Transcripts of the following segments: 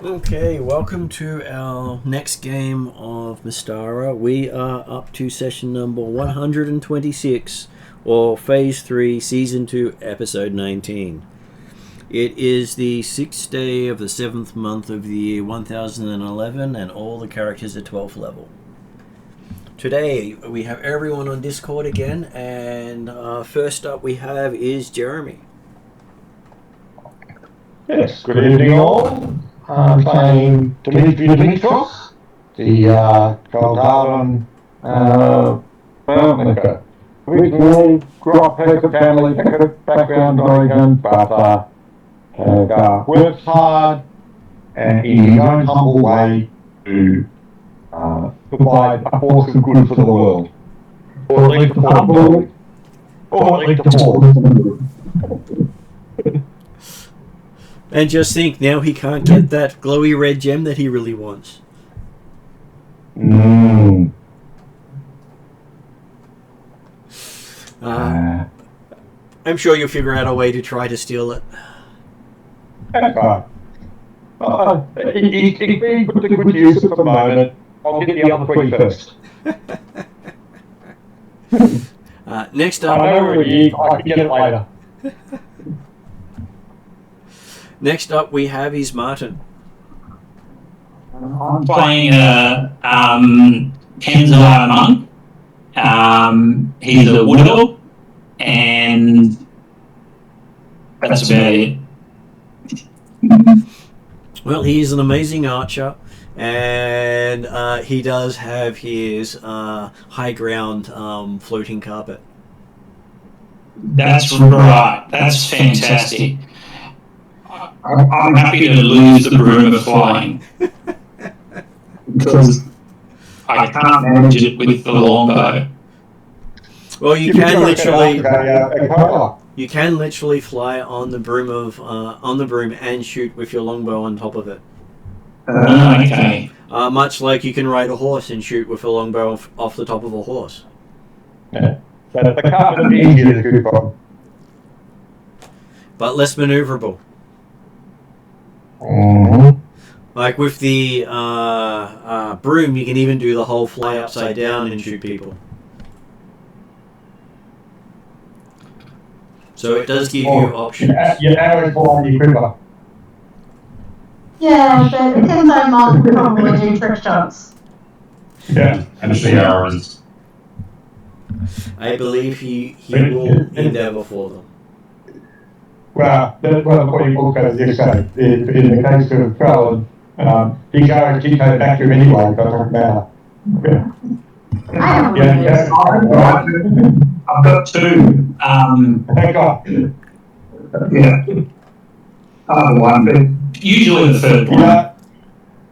Okay, welcome to our next game of Mystara. We are up to session number 126, or Phase 3, Season 2, Episode 19. It is the 6th day of the 7th month of the year 1011, and all the characters are 12th level. Today, we have everyone on Discord again, and first up we have is Jeremy. Yes, good evening all. I'm playing Dimitrios, the Goldaran filmmaker. Originally grew up Hacker family, Hacker background Oregon, but have worked hard and in his own humble way to provide a force of good for the world. Or at least the force. And just think, now he can't get that glowy red gem that he really wants. I'm sure you'll figure out a way to try to steal it. It's being put to good use at the moment. I'll get the other three first. Next up, I know where it is, I can get it later. Next up we have is Martin. I'm playing a Canberra monk. He's a wood elf, and that's about it. Well, he's an amazing archer, and he does have his high ground floating carpet. That's right. That's fantastic. I'm happy to lose the broom of flying because I can't manage it with the longbow. Well, you can literally fly on the broom and shoot with your longbow on top of it. Okay. Much like you can ride a horse and shoot with a longbow off the top of a horse. Yeah. So the carpet is easier to shoot from. But less maneuverable. Like with the broom, you can even do the whole fly upside down and shoot people. So it does give you options. Your arrows fly your quiver. Yeah, but the Kenzo monk would probably do trick shots. Yeah, and the arrows. I believe he will endeavour for them. Well, that's one of the point you look at you say. In the case of Fallon, his arrows dictate back to him anyway, so it doesn't matter. I've got two. Thank God. Yeah. Other one, but usually the third one.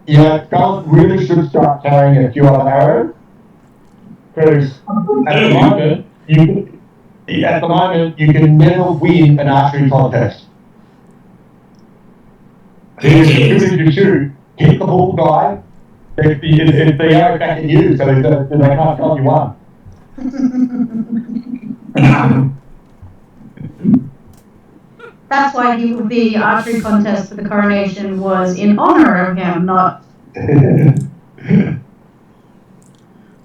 Yeah, Fallon really should start carrying a few other arrows. Because at the moment, you can never win an archery contest. Who cares? You shoot, hit the bull guy, if the arrow back at you, so they can't tell you won. That's why the archery contest for the coronation was in honor of him, not...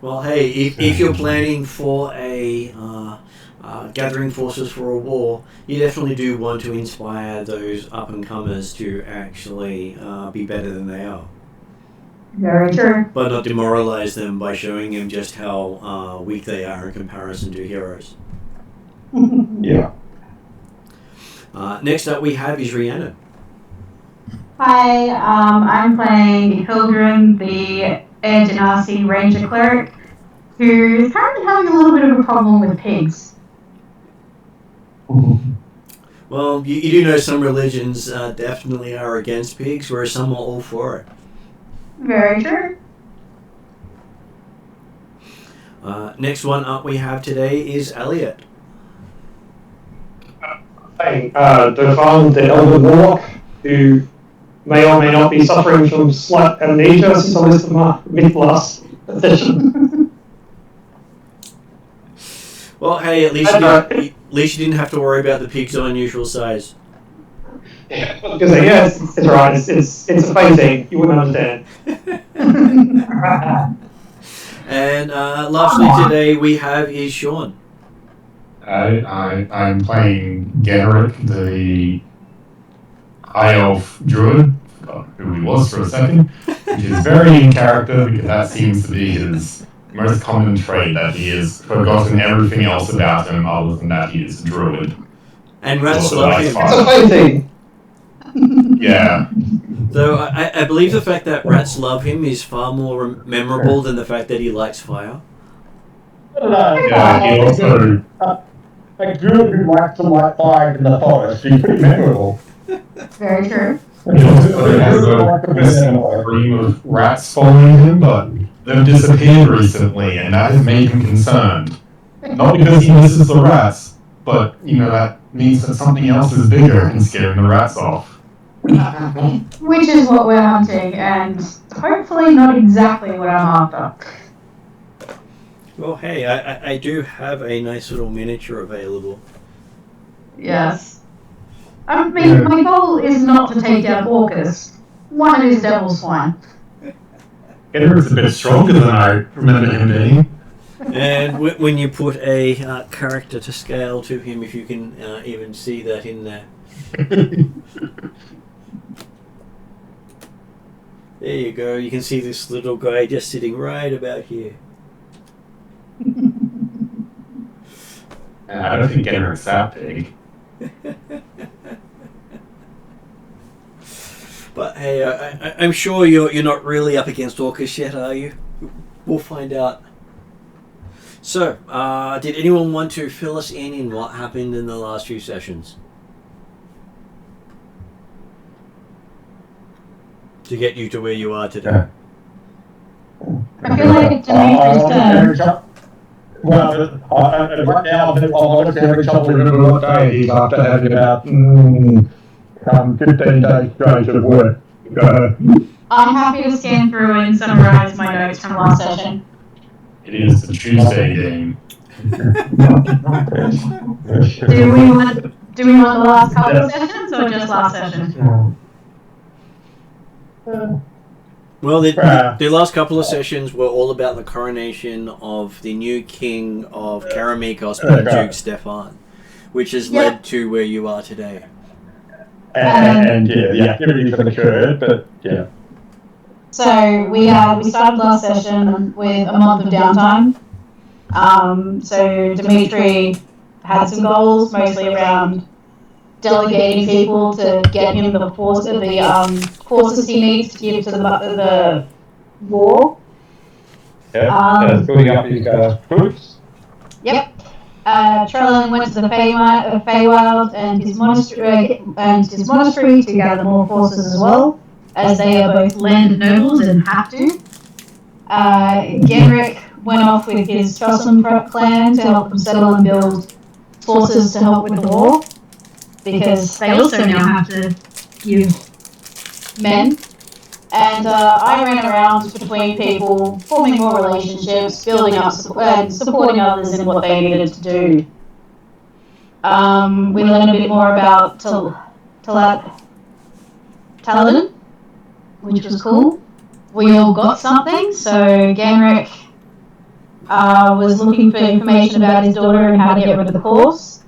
Well, hey, if you're planning for a gathering forces for a war, you definitely do want to inspire those up-and-comers to actually be better than they are. Very true. But not demoralize them by showing them just how weak they are in comparison to heroes. Yeah. Next up we have is Rhiannon. Hi, I'm playing Hildren, the Air Genasi Ranger Cleric, who's currently having a little bit of a problem with pigs. Well, you do know some religions definitely are against pigs, whereas some are all for it. Very true. Next one up we have today is Elliot. Hey, Dovon, the Elder Warlock, who may or may not be suffering from slight amnesia since I missed the myth last session. Well, hey, at least you didn't have to worry about the pig's unusual size. Because it's right. It's a fake thing. You wouldn't understand. And lastly today we have is Sean. I'm playing Generic, the High Elf Druid. Forgot who he was for a second, which is very in character because that seems to be his most common trait, that he has forgotten everything else about him other than that he is a druid. And rats love him. It's a fake thing. Yeah. Though I believe the fact that rats love him is far more memorable than the fact that he likes fire. Yeah, he also... A druid who likes to light fire in the forest is pretty memorable. Very true. He also has a stream of rats following him, but they've disappeared recently, and that has made him concerned. Not because he misses the rats, but, that means that something else is bigger and scaring the rats off. Which is what we're hunting, and hopefully not exactly what I'm after. Well, hey, I do have a nice little miniature available. Yes. I mean, my goal is not to take down Orcus. One of his devil's fine. Edward's a bit stronger than I remember him being. And when you put a character to scale to him, if you can even see that in there. There you go. You can see this little guy just sitting right about here. I don't think Edward's that big. But hey, I'm sure you're not really up against Orcus yet, are you? We'll find out. So, did anyone want to fill us in what happened in the last few sessions? To get you to where you are today. I feel like it's Dimitri's turn. Well, right now I'm honestly having trouble remembering what day it is after having about 15 days straight of work. I'm happy to scan through and summarize my notes from last session. It is the Tuesday game. Do we want the last couple of sessions or just last session? Well, the last couple of sessions were all about the coronation of the new king of Karamikos by Duke Stefan, which has led to where you are today. And the activities that occurred, but yeah. So we started last session with a month of downtime. So Dimitri had some goals, mostly around delegating people to get him the forces he needs to give to the war. Yeah, building up his troops. Yep. Trellin went to the Feywild and his monastery to gather more forces as well, as they are both landed nobles and have to. Genric went off with his Chosen clan to help them settle and build forces to help with the war, because they also now have to give men. And I ran around between people, forming more relationships, building up and supporting others in what they needed to do. We learned a bit more about Taladin, which was cool. We all got something, so Genric was looking for information about his daughter and how to get rid of the curse.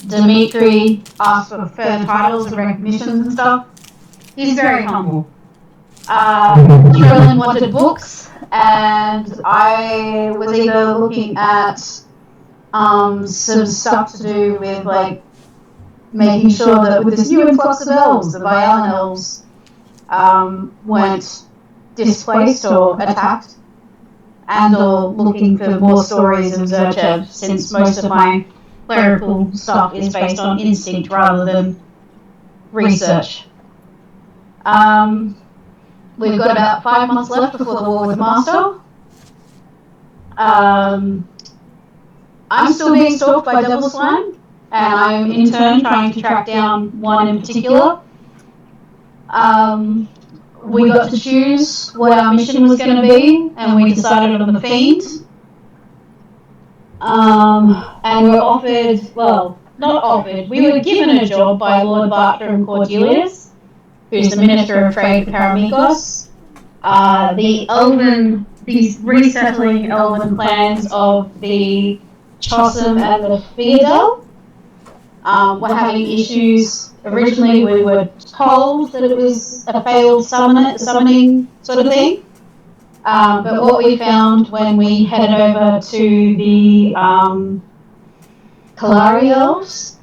Dimitri asked for further titles and recognitions and stuff. He's very humble. Trellin wanted books, and I was either looking at some stuff to do with making sure that with this new influx of elves, the Vialan elves weren't displaced or attacked, and or looking for more stories of Zurchev, since most of my clerical stuff is based on instinct rather than research. We've got about 5 months left before the war with the Master. I'm still being stalked by Devil Slime, and I'm in turn trying to track down one in particular. We got to choose what our mission was going to be, and we decided on the Fiend. And we're offered, not offered. We were given a job by Lord Bartram Cordelius, who's the Minister of Trade for Paramegos. These resettling elven clans of the Chossum and the Feodal were having issues. Originally, we were told that it was a failed summoning sort of thing. But what we found when we headed over to the Kalari Elves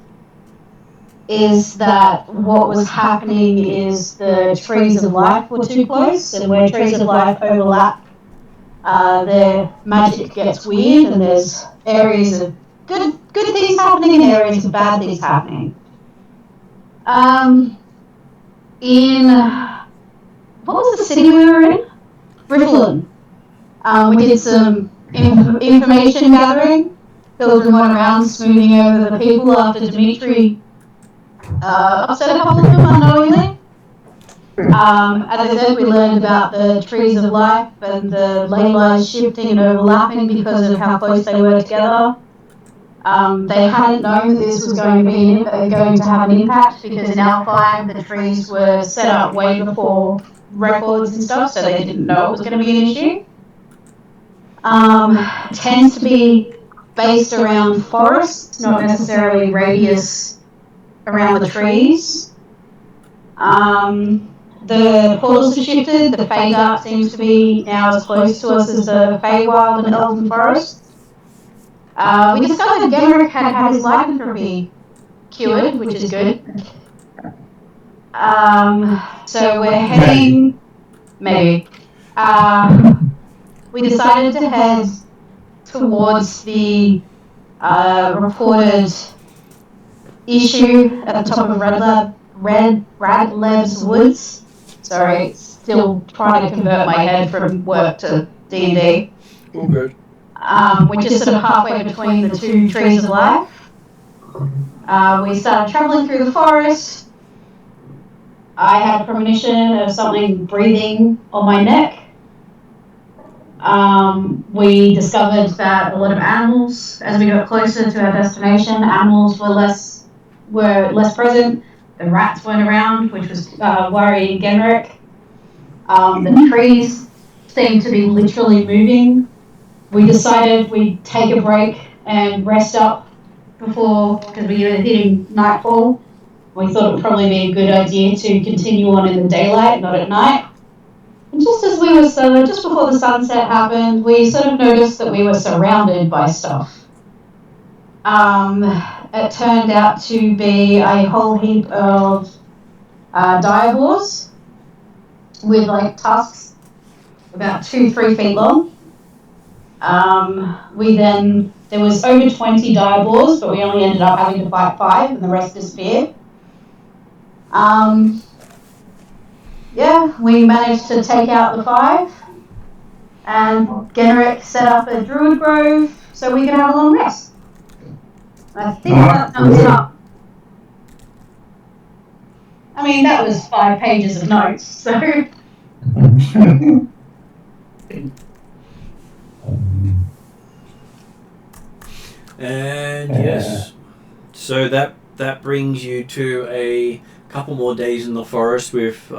is that what was happening is the trees of life were too close, and where trees of life overlap, their magic gets weird, and there's areas of good things happening and areas of bad things happening. In what was the city we were in? Rifflin. We did some information gathering. Pilgrim went around smoothing over the people after Dimitri upset a couple of them unknowingly. As I said, we learned about the trees of life and the ley lines shifting and overlapping because of how close they were together. They hadn't known that this was going to have an impact because in L5 the trees were set up way before records and stuff, so they didn't know it was going to be an issue. Tends to be based around forests, not necessarily radius around the trees. The portals have shifted. The Fey Dark seems to be now as close to us as the Feywild and Elven Forest. We discovered Genrick had his lycanthropy cured, which is good. So we're heading... Maybe. We decided to head towards the reported issue at the top of Radleb's Woods. Sorry, still trying to convert my head from work to D&D. All good. Which is sort of halfway between the two trees of life. We started travelling through the forest. I had a premonition of something breathing on my neck. We discovered that a lot of animals, as we got closer to our destination, animals were less present. The rats weren't around, which was worrying Genrick. The trees seemed to be literally moving. We decided we'd take a break and rest up before, because we were hitting nightfall. We thought it would probably be a good idea to continue on in the daylight, not at night. And just as we were just before the sunset happened, we sort of noticed that we were surrounded by stuff. It turned out to be a whole heap of diabors with like tusks about 2-3 feet long. There was over 20 diabors, but we only ended up having to fight 5 and the rest disappeared. We managed to take out the 5 and Genrick set up a druid grove so we could have a long rest. I think that sums it up. I mean, that was 5 pages of notes, so... And yes, so that brings you to a couple more days in the forest with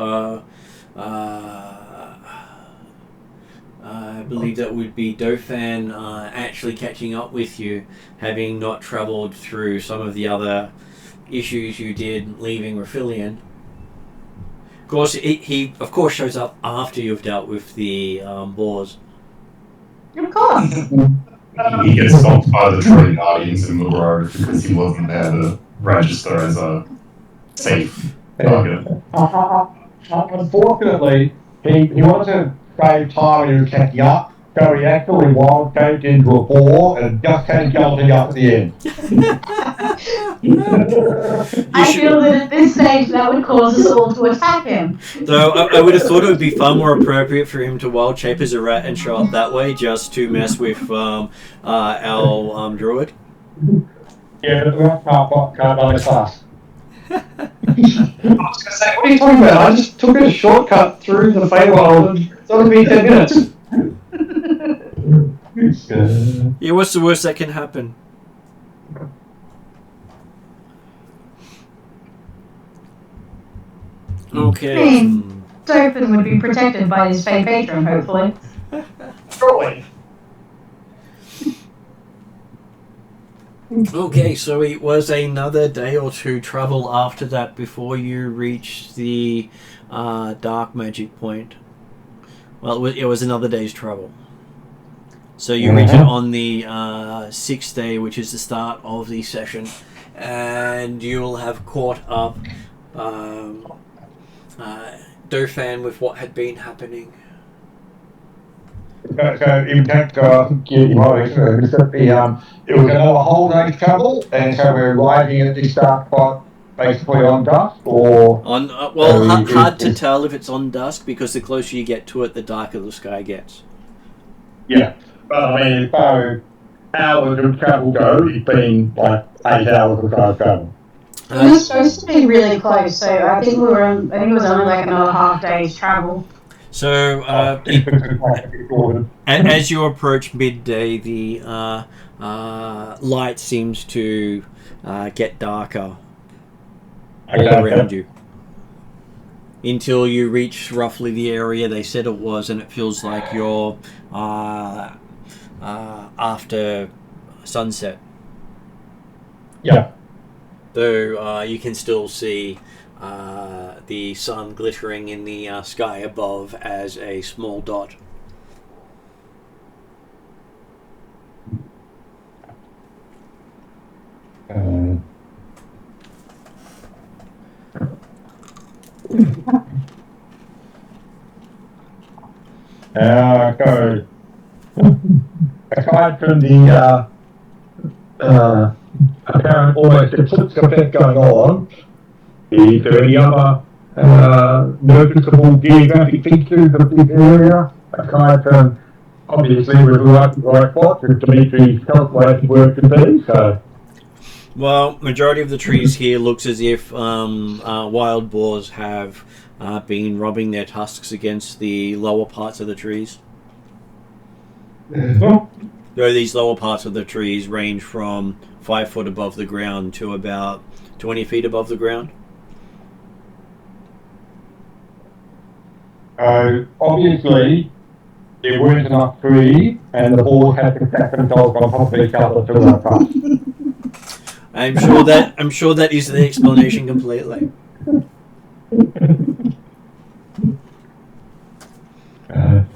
I believe that would be Dauphin actually catching up with you, having not travelled through some of the other issues you did leaving Raphilion. Of course, he of course shows up after you've dealt with the boars. Of course. He gets stopped by the tree guardians in the road because he wasn't there to register as a safe target. Unfortunately, he wanted to save time when he was catching up, so he actually wild caved into a boar and just came galloping up at the end. I feel that at this stage that would cause us all to attack him. Though I would have thought it would be far more appropriate for him to wild shape as a rat and show up that way just to mess with our druid. Yeah, but the rat can't run as fast. I was going to say, what are you talking about? I just took a shortcut through the Feywild and it's only been 10 minutes. Yeah, what's the worst that can happen? Okay. Dopin would be protected by his fake patron, hopefully. Surely. Okay, so it was another day or two travel after that before you reached the dark magic point. Well, it was another day's travel. So you reach it on the 6th day, which is the start of the session, and you'll have caught up Dauphin with what had been happening. So in fact, I think you might have experienced that it was another whole day's travel, and so we're arriving at the start spot basically on dusk, or... On hard to tell if it's on dusk, because the closer you get to it, the darker the sky gets. Yeah. But I mean, as far as hours of travel go, it's been like 8 hours or so of travel. It was supposed to be really close, so I think it was only like another half day's travel. So, as you approach midday, the light seems to get darker all around you. Until you reach roughly the area they said it was, and it feels like you're after sunset. Yeah. Though you can still see the sun glittering in the sky above as a small dot. So, aside from the apparent almost eclipse effect going on, is there any other noticeable geographic features of this area? Aside from, obviously, we're right in the right spot, as Dimitri's calculated where it could be, so... Well, majority of the trees here looks as if wild boars have been rubbing their tusks against the lower parts of the trees. Though these lower parts of the trees range from 5 foot above the ground to about 20 feet above the ground. Obviously, there weren't enough trees, and the boars had to stack themselves on top of each other to run past. I'm sure that is the explanation completely.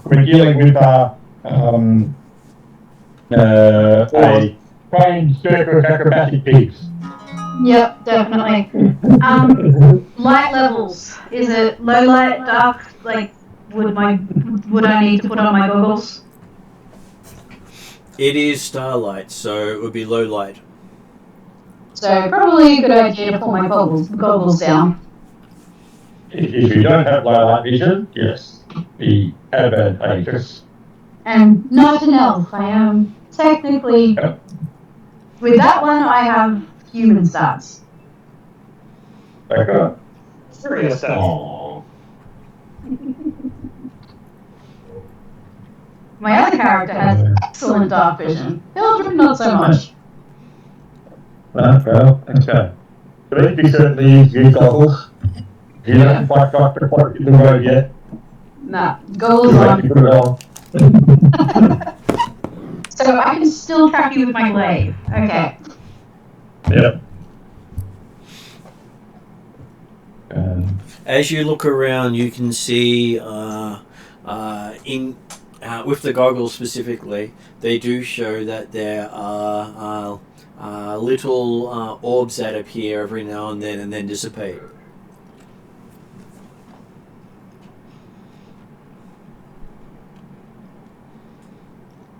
We're dealing with a trained circus acrobatic pigs. Yep, definitely. Light levels. Is it low light, dark? Like, would I need to put on my goggles? It is starlight, so it would be low light. So probably a good idea to pull my goggles down. If you don't have low light vision, yes, be advantageous. And not an elf. I am technically. Yep. With that one, I have human stats. Okay. Serious stuff. Oh. My other character has excellent dark vision. Hildred, not so much. Well, okay. Dimitri certainly needs to use goggles. He hasn't quite got the point in the road yet. Nah, goggles He on. has to put it on. So I can still track you with my glaive. Okay. Yep. As you look around, you can see with the goggles specifically, they do show that there are little orbs that appear every now and then dissipate.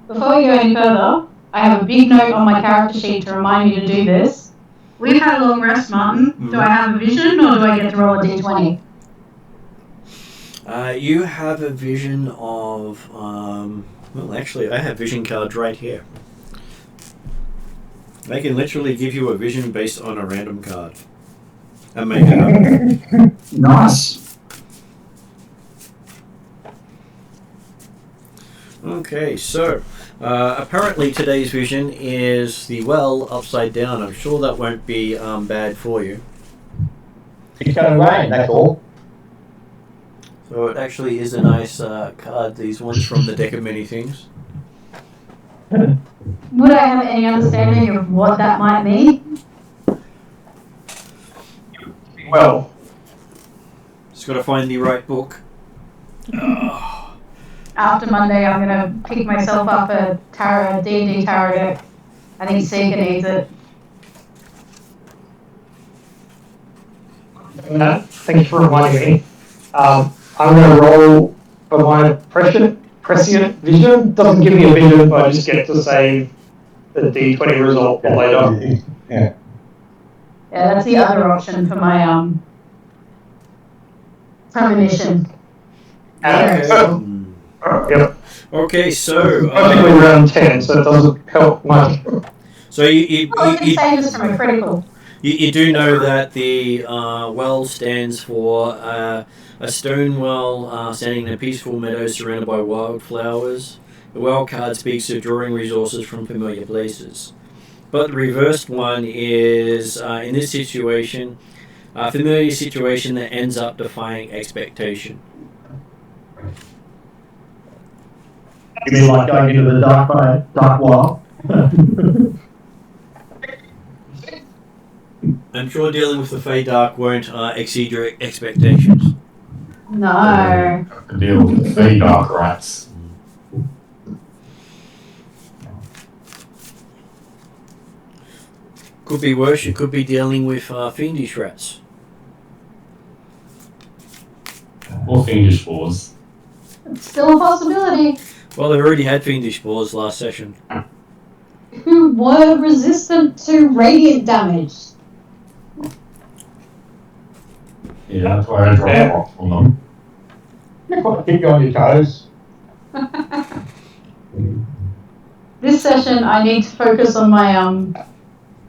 Before we go any further, I have a big note on my character sheet to remind me to do this. We've had a long rest, Martin. Do I have a vision, or do I get to roll a d20? You have a vision of... well, actually, I have vision cards right here. They can literally give you a vision based on a random card. And make it up. Nice. Okay, so apparently today's vision is the well upside down. I'm sure that won't be bad for you. It's going to rain, that's all. So it actually is a nice card, these ones from the deck of many things. Would I have any understanding of what that might mean? Well, Just got to find the right book. After Monday, I'm gonna pick myself up a tarot, D&D tarot deck. I think Seeker needs it. Thank you for reminding me. I'm going to roll for my prescient vision. Doesn't give me a vision, but I just get to save the D20 result for later. Yeah. Yeah, that's the other option for my premonition. Okay. Yep. Okay, so Perfectly around 10, so it doesn't help much. so you Oh, it can save us from a critical. You do know that the well stands for a stone well standing in a peaceful meadow surrounded by wildflowers. The well card speaks of drawing resources from familiar places. But the reversed one is, in this situation, a familiar situation that ends up defying expectation. You mean like going into the dark wild? I'm sure dealing with the Fey Dark won't exceed your expectations. No. To deal with the dark rats. Could be worse, you could be dealing with fiendish rats. Or fiendish boars. It's still a possibility. Well, they've already had fiendish boars last session. Who were resistant to radiant damage. Yeah, that's why I dropped a rock from them. You've got to keep you on your toes. This session, I need to focus on my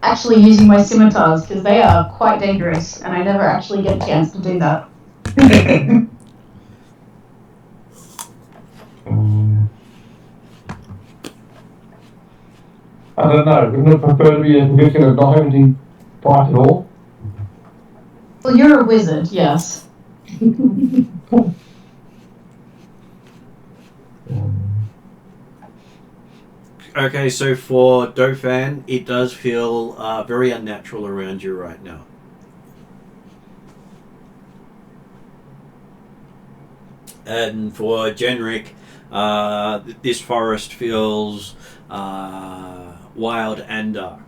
actually using my scimitars because they are quite dangerous, and I never actually get a chance to do that. I don't know. Wouldn't it prefer to be a victim of not having to fight at all? Well, you're a wizard, yes. Okay, so for Dauphin, it does feel very unnatural around you right now. And for Genric, this forest feels wild and dark.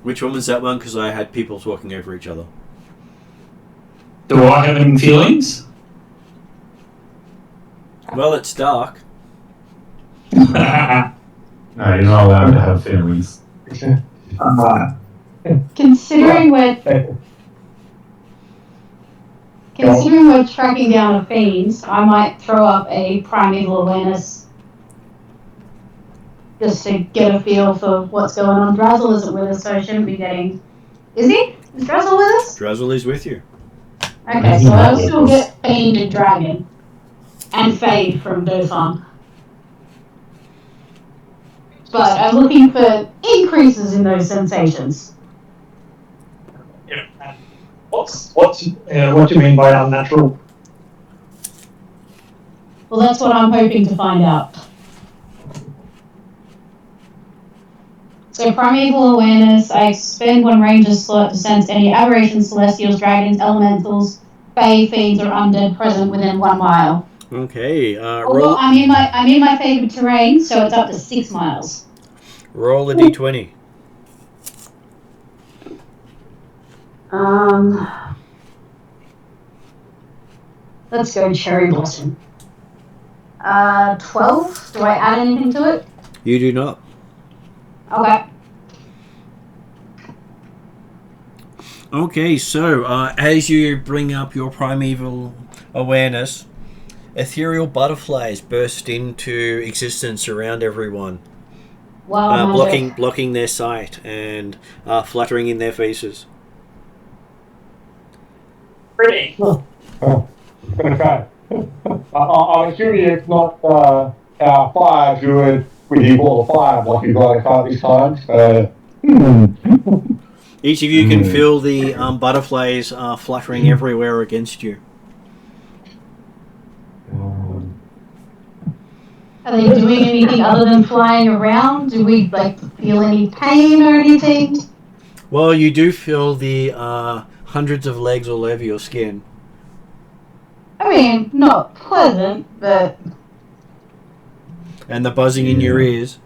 Which one was that one? Because I had people talking over each other. Do I have any feelings? Well, it's dark. No, you're not allowed to have feelings. Considering we're tracking down a fiend, I might throw up a primeval awareness just to get a feel for what's going on. Drazzle isn't with us, so I shouldn't be getting... Is he? Is Drazzle with us? Drazzle is with you. Okay, so I'll still get Fiend and Dragon. And Fade from Dauphin. But I'm looking for increases in those sensations. Yeah. What do you mean by unnatural? Well, that's what I'm hoping to find out. So primeval awareness, I spend one ranger slot to sense any aberrations, celestials, dragons, elementals, fae, fiends, or undead present within 1 mile. Okay, Well, roll. I'm in my favorite terrain, so it's up to 6 miles. Roll a d20. Let's go cherry blossom. 12. Do I add anything to it? You do not. Okay. Okay, so as you bring up your primeval awareness, ethereal butterflies burst into existence around everyone, Wow, blocking their sight and fluttering in their faces. Pretty. Okay. I'm assuming it's not our fire druid with you all the fire like you got a couple of times. Each of you can feel the butterflies fluttering everywhere against you. Are they doing anything other than flying around? Do we feel any pain or anything? Well, you do feel the hundreds of legs all over your skin. I mean, not pleasant, but... And the buzzing in your ears.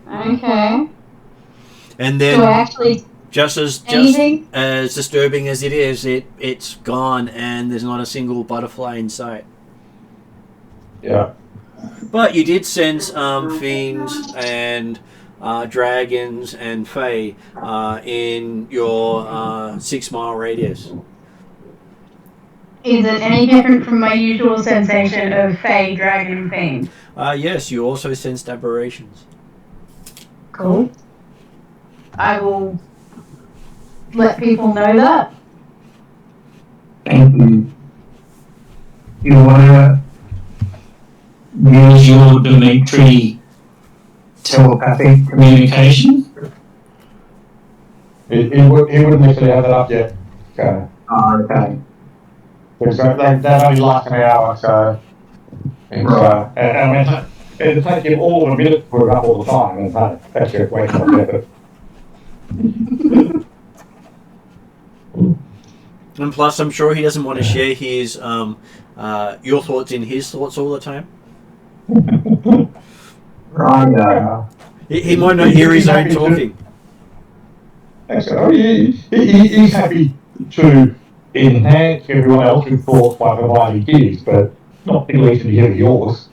Okay. And Do I then, actually... just as disturbing as it is, it's gone, and there's not a single butterfly in sight. Yeah. But you did sense fiends and dragons and fae in your 6 mile radius. Is it any different from my usual sensation of fae, dragon, and fiend? Yes, you also sensed aberrations. Cool. I will let people know that. Thank you. You want to use your Dimitri telepathic communication? He wouldn't necessarily have that up yet. Okay. Oh, okay. Because that only lasts an hour, so. And, Right. and I mean, it'll take him all of a minute to put it up all the time, and that's just way too much effort. And plus, I'm sure he doesn't want to share his your thoughts in his thoughts all the time. Right. He might not hear his own talking. Actually, he's happy to enhance everyone else's thoughts by providing his, but not particularly to hear yours.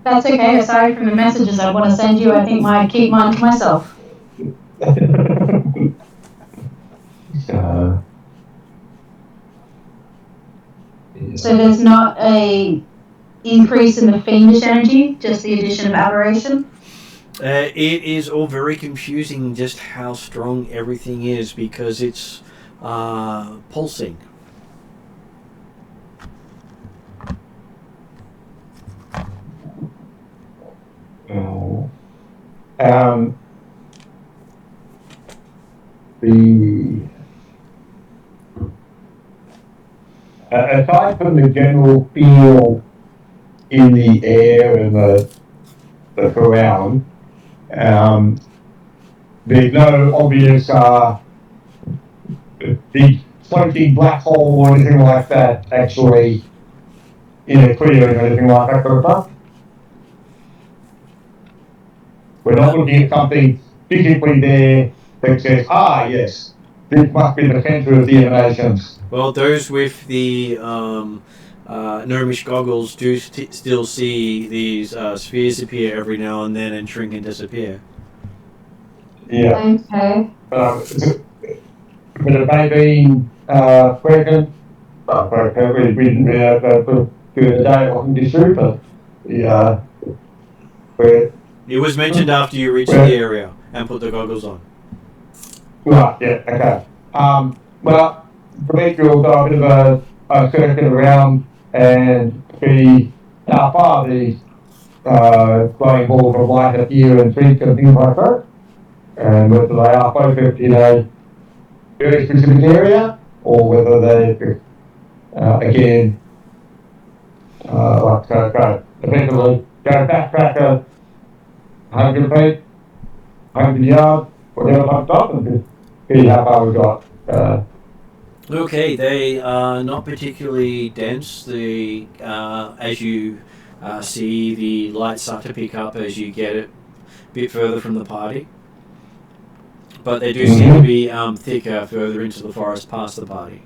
That's okay. Aside from the messages I want to send you, I think I keep mine to myself. So there's not a increase in the fiendish energy, just the addition of aberration? It is all very confusing just how strong everything is because it's pulsing. Aside from the general feel in the air and the surround, there's no obvious big floating black hole or anything like that actually in a clearing or anything like that sort of stuff. We're not looking at something physically there that says, yes, this must be the center of the emanations. Well, those with the gnomish goggles do still see these spheres appear every now and then and shrink and disappear. Yeah. Okay. But it may be present, we didn't the day it wasn't true, but yeah. It was mentioned after you reached the area and put the goggles on. Right, yeah, okay. Well, Dimitri will do a bit of a circuit around and see how far these glowing balls of light appear and speak and things like that. And whether they are focused in a very specific area or whether they, again, effectively go backtrack 100 feet, 100 yards, whatever pops up, and just see how far we got. Okay, they are not particularly dense. The as you see the lights start to pick up as you get it a bit further from the party, but they do seem to be thicker further into the forest past the party.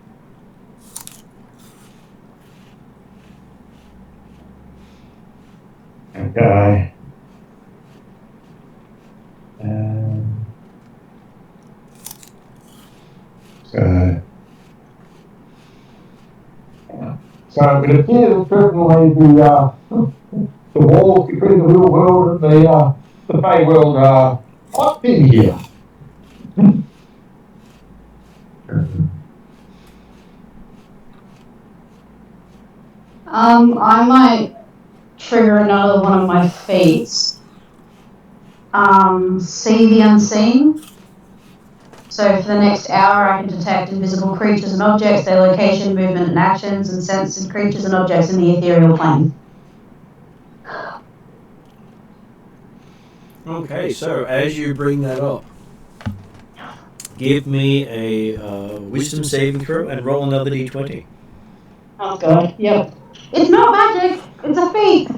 Okay. So it appears certainly the walls between the real world and the Fey world are quite thin here. I might trigger another one of my feats. See the unseen. So for the next hour, I can detect invisible creatures and objects, their location, movement, and actions, and sense creatures and objects in the ethereal plane. Okay, so as you bring that up, give me a wisdom saving throw and roll another d20. Oh god, yep. It's not magic, it's a feat!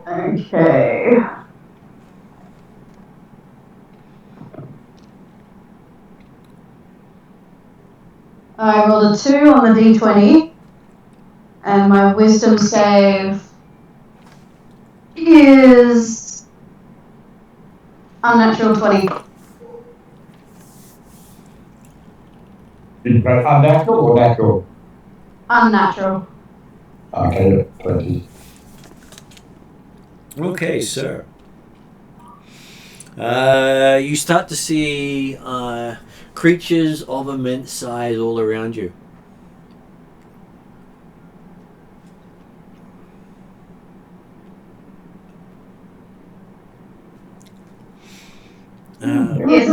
Okay. I rolled a 2 on the d20, and my wisdom save is unnatural 20. Did you go unnatural or natural? Unnatural. Okay, 20. Okay, so you start to see creatures of immense size all around you. Is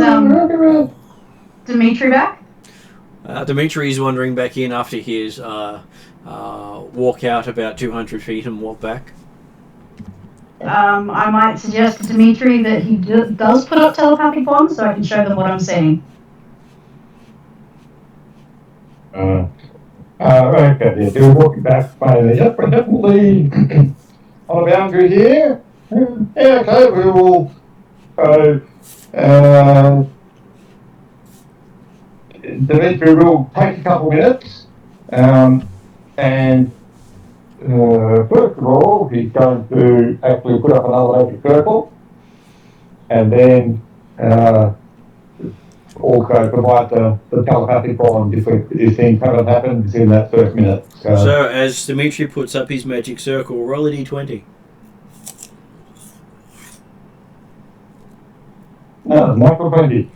Dimitri back? Dimitri's wandering back in after his walk out about 200 feet and walk back. I might suggest to Dimitri that he does put up telepathic bonds so I can show them what I'm seeing. Okay, they're walking back finally. Yep, we're definitely on a boundary here. Yeah, okay, we will go. Dimitri will take a couple minutes, and first of all, he's going to actually put up another magic circle, and then also provide the telepathic bond if things haven't happened within that first minute. So as Dimitri puts up his magic circle, roll a d20. No, Michael 20.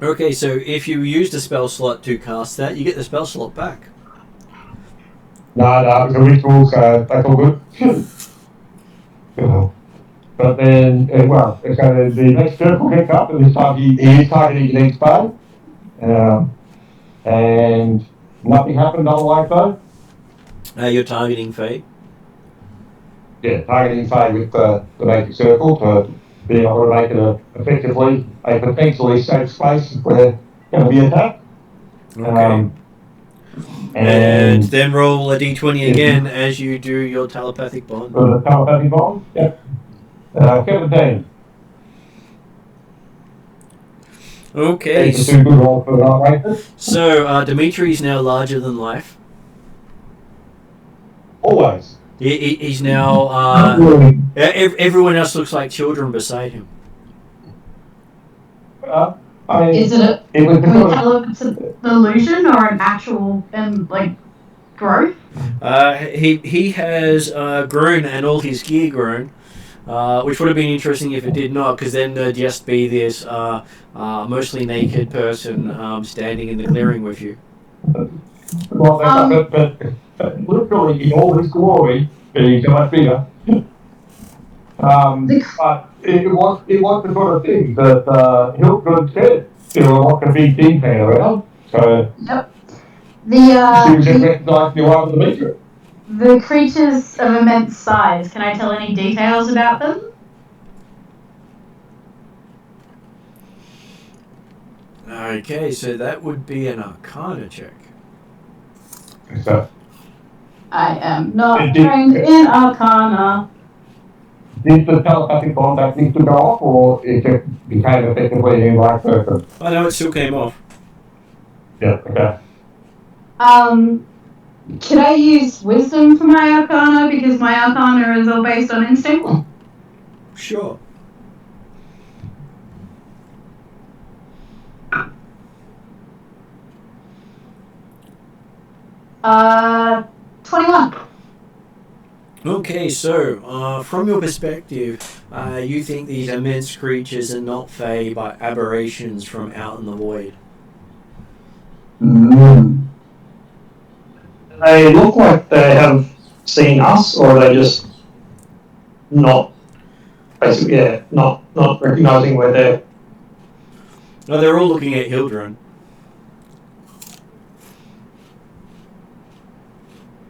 Okay, so if you use the spell slot to cast that, you get the spell slot back. No, it's a ritual, so that's all good. But then, so the next circle gets up, and this time he is targeting the next bay. And nothing happened otherwise, though. You're targeting Faye. Yeah, targeting Faye with the magic circle to be able to make it effectively a potentially safe space if we're going to be attacked. Okay. And then roll a d20 again as you do your telepathic bond. The telepathic bond? Yep. 17. Okay. So Dimitri's now larger than life. Always. He's now. Everyone else looks like children beside him. Is it can we tell if it's an illusion or an actual growth? He has grown and all his gear grown, which would have been interesting if it did not, because then there'd just be this mostly naked person standing in the clearing with you. Well, but literally in all his glory, being so much bigger. But it was the sort of thing that Hilton said. There were lots of big things hanging around. So yep. She was just recognizing you over the meter. The creatures of immense size. Can I tell any details about them? Okay, so that would be an Arcana check. So, I am not trained in Arcana. Did the telepathic bond actually to go off, or it just became effectively in like person? I know it still came off. Yeah, okay. Can I use wisdom for my Arcana, because my Arcana is all based on instinct? Sure. Uh, 21. Okay, so from your perspective, you think these immense creatures are not Fae but aberrations from out in the void. They look like they have seen us, or are they just not, basically, not recognising we're there? No, they're all looking at Hildren.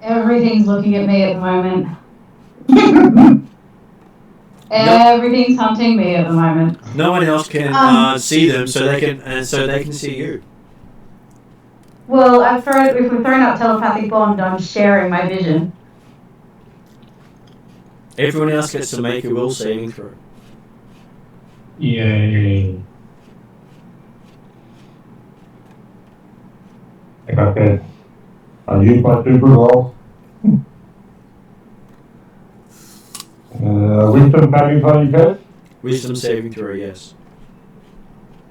Everything's looking at me at the moment. Everything's hunting me at the moment. No one else can see them, so they can see you. Well, if we've thrown out telepathic bond, I'm sharing my vision. Everyone else gets to make a will saving throw. Yay. I got that. I use my super roll. Wisdom saving throw, you said? Wisdom saving throw, yes.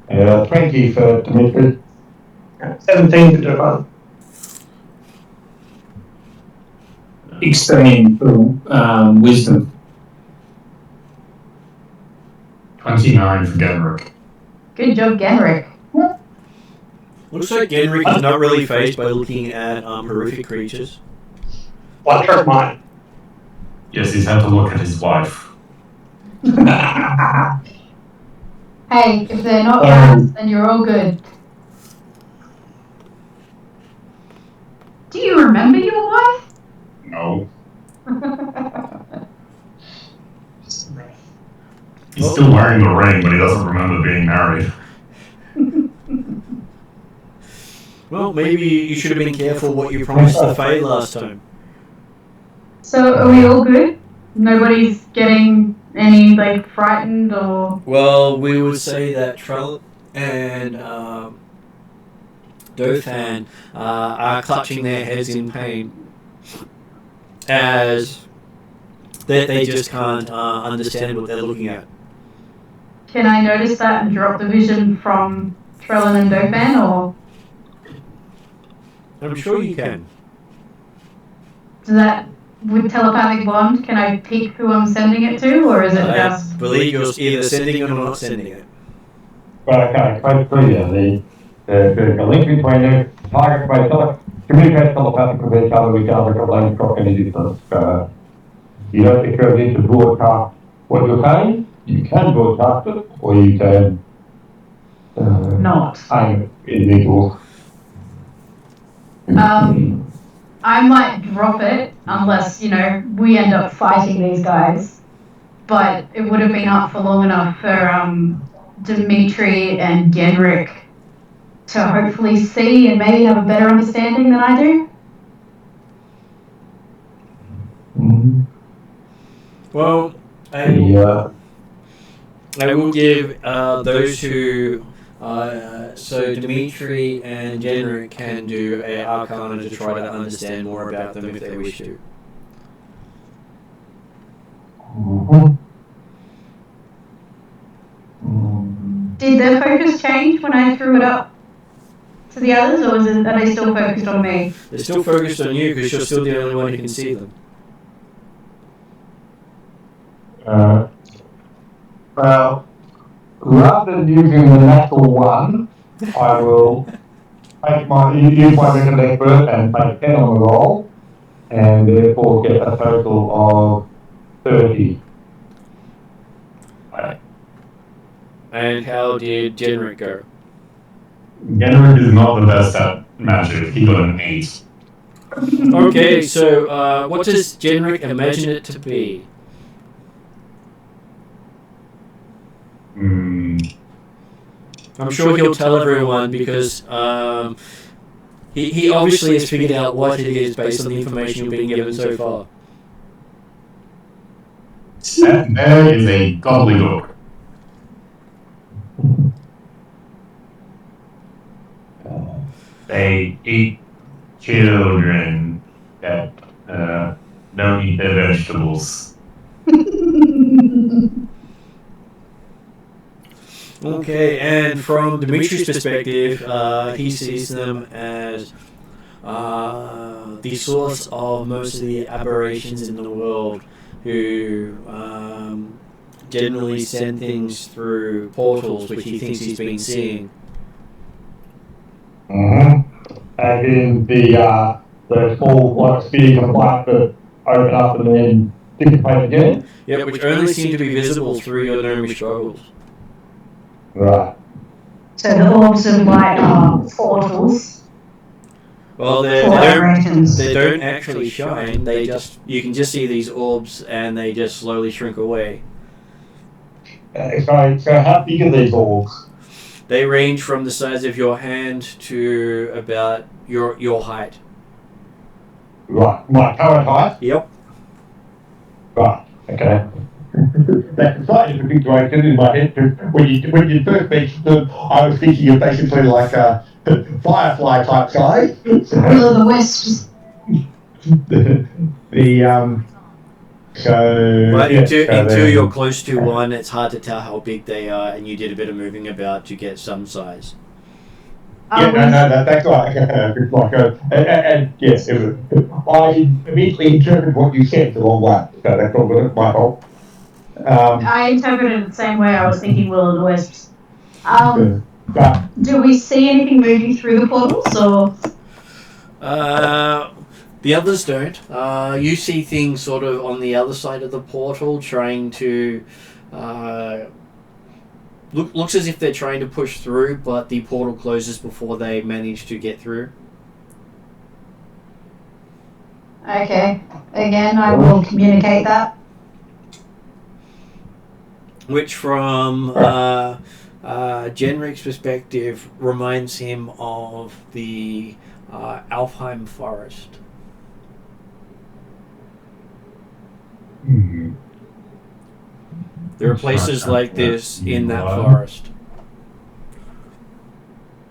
20 for Dimitri. 17 to Devon. 16 for wisdom. 29 for Genrick. Good job, Genrick. Looks like Genrick is not really phased by looking at horrific creatures. Well, I trust mine. Yes, he's had to look at his wife. Hey, if they're not bad, then you're all good. Do you remember your wife? No. He's still wearing the ring, but he doesn't remember being married. Well, maybe you should have been careful what you promised the Fae last time. So, are we all good? Nobody's getting any, frightened or... Well, we would say that Trell and Dothan are clutching their heads in pain as they just can't understand what they're looking at. Can I notice that and drop the vision from Trellin and Dothan, or... I'm sure you can. Does that... With telepathic bond, can I pick who I'm sending it to, or is it I just... believe you're either sending it or not sending it. But okay, quite clear. The link between the target by communicate telepathic with each other regardless of length or any distance. You don't necessarily need to broadcast what you're saying. You can broadcast it, or you can not aim at individuals. I might drop it unless, we end up fighting these guys. But it would have been up for long enough for Dimitri and Genrick to hopefully see and maybe have a better understanding than I do. Well, I will give those who... so Dimitri and Genrick can do a Arcana to try to understand more about them if they wish to. Did their focus change when I threw it up to the others, or are they still focused on me? They're still focused on you because you're still the only one who can see them. Well, rather than using the natural one, I will use my mental expert and take 10 on the roll, and therefore get a total of 30. And how did Genrick go? Genrick is not the best at magic. He got an 8. Okay, so what does Genrick imagine it to be? I'm sure he'll tell everyone because he obviously has figured out what it is based on the information you've been given so far. That there is a gobbledygook. They eat children that don't eat their vegetables. Okay, and from Dimitri's perspective, he sees them as the source of most of the aberrations in the world, who generally send things through portals, which he thinks he's been seeing. And in the small like spheres of light that open up and then dissipate again. Yep, which only seem to be visible through your gnomish struggles. Right. So the orbs of light are portals. Well, For aberrations. they don't actually shine. They just, you can just see these orbs, and they just slowly shrink away. So how big are these orbs? They range from the size of your hand to about your height. Right. My current height? Yep. Right. Okay. That's a slightly different situation in my head, because when you first mentioned them, I was thinking of basically like a firefly type guy. Will of the wisps. But yeah, until you're close to one, it's hard to tell how big they are, and you did a bit of moving about to get some size. Yeah, that's right. It's like and yes, I immediately interpreted what you said the wrong way, so that's all good. My fault. I interpreted it the same way. I was thinking Will of the Wisps. But Do we see anything moving through the portals, or? The others don't. You see things sort of on the other side of the portal trying to... looks as if they're trying to push through, but the portal closes before they manage to get through. Okay. Again, I will communicate that. Which from Genric's perspective reminds him of the Alfheim forest. There are places like this in that forest.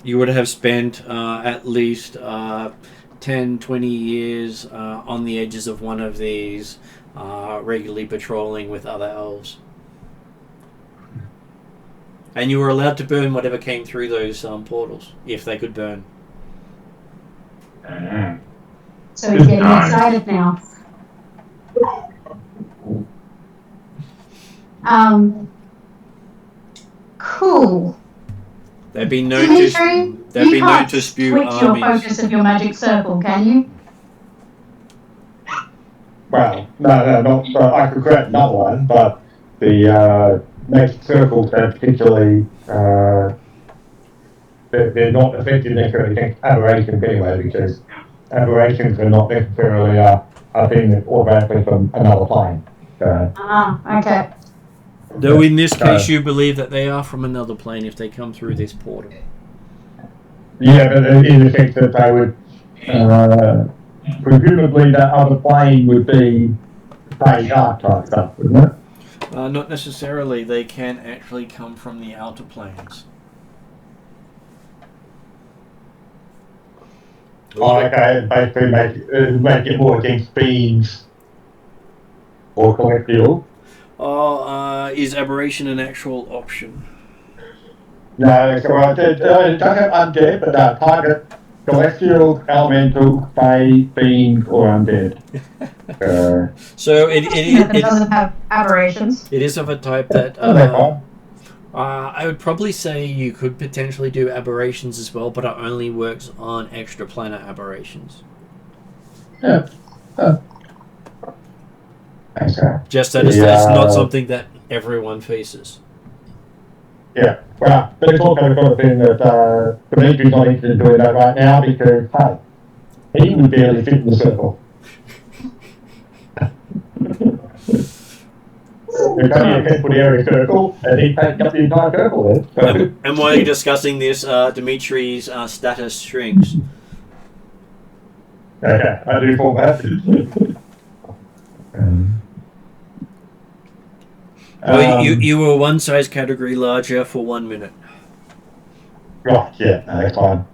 You would have spent at least 10, 20 years on the edges of one of these, regularly patrolling with other elves. And you were allowed to burn whatever came through those portals, if they could burn. So he's getting excited now. Cool. They've been known to spew switch your armies. focus of your magic circle, can you? well, no, not. I could create another one, but the magic circles don't particularly. They're not effective necessarily against aberrations anyway, because aberrations are not necessarily a thing that's automatically from another plane. Okay. Though in this case you believe that they are from another plane if they come through this portal. Yeah, but in the sense that they would, presumably that other plane would be phase art type stuff, wouldn't it? Not necessarily. They can actually come from the outer planes. Oh, okay, basically make it more against beams or collectible. Is aberration an actual option? No, so it doesn't have undead, but target celestial, elemental, fey, beams, or undead. So it doesn't have aberrations. It is of a type that fine. I would probably say you could potentially do aberrations as well, but it only works on extraplanar aberrations. Yeah. Okay. Just that it's not something that everyone faces. Yeah, well, but it's also the sort of thing that Dimitri's not interested in doing that right now because, hey, he would barely fit in the circle. There's only a 10-foot area circle, and he'd take up the entire circle then. So. And while you're discussing this, Dimitri's status shrinks. Okay, I do fall back. Well, you were one size category larger for 1 minute. Right, yeah, no, that's fine.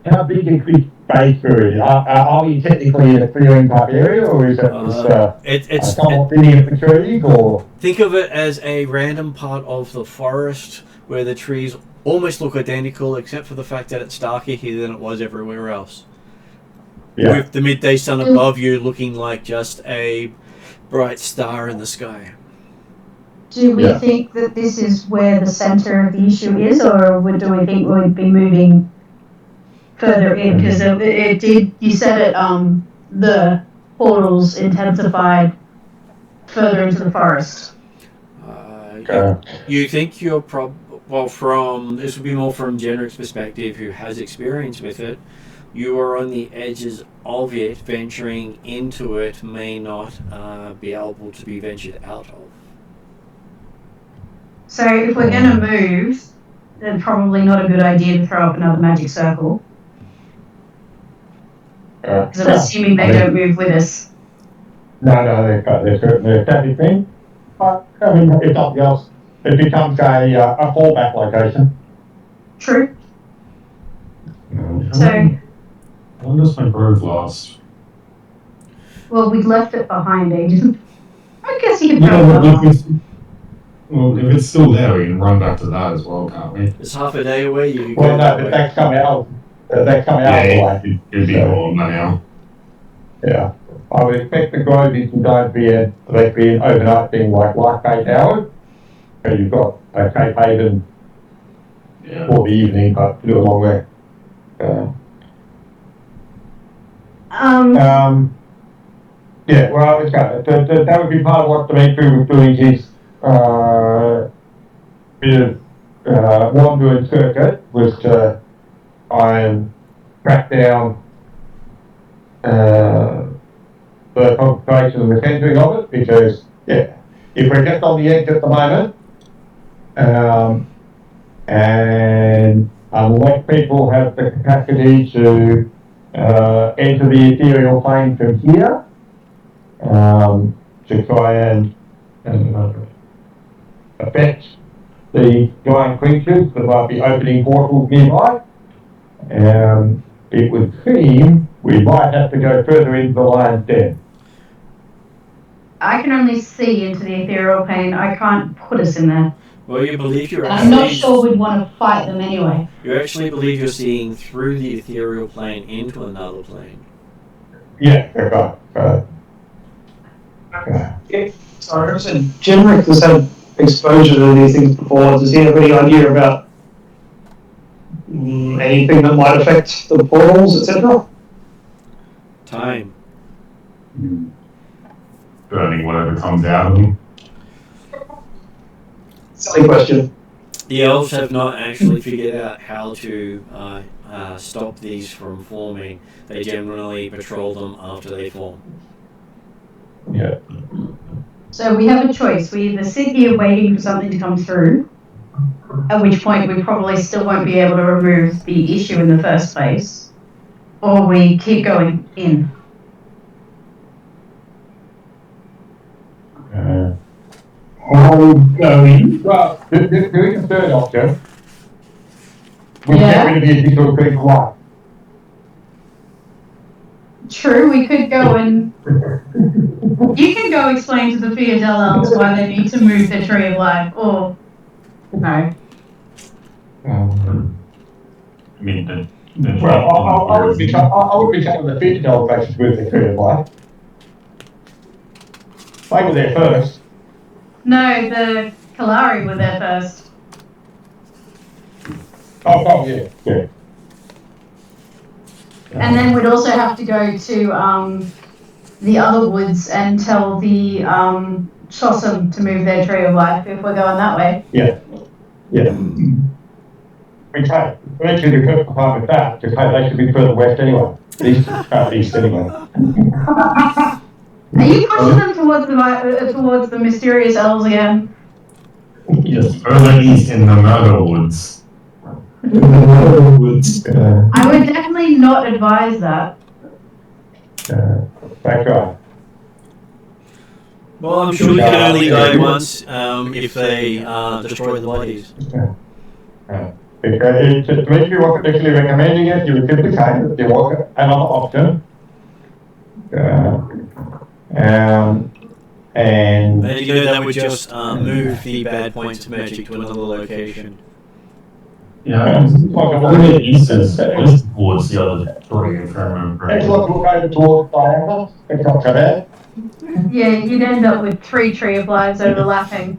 How big is this base area? Are we technically in a clearing type area, or is it it's somewhat thinning of the trees, or? Think of it as a random part of the forest where the trees almost look identical, except for the fact that it's darker here than it was everywhere else. Yeah. With the midday sun above you looking like just a bright star in the sky. Do we think that this is where the centre of the issue is, or do we think we'd be moving further in? Because it did, you said it, the portals intensified further into the forest. You think you're this would be more from Jenrick's perspective, who has experience with it. You are on the edges of it. Venturing into it may not be able to be ventured out of. So if we're going to move, then probably not a good idea to throw up another magic circle. Because I'm assuming they don't move with us. No, they're certainly a static thing. But, I mean, if nothing else, it becomes a fallback location. True. So, When does my grove last? well, we left it behind ages. I guess you can Yeah, throw it well, up. if it's still there, we can run back to that as well, can't we? It's half a day away. You Well, go no, that but way. they come out. They come out of the way. It'd be more than now. Yeah. I would expect the grove is going to be an overnight thing like 8 hours. So you've got a Cape Haven for the evening, but do a long way. Yeah, well, it's got that would be part of what Dimitri was doing his bit of wandering circuit, was to try and track down the concentration and the centering of it, because, if we're just on the edge at the moment, and unless people have the capacity to enter the ethereal plane from here, to try and affect the giant creatures that might be opening portals nearby, it would seem we might have to go further into the lion's den. I can only see into the ethereal plane. I can't put us in there. Well, you believe you're I'm not sure we'd want to fight them anyway. You actually believe you're seeing through the ethereal plane into another plane. Yeah, right. Sorry, I said Jenrick has had exposure to these things before. Does he have any idea about anything that might affect the portals, etc.? Time. Burning whatever comes out of them. Silly question. The elves have not actually figured out how to stop these from forming. They generally patrol them after they form. Yeah. So we have a choice. We either sit here waiting for something to come through, at which point we probably still won't be able to remove the issue in the first place, or we keep going in. Going. Well, there is a third option. We Yeah. get rid of the additional critical life. True, we could go and... You can go explain to the Fiadel elves why they need to move the Tree of Life, or... No. I mean, Well, I would be telling the female faces with the critical life. They were there first. No, the Kalari were there first. Oh, yeah. And then we'd also have to go to the other woods and tell the Chossum to move their Tree of Life if we're going that way. Yeah. Okay, we're actually the perfect part with that, because they should be further west anyway. East anyway. Are you pushing them towards the mysterious elves again? Yes, further east in the Murder Woods. I would definitely not advise that. That's right. Well, I'm sure you can only die once if they destroy the bodies. Dimitri wasn't actually recommending it, he was simply saying that there was another option. And that would just move the bad points of magic to another location. Yeah, the east is towards the other three, if I remember Let's correctly. look over towards diameter. It's not so bad. Yeah, you'd end up with 3 tree of lives overlapping.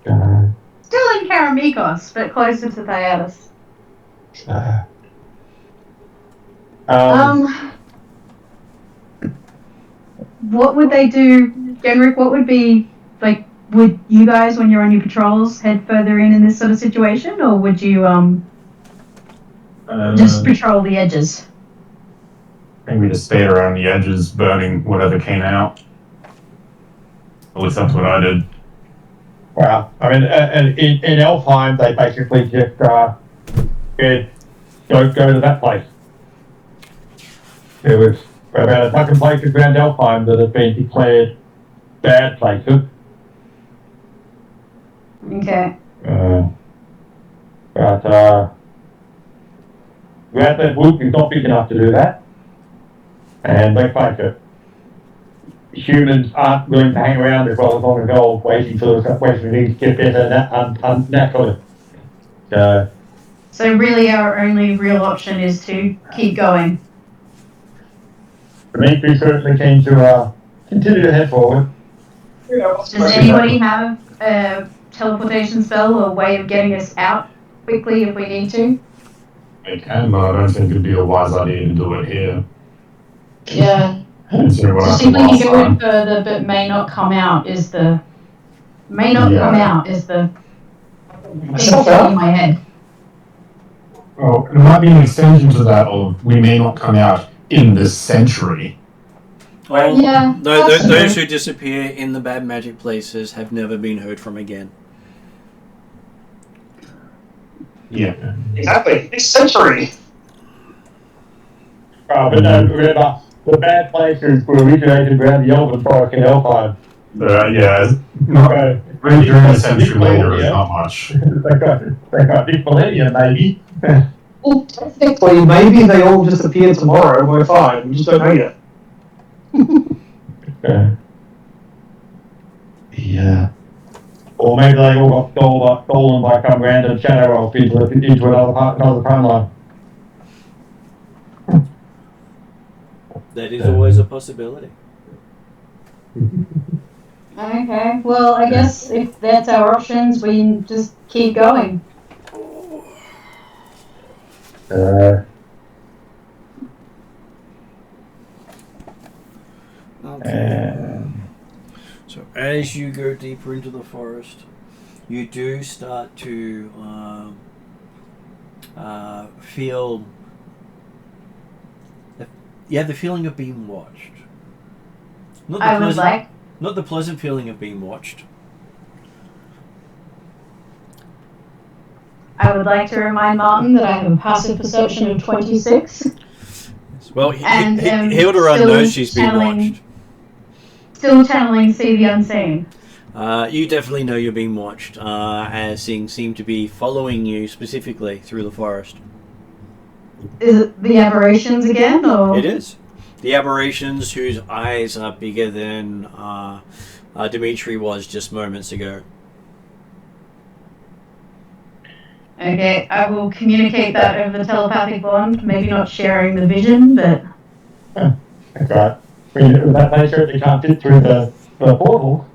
Still in Karamikos, but closer to Thyatis. What would they do, Genrick? What would be, like, would you guys, when you're on your patrols, head further in this sort of situation, or would you just patrol the edges? Maybe just stay around the edges, burning whatever came out. At least that's what I did. Well, I mean, in Elfheim, they basically just go to that place. There was about a dozen places around Elfheim that have been declared bad places. Okay. But Radland Wood is not big enough to do that. And let's face it, humans aren't willing to hang around as well as long as they're waiting for things to get better naturally. So really our only real option is to keep going. Dmitry's certainly keen to continue to head forward. Does anybody have a teleportation spell or a way of getting us out quickly if we need to? I can, but I don't think it'd be a wise idea to do it here. Yeah. Considering what Especially happened when you last go in time. further but may not come out is the thing in my head. Well, there might be an extension to that of we may not come out in this century. Well, Yeah, those who disappear in the bad magic places have never been heard from again. Yeah. Exactly. This century. But no, remember, the bad places were originated around the Elven Forest in Elfheim. Yeah. Really during a century later is not much. They got this millennium, maybe. Well, technically, maybe they all just appear tomorrow and we're fine. We just don't know yet. Yeah. Or maybe they all got stolen by some random shadow elf into another timeline. That is always a possibility. Okay, well, I guess if that's our options, we can just keep going. Okay. So as you go deeper into the forest, you do start to feel. You have the feeling of being watched. Not the pleasant feeling of being watched. I would like to remind Martin that I have a passive perception of 26. Well, And, Hildebrand still knows she's being channeling- watched. Still channeling See the Unseen. You definitely know you're being watched, as things seem to be following you specifically through the forest. Is it the aberrations again, or? It is. The aberrations whose eyes are bigger than Dimitri was just moments ago. Okay, I will communicate that over the telepathic bond, maybe not sharing the vision, but... That's right. They certainly can't fit through the portal.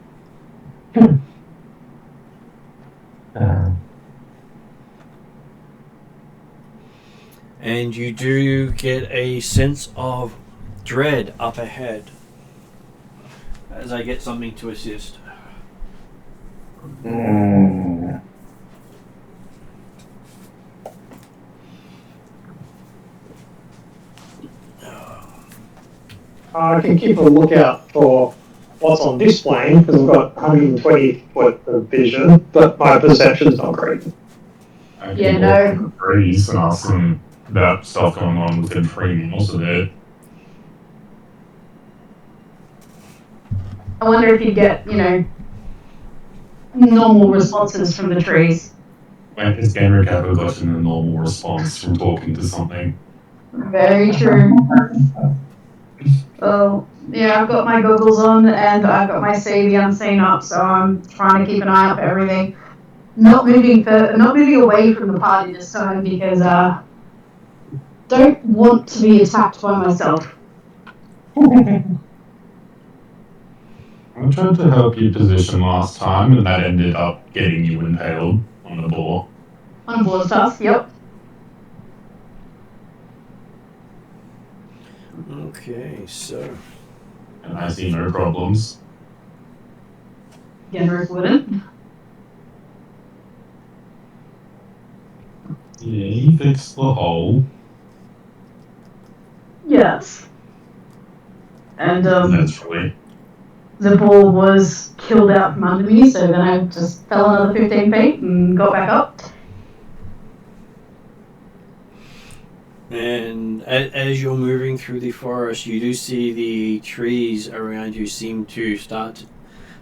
And you do get a sense of dread up ahead as I get something to assist. I can keep a lookout for what's on this plane because I've got 120 foot of vision, but my perception's not great. I Yeah, can no. walk in the trees and ask them about stuff going on within free also there. I wonder if you get, normal responses from the trees. When has Genrick ever gotten a normal response from talking to something? Very true. Well, yeah, I've got my goggles on and I've got my See the Unseen up, so I'm trying to keep an eye out for everything. not moving away from the party this time because don't want to be attacked by myself. I tried to help you position last time, and that ended up getting you impaled on the boar. On Boarsheart, yep. Okay, so And I see no problems. Genrick wouldn't. Yeah, you fixed the hole. Yes. And Naturally. the ball was killed out from under me, so then I just fell another 15 feet and got back up. and as you're moving through the forest, you do see the trees around you seem to start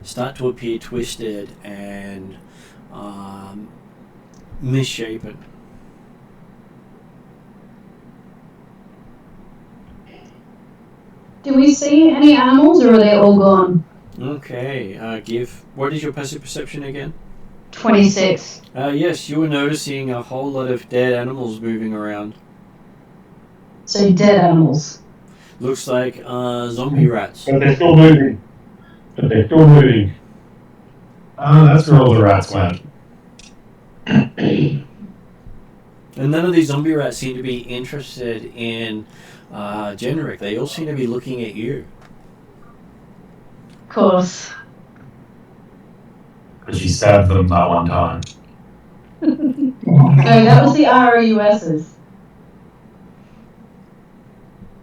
to appear twisted and misshapen. Do we see any animals, or are they all gone? Okay, what is your passive perception again? 26. Yes, you were noticing a whole lot of dead animals moving around. So dead animals. Looks like zombie rats. But they're still moving. That's where all the rats went. And none of these zombie rats seem to be interested in Generic. They all seem to be looking at you. Of course. But you stabbed them that one time. No, that was the ROUSs.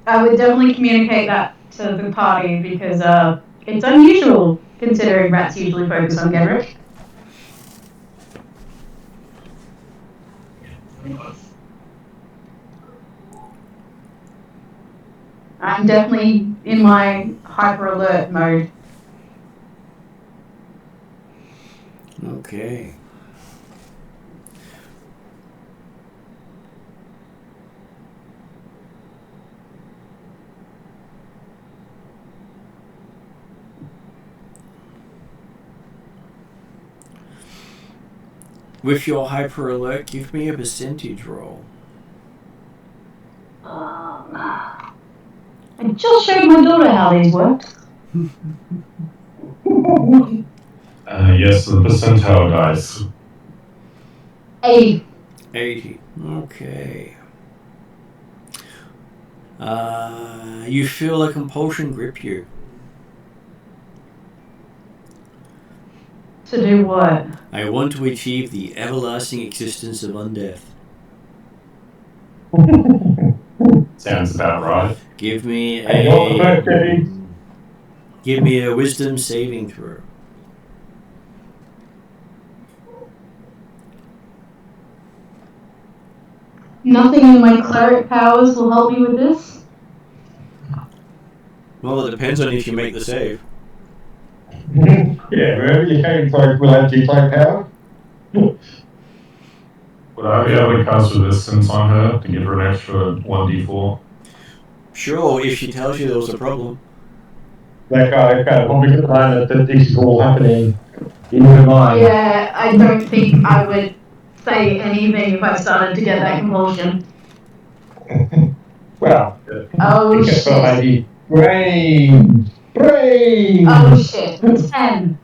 I would definitely communicate that to the party because it's unusual considering rats usually focus on Genrick. I'm definitely in my hyper alert mode. Okay. With your hyper alert, give me a percentage roll. I just showed my daughter how these work. Yes, the percentile dice. 80. 80. Okay. You feel a compulsion grip you. To do what? I want to achieve the everlasting existence of undeath. Sounds about right. Give me Hey, you're the first, Eddie. Give me a wisdom saving throw. Nothing in my cleric powers will help me with this? Well, it depends on if you make the save. Yeah, wherever you're carrying cloak will have cloak power. Would I be able to cast resistance on her to give her an extra 1d4? Sure, if she tells you there was a problem. That guy probably at the moment that this is all happening. In your mind. Yeah, I don't think I would say anything if I started to get that compulsion. Well, Oh except for shit. maybe brain. Oh shit. 10.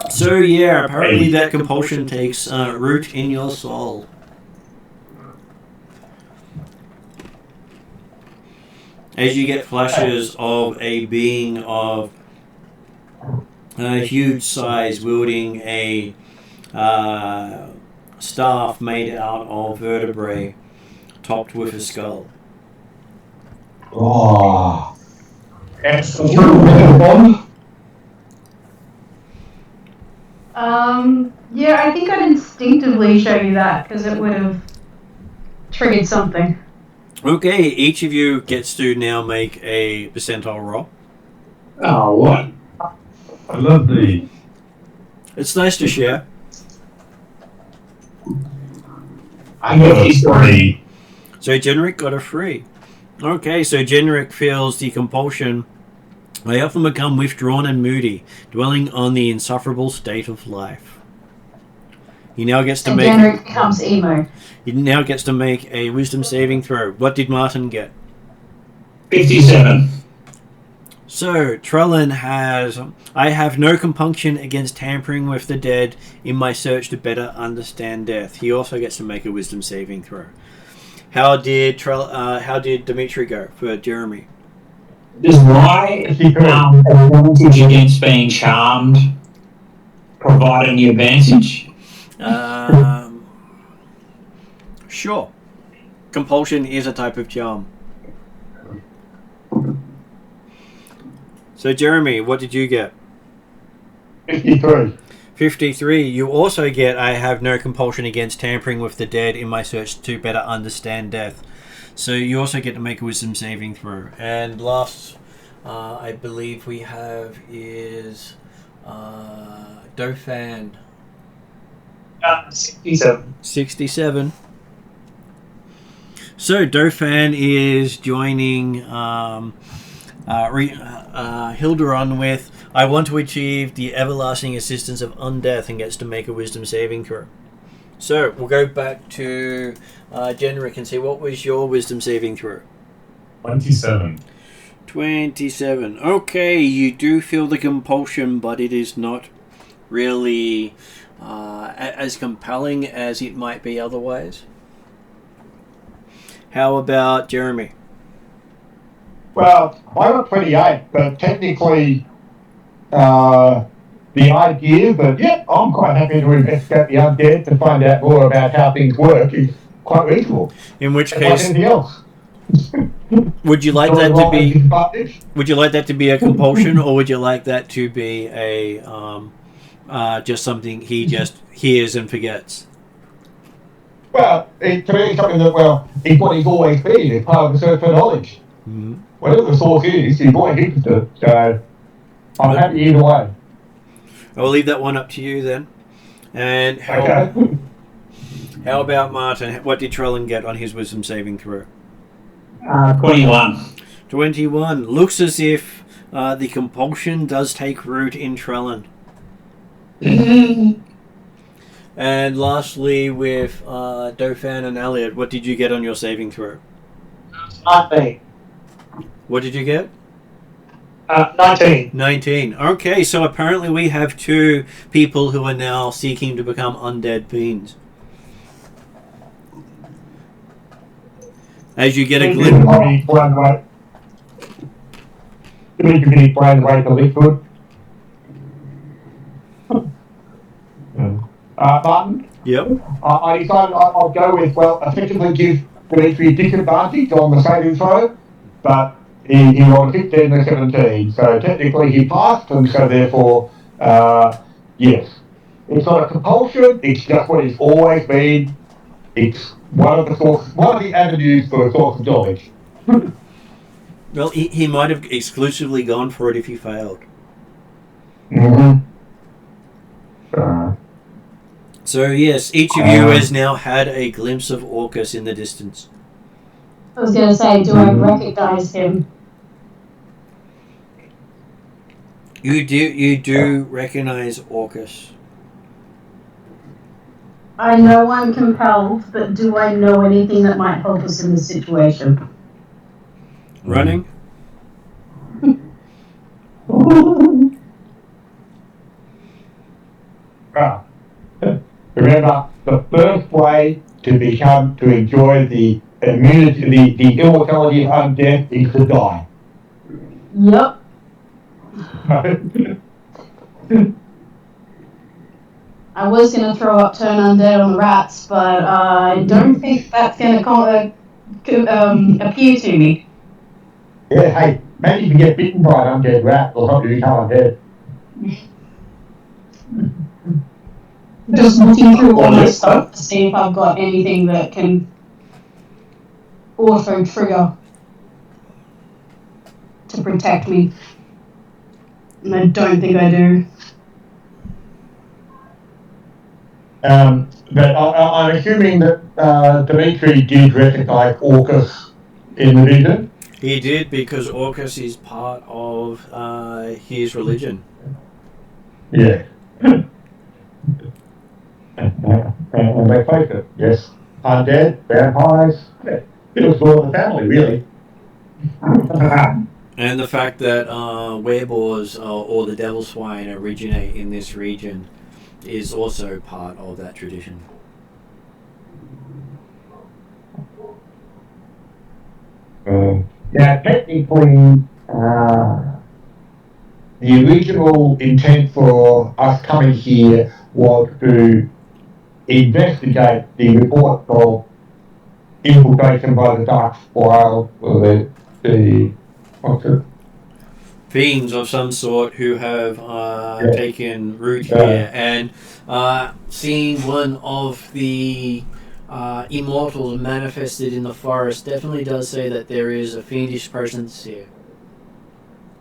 So yeah, apparently that compulsion takes root in your soul. As you get flashes of a being of a huge size wielding a staff made out of vertebrae topped with a skull. Oh. Excellent. Yeah, I think I'd instinctively show you that because it would have triggered something. Okay, each of you gets to now make a percentile roll. Oh, what? I love the... It's nice to share. I got a 3. So Generic got a 3. Okay, so Generic feels the compulsion. They often become withdrawn and moody, dwelling on the insufferable state of life. He now gets to And make. Generic becomes emo. He now gets to make a wisdom saving throw. What did Martin get? 57. So, Trellin has... I have no compunction against tampering with the dead in my search to better understand death. He also gets to make a wisdom saving throw. How did Dimitri go for Jeremy? Does my advantage against being charmed provide any advantage? Sure. Compulsion is a type of charm. So, Jeremy, what did you get? 53. 53. You also get, I have no compulsion against tampering with the dead in my search to better understand death. So you also get to make a wisdom saving throw. And last, I believe we have is Dauphin. 67. 67. So Dauphin is joining Hilderon with, I want to achieve the everlasting assistance of undeath, and gets to make a wisdom saving throw. So we'll go back to Generic and see, what was your wisdom saving throw? 27. 27. Okay, you do feel the compulsion, but it is not really as compelling as it might be otherwise. How about Jeremy? Well, I got 28, but technically, the idea that, I'm quite happy to investigate the undead to find out more about how things work is quite reasonable. In which It's like case, anything else. would you like that to be? Would you like that to be a compulsion, or would you like that to be a just something he just hears and forgets? Well, to me, it's something that, it's what he's always been. It's part of the search for knowledge. Mm-hmm. Whatever the source is, he's always interested. So, I'm happy either way. I'll leave that one up to you then. And how about Martin? What did Trellin get on his wisdom saving throw? 21. 21. Looks as if the compulsion does take root in Trellin. And lastly, with Dauphin and Elliot, what did you get on your saving throw? 19. What did you get? 19. 19. Okay, so apparently we have two people who are now seeking to become undead beings. As you get a glimpse... You need to be explained the way to liquid. Martin? Yep. I decided I'll go with, effectively give Dimitri a disadvantage on the saving throw, but he rolled a 15 and a 17, so technically he passed, and so therefore, yes. It's not a compulsion, it's just what it's always been. It's one of the avenues for a source of knowledge. Well, he might have exclusively gone for it if he failed. Mm-hmm. So yes, each of you has now had a glimpse of Orcus in the distance. I was going to say, do I recognize him? You do recognize Orcus. I know I'm compelled, but do I know anything that might help us in this situation? Running? Remember, the first way to enjoy the immunity, the immortality of undeath is to die. Yep. I was going to throw up turn undead on the rats, but I don't think that's going to appear to me. Yeah, hey, maybe you can get bitten by an undead rat or something, you become undead. Just looking through all my stuff to see if I've got anything that can auto trigger to protect me. And I don't think I do. But I'm assuming that Dimitri did recognize Orcus in the vision. He did, because Orcus is part of his religion. Yeah. And they face it, yes. Undead, vampires, it was all in the family, really. And the fact that werewolves or the devil swine originate in this region is also part of that tradition. Now, technically, the original intent for us coming here was to investigate the report of infiltration by the Dark Spiral, or the what's it? Fiends of some sort who have taken root Yeah. here, and seeing one of the Immortals manifested in the forest definitely does say that there is a fiendish presence here.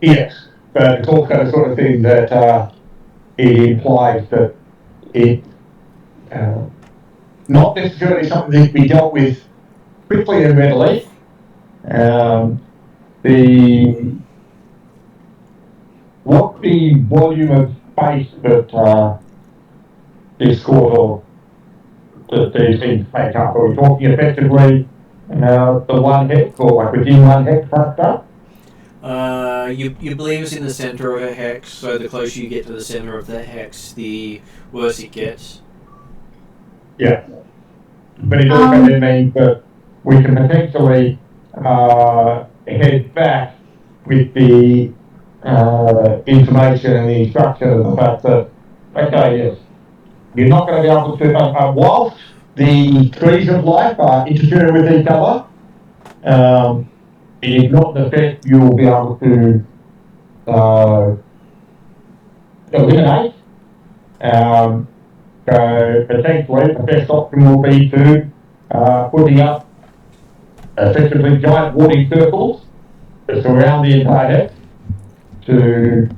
Yes, but it's also the sort of thing that it implies that it not necessarily something that we dealt with quickly and readily. What the volume of space that this sort of that these things take up? Are we talking effectively the 1 hex, or like within 1 hex type stuff? You believe it's in the center of a hex, so the closer you get to the center of the hex, the worse it gets. Yeah. But it also then means that we can potentially head back with the information and the instruction of the fact that, okay, yes, you're not going to be able to, whilst the trees of life are interfering with each other, it is not the effect you'll be able to eliminate. So potentially the best option will be to putting up effectively giant warning circles to surround the entire hex to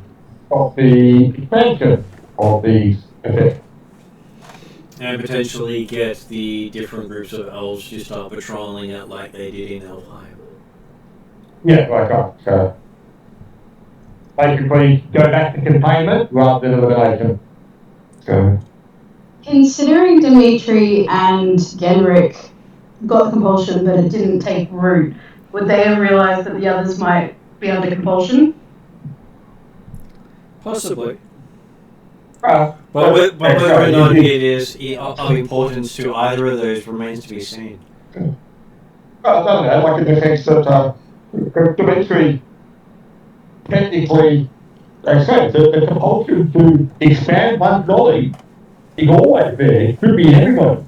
stop the expansion of these effects. And potentially get the different groups of elves to start patrolling it like they did in Elfheim. Yeah, like that. So basically go back to containment rather than elimination. So Considering Dimitri and Genrick got the compulsion but it didn't take root, would they have realised that the others might be under compulsion? Possibly. but whether or not it is of importance to either of those remains to be seen. I don't know, like in the sense that Dimitri, technically, they say the compulsion to expand one's knowledge is always there. It should be in everybody.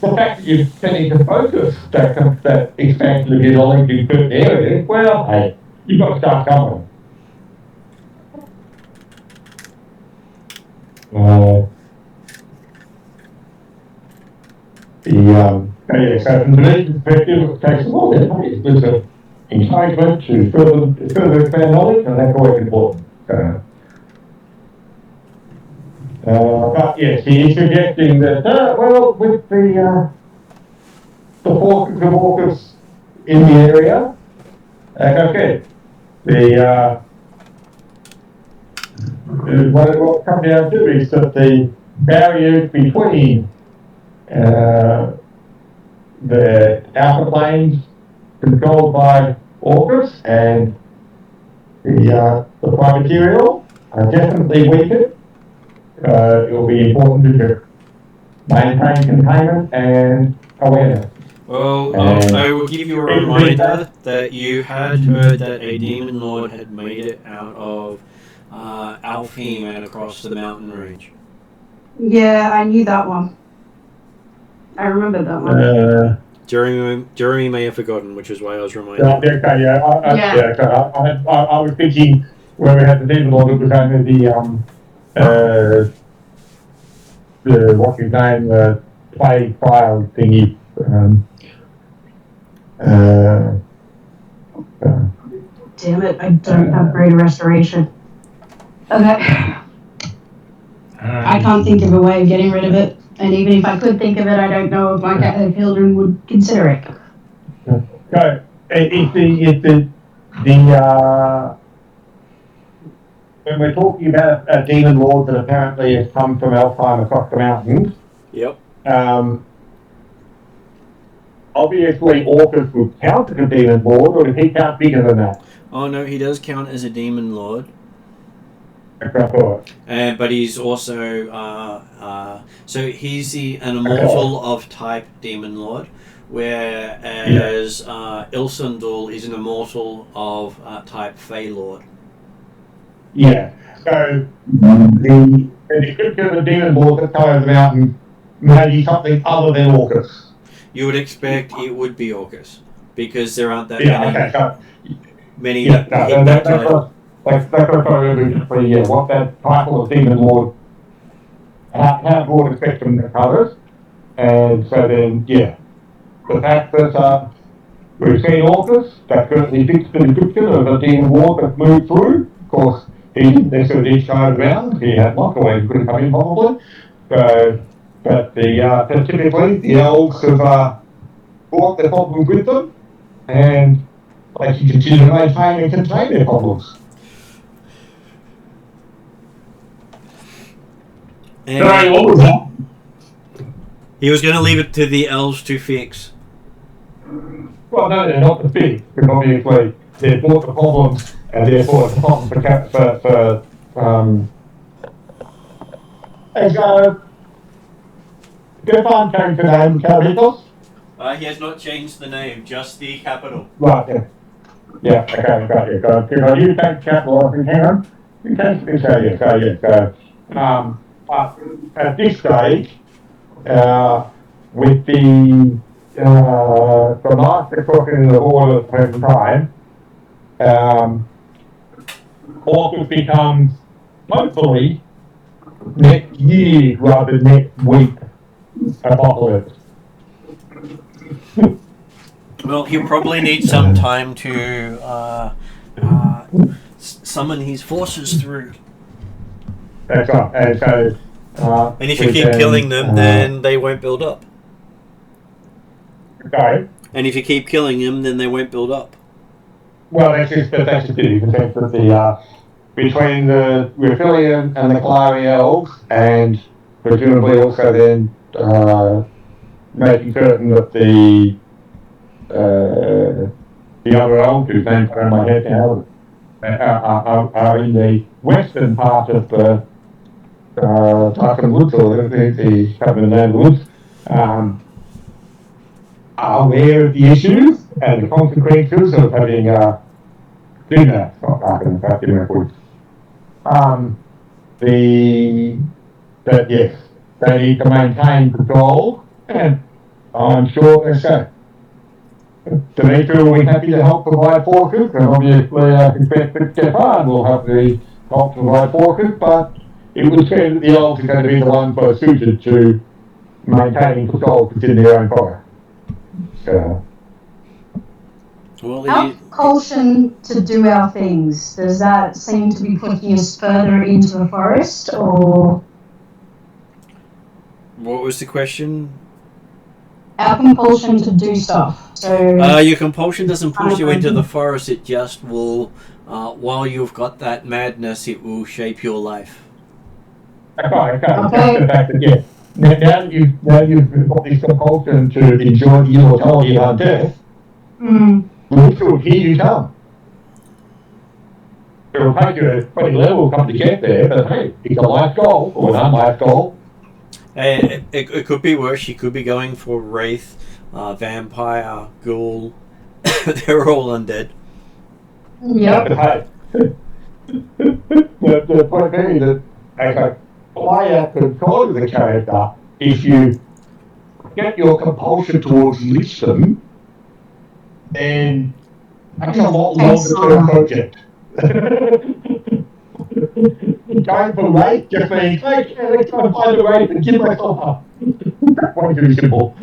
The fact that you're tending to focus that expansion of your knowledge in certain areas, well, hey, you've got to start somewhere. So from the perspective, it takes a lot of effort. There's an encouragement to further expand knowledge, and that's always important. But yes, he is suggesting that, well, with the forces of Orcus in the area, okay, what it comes down to is that the barriers between the outer planes controlled by Orcus and the prime material are definitely weakened. It will be important to maintain containment and awareness. Well, I will give you a reminder that you had heard that a demon lord had made it out of Alfheim and across the mountain range. Yeah, I knew that one. I remember that one. Jeremy may have forgotten, which is why I was reminded. I was thinking when we had the demon lord, it was only the what's his name, the play file thingy. Damn it, I don't have great restoration. Okay. I can't think of a way of getting rid of it, and even if I could think of it, I don't know if my children would consider it. So, when we're talking about a demon lord that apparently has come from Alfheim across the mountains, Yep. obviously Orcus would count as a demon lord, or does he count bigger than that? Oh no, he does count as a demon lord. Okay. But he's also so he's an immortal of type demon lord, whereas Ilsundul is an immortal of type Fey lord. Yeah. So the description of the demon lord that comes the mountain may be something other than Orcus. You would expect it would be Orcus because there aren't that many Yeah, that hit that title. that's what I remember for what that title of demon lord, how broad a spectrum that covers. And so then, the fact that we've seen Orcus, that certainly fits the description of a demon lord that moved through. Of course, he didn't necessarily show around. He had lots of ways he could have come in, probably. So, but typically, the elves have brought their problems with them, and they can continue to maintain and contain their problems. And what was that? he was going to leave it to the elves to fix. Well, no, they're not the big, because obviously they've brought the problems, and therefore it's a problem Stefan changed the name, Carlitos? He has not changed the name, just the capital. Right, yeah. Okay, got you. Because you take capital off in Canberra, you take it, so at this stage, with the master cooking in the order at the present time, Orcus becomes, hopefully, next year rather than next week, apocalypse. Well, he'll probably need some time to summon his forces through. That's right. And so, and if you keep killing them, then they won't build up. Okay. And if you keep killing them, then they won't build up. Well, that's just it. You can sense that between the Raphilian and the Kalari elves, and presumably also then making certain that the other elves, whose names are in my head now, are in the western part of the Tarkin Woods, or the Covenant Woods, are aware of the issues and the consequences of having dinner, not Tarkin, but dinner Woods. Yes, they need to maintain control, and I'm sure they're so. Dimitri will be happy to help provide forces, and obviously I expect that Stefan will have the help to provide forces, but it would seem that the elves are going to be the ones most suited to maintaining control within their own forest. So, Well, Our compulsion to do our things, does that seem to be pushing us further into the forest, or? What was the question? Our compulsion to do stuff. So Your compulsion doesn't push you into the forest, it just will, while you've got that madness, it will shape your life. Okay. The fact that, now that you've got this compulsion to enjoy the immortality of undeath, here you come. It'll take you a 20 level come to get there, but hey, it's a life goal, or an unlife goal. It could be worse. You could be going for Wraith, Vampire, Ghoul. They're all undead. Yep. But hey, the point being that as a player controlling the character, if you get your compulsion towards wisdom, then that's a lot longer term project. Going for Wraith just means, okay, let's go and find a Wraith and give myself up. That won't be simple.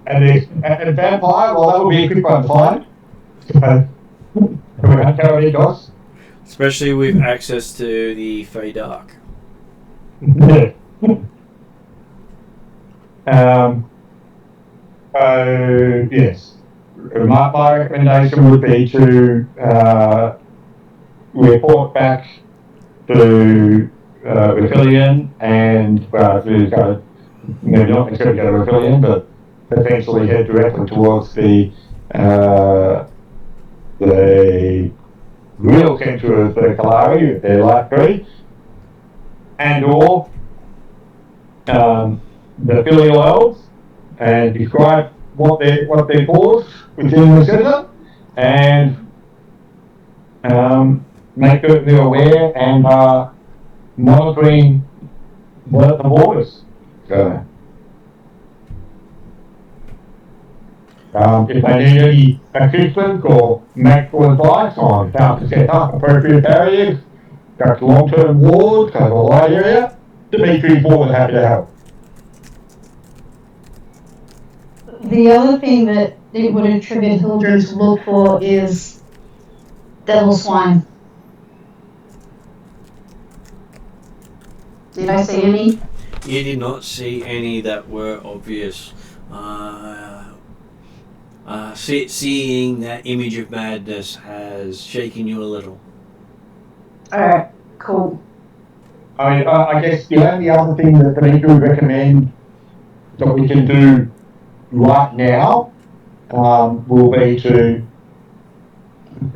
And Vampire, well, that would be a quick one to find. Especially with access to the Fey Dark. Yes. My recommendation would be to report back to Refillion and to go, maybe not necessarily go to Refillion, but potentially head directly towards the real centre of the Kalari, their light tree, and or the filial elves, and describe what they cause within the centre, and make them aware and monitoring the borders. So, if they need any assistance or medical advice on how to set up appropriate barriers, go to long-term wards, go to a light area, Dimitri's more than happy to help. The other thing that it would trigger Hildren to look for is devil swine. Did I see any? You did not see any that were obvious. Seeing that image of madness has shaken you a little. Alright, cool. I guess the only other thing that Dimitri would recommend that we can do right now will be to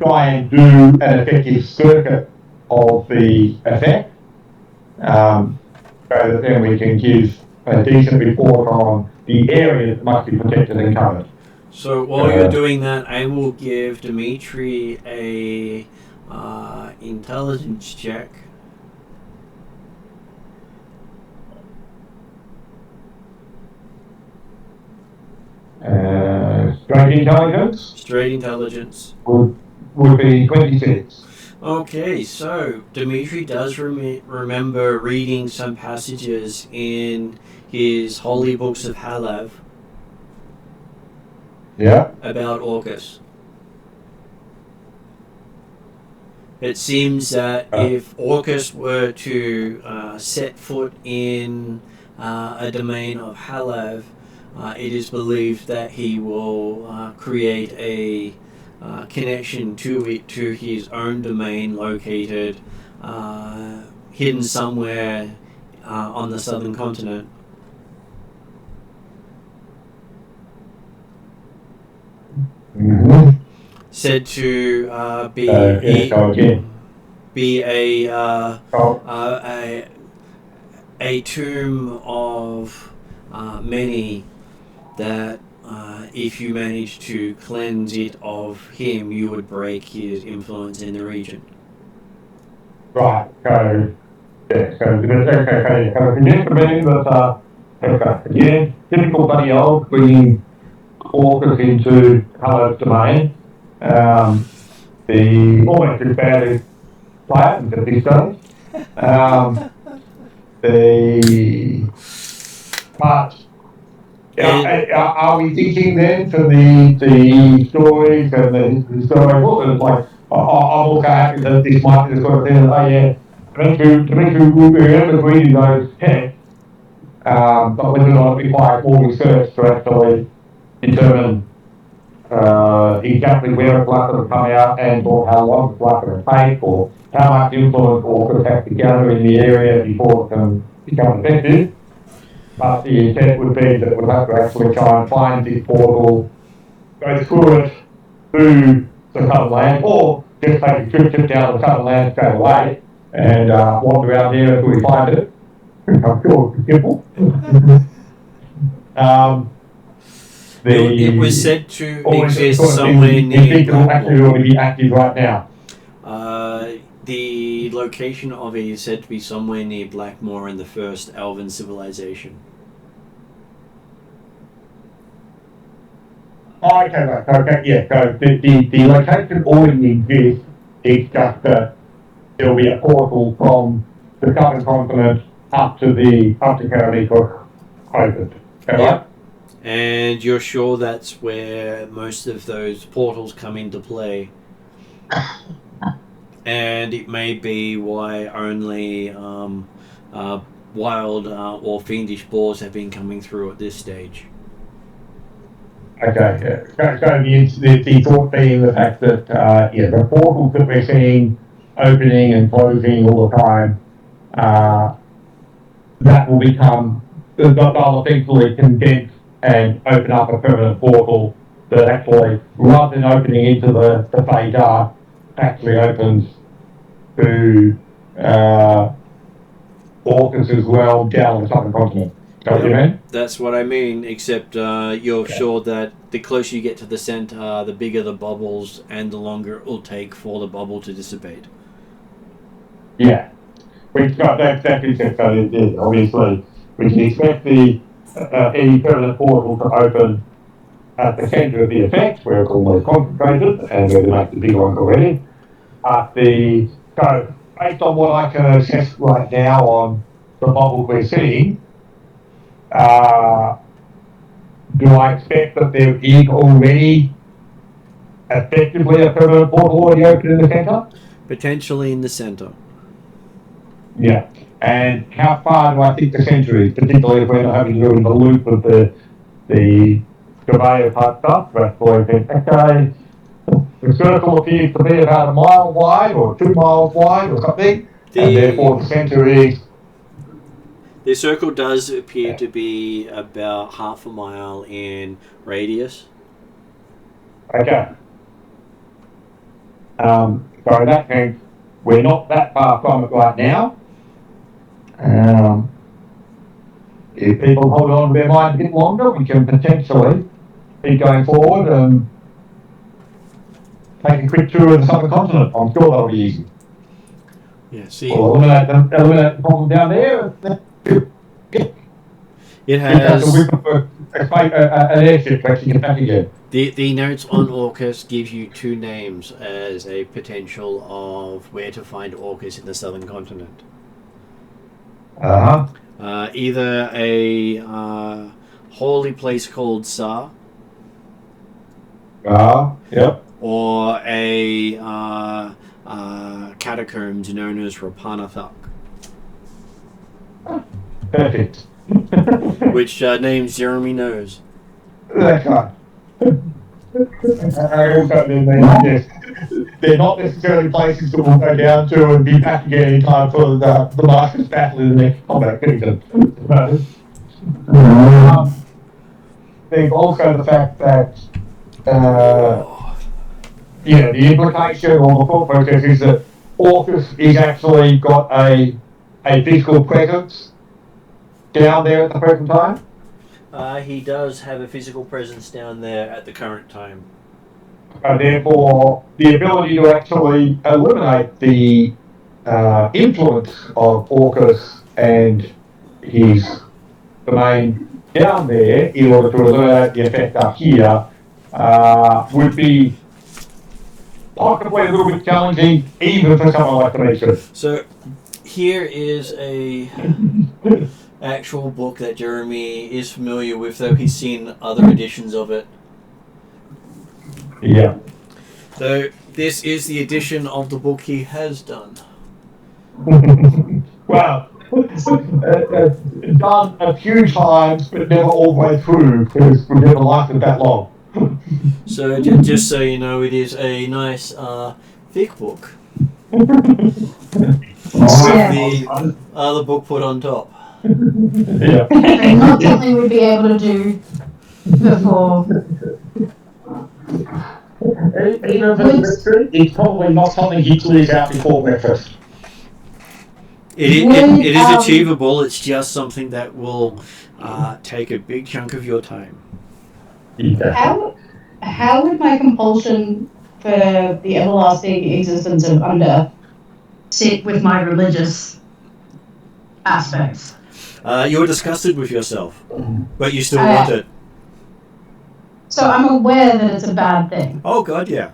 try and do an effective circuit of the effect, so that then we can give a decent report on the area that must be protected and covered. So while you're doing that, I will give Dimitri a intelligence check. Straight intelligence Straight intelligence. would be 26. Okay, so Dimitri does remember reading some passages in his holy books of Halav. Yeah. About Orcus. It seems that if Orcus were to set foot in a domain of Halav, it is believed that he will create a connection to his own domain located hidden somewhere on the southern continent. Mm-hmm. Said to be a tomb of many that if you manage to cleanse it of him, you would break his influence in the region. Right, so suggest to me that again, typical bloody old bringing Orcus into Halav's domain. The almost as bad as Platons at this stage. Are we thinking then for the stories and the story book? Like, I'm also happy that this might be the sort of thing that, Dimitri will remember reading those texts, but whether or not it requires more research to actually determine exactly where it's likely to come out and or how long it's likely to take or how much influence Orcus has to gather in the area before it can become effective. But the intent would be that we'll have to actually try and find this portal, go through it, through the Southern Land, or just take a trip down the Southern Land straight away and wander around here until we find it. I'm sure it's simple. It was said to exist somewhere near. You think it'll actually already be active right now? The location of it is said to be somewhere near Blackmoor in the first Elven civilization. Oh, okay, right. Okay, yeah. So the location already exists. It's just that there'll be a portal from the southern continent up to Canberra opened. Right? And you're sure that's where most of those portals come into play? And it may be why only wild or fiendish boars have been coming through at this stage. Okay, so the thought being the fact that the portals that we're seeing opening and closing all the time, that will become, they'll eventually condense and open up a permanent portal that actually, rather than opening into the Fey Dark, actually opens to Orcus as well down the southern continent. Know what you mean? That's what I mean, except you're sure that the closer you get to the center, the bigger the bubbles and the longer it will take for the bubble to dissipate. Yeah. Which that's it. So obviously, we can expect the any permanent portal to open at the centre of the effect, where it's almost concentrated, and where they make the big ones already. So, based on what I can assess right now on the bubbles we're seeing, do I expect that there is already effectively a permanent portal already open in the centre? Potentially in the center. Yeah. And how far do I think the centre is, particularly if we're not having to do the loop of the conveyor type stuff? But I think, okay, the circle appears to be about a mile wide or 2 miles wide or something, and therefore the centre is. The circle does appear to be about half a mile in radius. Okay. So in that sense, we're not that far from it right now. If people hold on to their mind a bit longer, we can potentially keep going forward and take a quick tour of the southern continent. I'm sure that'll be easy. Yeah, see. We'll eliminate the problem down there. It has an airship to actually get back again. the notes on Orcus gives you 2 names as a potential of where to find Orcus in the southern continent. Either a holy place called Sa. Yep. Or a catacombs known as Rapanathak. Perfect. Which names Jeremy knows. That's right. They're not necessarily places that we'll go down to and be back again in time for the Masters battle in the next combat season. There's also the fact that the implication or the thought process is that Orcus is actually got a physical presence down there at the present time. He does have a physical presence down there at the current time. And therefore, the ability to actually eliminate the influence of Orcus and his domain down there in order to eliminate the effect up here would be possibly a little bit challenging, even for someone like Demetri. So, here is a actual book that Jeremy is familiar with, though he's seen other editions of it. Yeah. So, this is the edition of the book he has done. Well, done a few times, but never all the way through, because we never liked it that long. So, just so you know, it is a nice, thick book. The other book put on top. Yeah. Not something we'd be able to do before. Even for the it's probably not something he clears out before breakfast. It is achievable, it's just something that will take a big chunk of your time. Yeah. How would my compulsion for the everlasting existence of Under sit with my religious aspects? You're disgusted with yourself, but you still want it. So I'm aware that it's a bad thing. Oh god, yeah.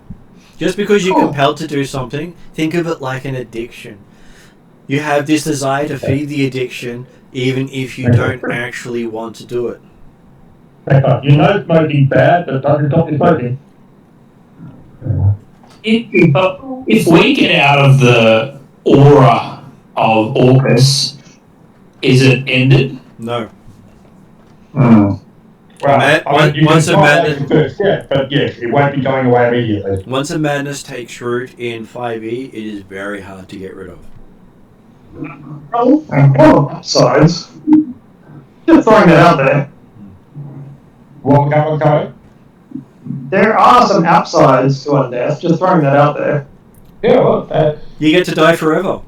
Just because you're compelled to do something, think of it like an addiction. You have this desire to feed the addiction, even if you don't actually want to do it. You know smoking's bad, but don't stop your smoking. If we get out of the aura of Orcus, is it ended? No. Well, you once can a try that madness, as a first step, but yes, it won't be going away immediately. once a madness takes root in 5e, it is very hard to get rid of. Oh, upsides. Just throwing that out there. What was going? There are some upsides to undeath. Just throwing that out there. Yeah, well, You get to die forever.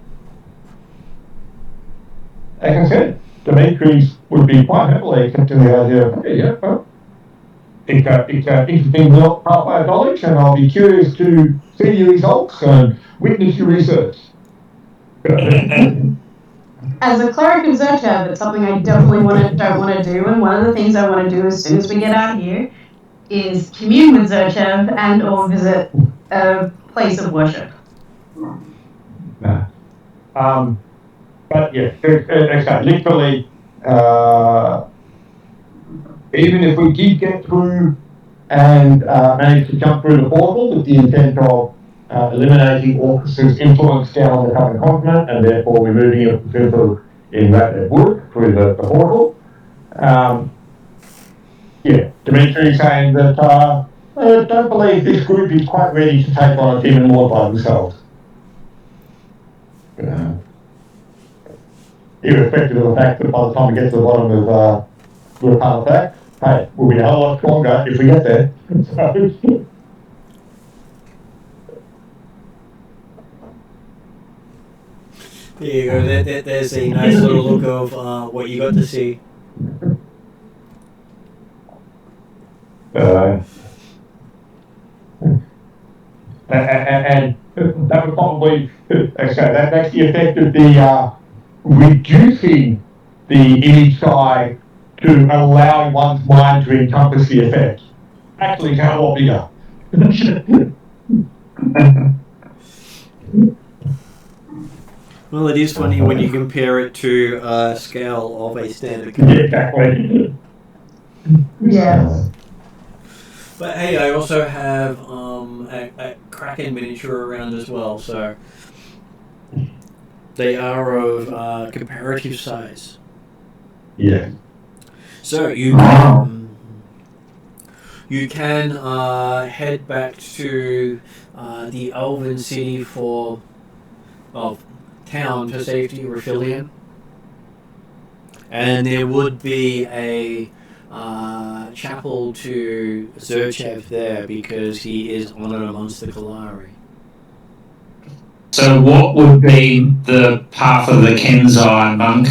like I said, Dimitri's would be quite happily accepting the idea of, well, it's an interesting pathway of knowledge, and I'll be curious to see your results and witness your research. As a cleric of Zerchev, it's something I definitely don't want to do, and one of the things I want to do as soon as we get out of here is commune with Zerchev and or visit a place of worship. But yeah, okay, literally, even if we did get through and manage to jump through the portal with the intent of eliminating Orcus's influence down on the Covenant continent, and therefore removing it from in Rapid Wood through the portal. Dimitri saying that I don't believe this group is quite ready to take on a demon lord by themselves. Irrespective of the fact that by the time we get to the bottom of the part of that, hey, we'll be a hell of a lot stronger if we get there. So, There you go. There's a nice little look of what you got to see. and that would probably, that's the effect of the reducing the image size to allowing one's mind to encompass the effect. Actually, it's a lot bigger. Well, it is funny when you compare it to a scale of a standard Yeah, card. exactly. Yes. But hey, I also have a Kraken miniature around as well, so they are of comparative size. Yeah. So you can head back to the Elven City town for safety, Raphilion, and there would be a chapel to Zerchev there because he is honoured amongst the Kalari. So what would be the Path of the Kenzai monk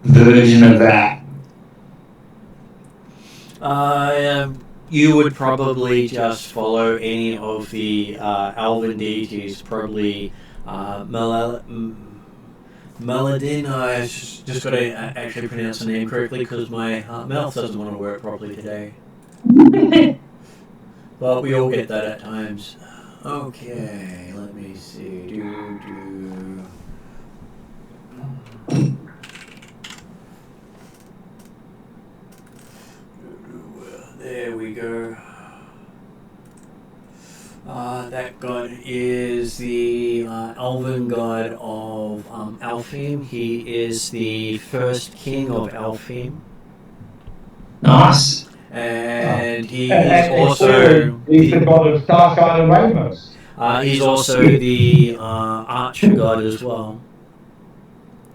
version of that? You would probably just follow any of the Elven deities, probably Maladin. I just got to actually pronounce the name correctly because my mouth doesn't want to work properly today. But we all get that at times. Okay, let me see. There we go. That god is the elven god of Alfheim. He is the first king of Alfheim. Nice. And he is also he's the god of Starshine and Rainbows. he's also the archer god as well.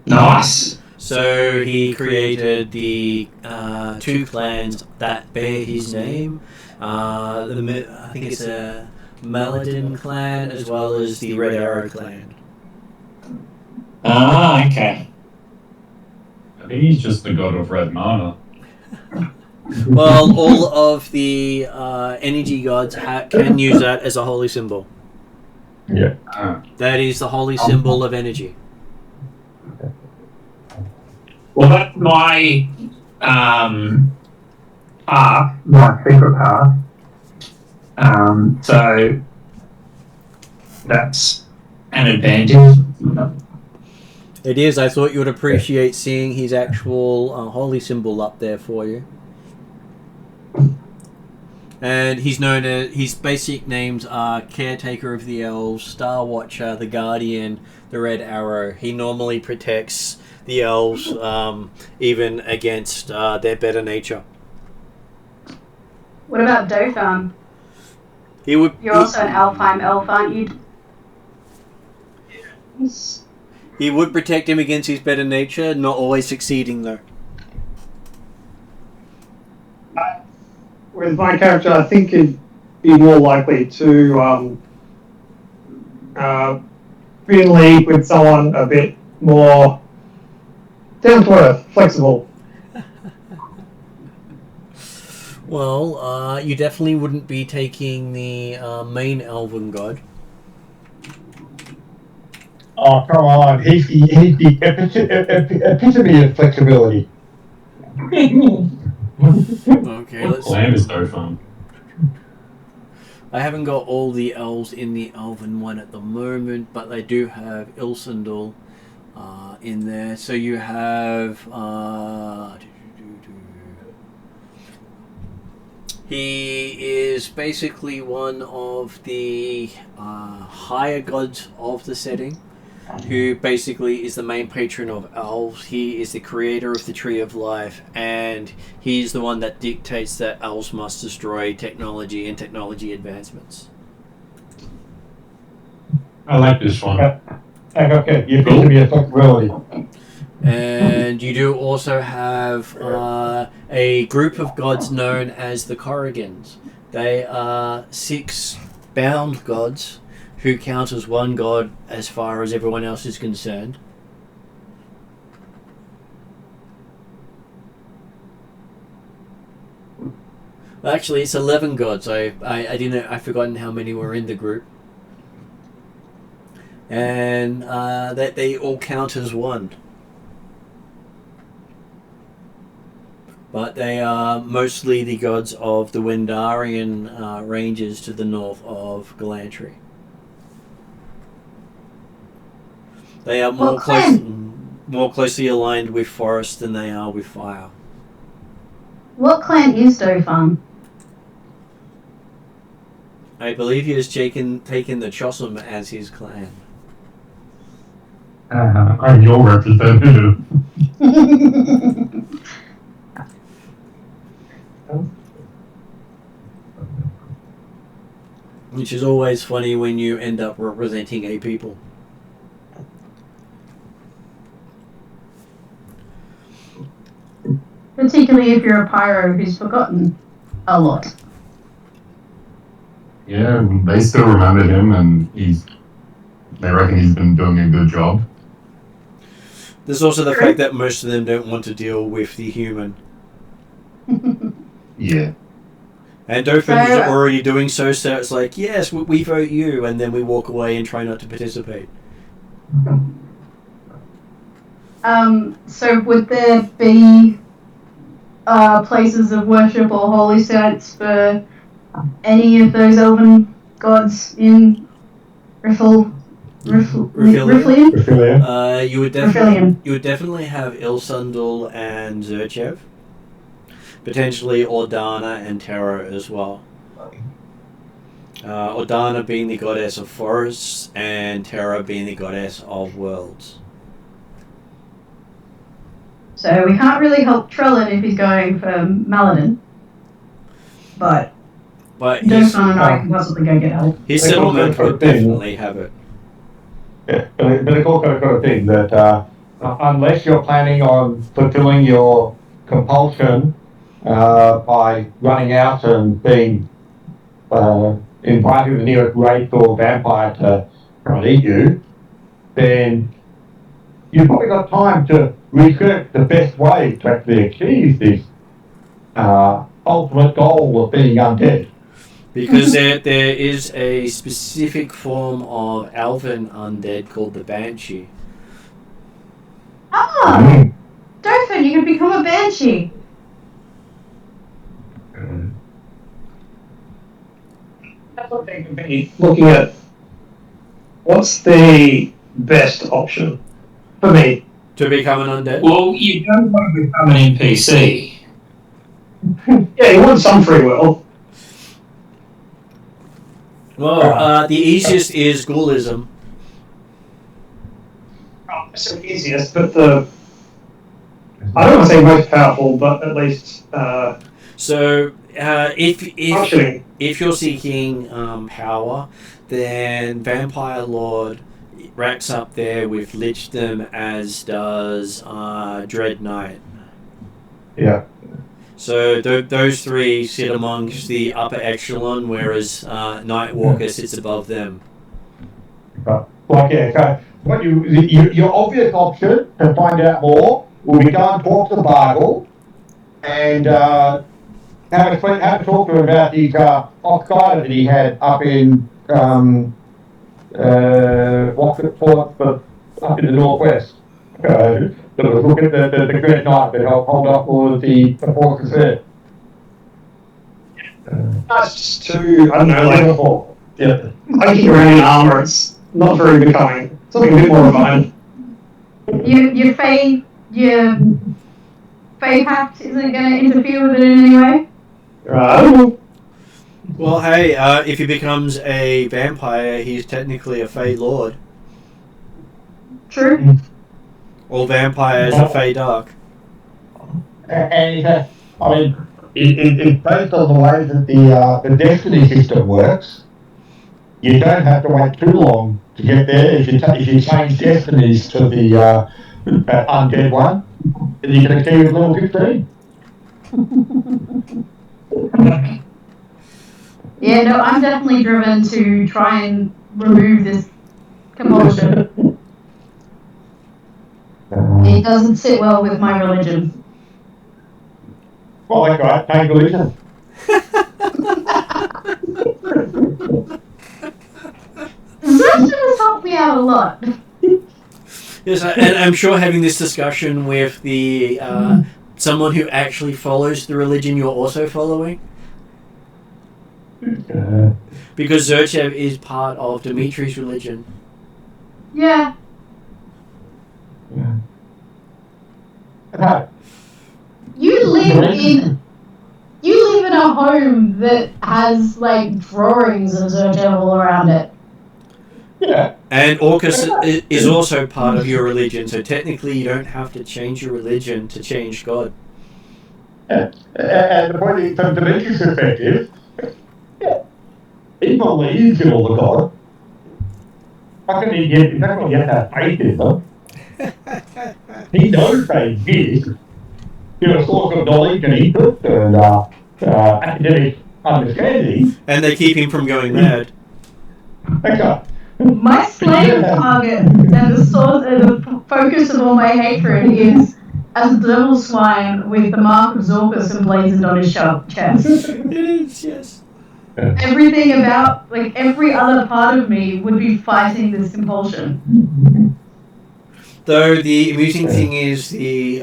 Nice. So he created the two clans that bear his name. I think it's a Maladin clan as well as the Red Arrow clan. Ah, okay. I think he's just the god of red mana. Well, all of the energy gods can use that as a holy symbol. Yeah. That is the holy symbol of energy. Well, that's my path, my secret path. So that's an advantage. It is. I thought you would appreciate seeing his actual holy symbol up there for you. And he's known as, his basic names are Caretaker of the Elves, Star Watcher, the Guardian, the Red Arrow. He normally protects the elves even against their better nature. What about Dauphin? He would. You're also an Alpine elf, aren't you? He would protect him against his better nature, not always succeeding though. With my character, I think it'd be more likely to be in league with someone a bit more down to earth, flexible. Well, you definitely wouldn't be taking the main elven god. Oh, come on. He's the epitome of flexibility. Okay, let's. Lamb is so fun. I haven't got all the elves in the elven one at the moment, but I do have Ilsandul in there. So you have. He is basically one of the higher gods of the setting, who basically is the main patron of elves. He is the creator of the Tree of Life, and he's the one that dictates that elves must destroy technology and technology advancements. I like this one. Okay, you appear to be a flexibility. And you do also have a group of gods known as the Corrigans. They are 6 bound gods who count as one god as far as everyone else is concerned. Actually, it's 11 gods. I didn't. I've forgotten how many were in the group, and that they all count as one. But they are mostly the gods of the Wendarian ranges to the north of Galantry. They are more closely aligned with forest than they are with fire. What clan is Dauphin? I believe he has taken the Chossum as his clan. I'm your representative. Which is always funny when you end up representing a people. Particularly if you're a pyro who's forgotten a lot. Yeah, they still remember him, and they reckon he's been doing a good job. There's also the fact that most of them don't want to deal with the human. Yeah. And Dauphin is already doing so it's like, yes, we vote you, and then we walk away and try not to participate. So would there be places of worship or holy sites for any of those elven gods in Riflian? You would definitely have Ilsandul and Zerchev. Potentially Ordana and Terra as well. Ordana being the goddess of forests and Terra being the goddess of worlds. So we can't really help Trellin if he's going for Maladin. But Dauphin and I can possibly go get help. His settlement would definitely have it. Yeah, but it's also got a thing that unless you're planning on fulfilling your compulsion by running out and being inviting the nearest wraith or vampire to come and eat you, then you've probably got time to research the best way to actually achieve this ultimate goal of being undead. Because there is a specific form of elven undead called the Banshee. Dauphin, you can become a Banshee. Looking at what's the best option for me to become an undead. Well, you don't want to become an NPC. Yeah, you want some free will. Well, the easiest is ghoulism. It's the easiest, but I don't want to say most powerful, but at least. So if you're seeking power, then Vampire Lord racks up there with Lichdom, as does Dread Knight. Yeah. So those three sit amongst the upper echelon, whereas Nightwalker sits above them. Like, yeah, so what your obvious option to find out more will be go and talk to Bargle and have a talk to him about his Oxider that he had up in what's it called, but up in the northwest. That was looking at the Great Knight that hold up all of the forces there. That's just too, I don't know, like, Yeah. hiking around in armour, it's not very becoming. Something a bit more refined. Your Fey Pact isn't going to interfere with it in any way? Right. Well, hey, if he becomes a vampire, he's technically a Fey Lord. True. All vampires are Fey Dark. And I mean, it's based on the way that the destiny system works. You don't have to wait too long to get there. If you change destinies to the undead one, then you can achieve level 15. Yeah, no, I'm definitely driven to try and remove this compulsion. It doesn't sit well with my religion. Well, that's right. Change religion. Religion has helped me out a lot. Yes, and I'm sure having this discussion with the someone who actually follows the religion you're also following, because Zerchev is part of Dimitri's religion. Yeah. You live in a home that has like drawings of Zerchev all around it. Yeah. And Orcus is also part of your religion, so technically you don't have to change your religion to change God. And the point is, from Dimitri's perspective, he believes in all the God. How can he get that faith in them? He knows they exist. A source of knowledge and input and academic understanding. And they keep him from going mad. Okay. My slave target and the source and the focus of all my hatred is as a devil swine with the mark of Zorkus emblazoned on his chest. It is, yes. Everything about, like, every other part of me would be fighting this compulsion. Though the amusing thing is the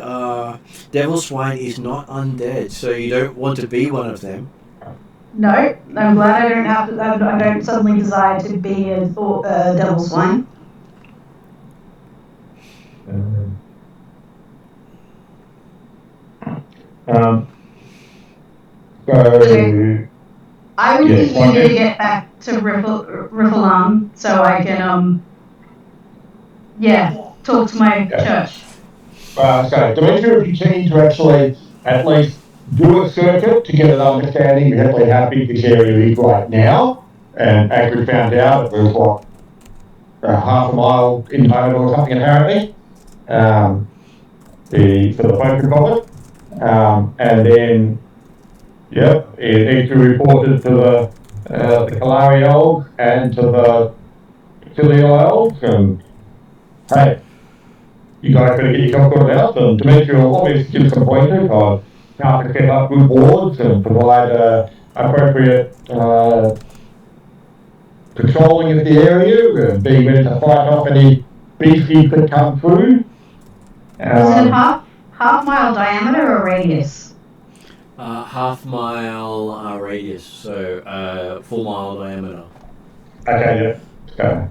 devil swine is not undead, so you don't want to be one of them. No, I'm glad I don't have to. I don't suddenly desire to be a devil swine. So I would be eager to get back to Riffelan so I can talk to my church. So Dimitri would be keen to actually at least do a circuit to get an understanding exactly how big this area is right now. And as we found out, it was half a mile in total or something apparently. For the focus of it. And then, it needs to be reported to the Kalari elves and to the Cilio elves. And hey, you guys better get yourself sorted out. And Dimitri will obviously give some pointers on how to set up good boards and provide appropriate patrolling of the area and being ready to fight off any beasties that come through. Is it half mile diameter or radius? Half mile radius, so full mile diameter. Okay, yeah. But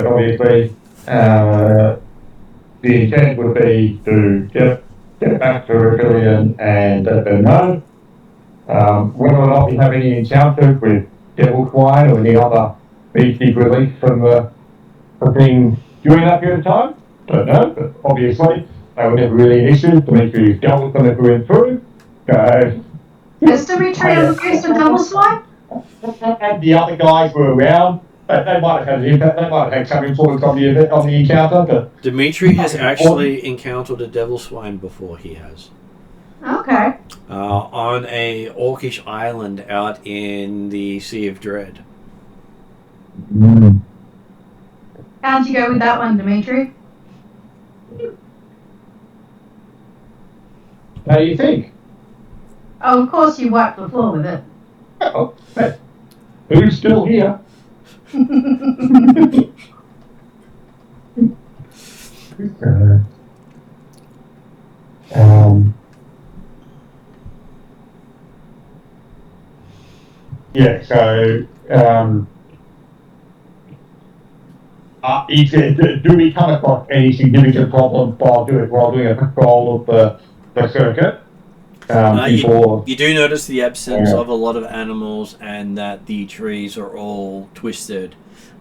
obviously, the intent would be to get back to Rebellion and let them know whether or not we have any encounters with devil's wine or any other beast he'd released from thing during that period of time? Don't know, but obviously they were never really an issue. Demetrius dealt with them as we went through. Is Demetrius used a double swipe? And the other guys were around. They might have had an impact. They might have had some influence on the encounter. But Dimitri has actually encountered a devil swine before. He has. Okay. On a orcish island out in the Sea of Dread. How'd you go with that one, Dimitri? how do you think? Oh, of course you wiped the floor with it. Oh, hey, who's still here? Yeah, so he said, do we come across any significant problems while doing a patrol of the circuit? You do notice the absence of a lot of animals and that the trees are all twisted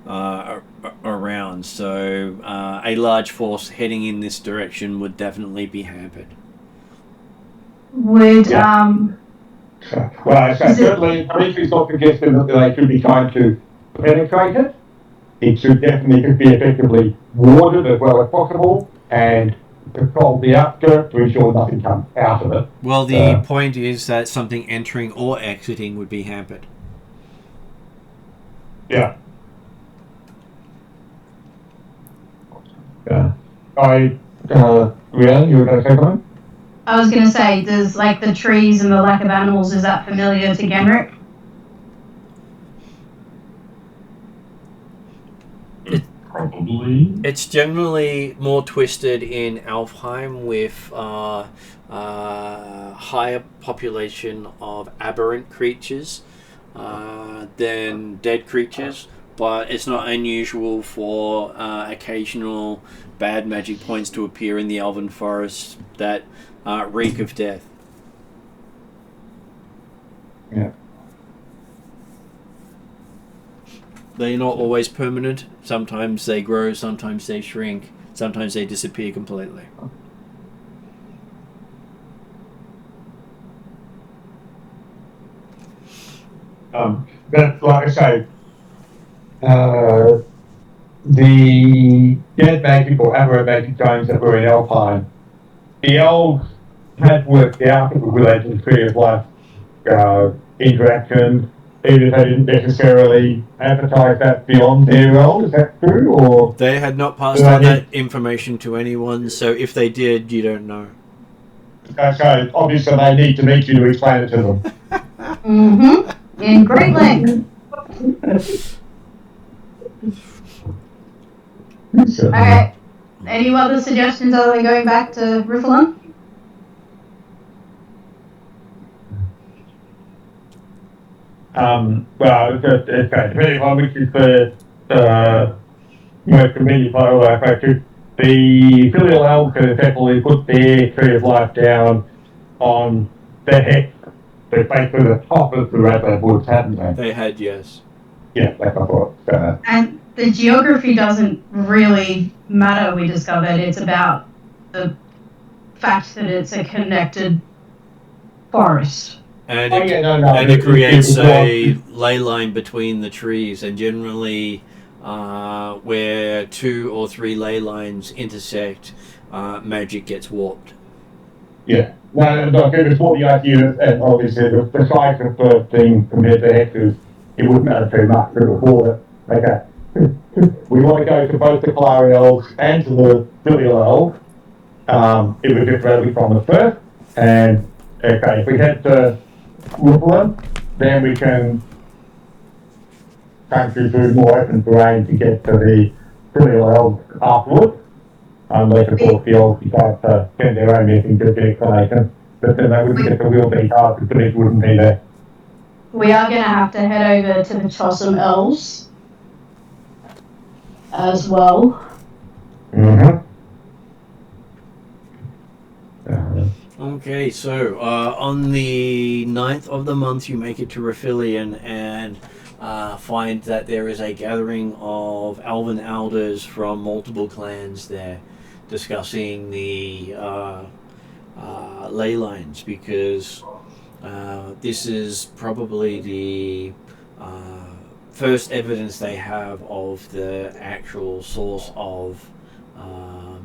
around, so a large force heading in this direction would definitely be hampered. Would, Well, so certainly, Dimitri's not suggesting that they should be trying to penetrate it. It should definitely be effectively warded as well as possible and patrol the outskirts to ensure nothing comes out of it. Well, the point is that something entering or exiting would be hampered. Yeah. Yeah. Rhiannon, you were going to say something? I was going to say, does like the trees and the lack of animals, is that familiar to Genrick? Probably. It's generally more twisted in Alfheim with higher population of aberrant creatures than dead creatures, but it's not unusual for occasional bad magic points to appear in the elven forest that reek of death. Yeah. They're not always permanent. Sometimes they grow, sometimes they shrink, sometimes they disappear completely. But like I say, the dead magic or aberrant magic zones that were in Alpine, the elves had worked out related to previous life interactions, even if they didn't necessarily advertise that beyond their role. Is that true? Or they had not passed on that information to anyone, so if they did, you don't know. So obviously they need to meet you to explain it to them. Mm-hmm. In great length. Okay. Any other suggestions other than going back to Rifflin? Well, it's depending on which is the most convenient part of life. The filial elves can definitely put their tree of life down on the hex. They're basically the top of the Radland Woods, haven't they? They had, yes. Yeah, that's my thought. And the geography doesn't really matter, we discovered. It's about the fact that it's a connected forest. And it creates a ley line between the trees, and generally where 2 or 3 ley lines intersect, magic gets warped. Yeah. No, I think it's more the idea, and obviously the size of the thing compared to hexes, it wouldn't matter too much before it. Okay. We want to go to both the Kalari elves and to the filial elves. It was just readily promised first, and okay, if we head to Rifflin, then we can come through more open terrain to get to the filial elves afterwards. Unless, of course, the elves decide to send their own messenger to explanation. But then they wouldn't get the wheel beat hard because it wouldn't be there. We are going to have to head over to the Chossum Elves as well. Mm-hmm. Okay, so on the 9th of the month you make it to Raphilion, and find that there is a gathering of elven elders from multiple clans there discussing the ley lines, because this is probably the first evidence they have of the actual source of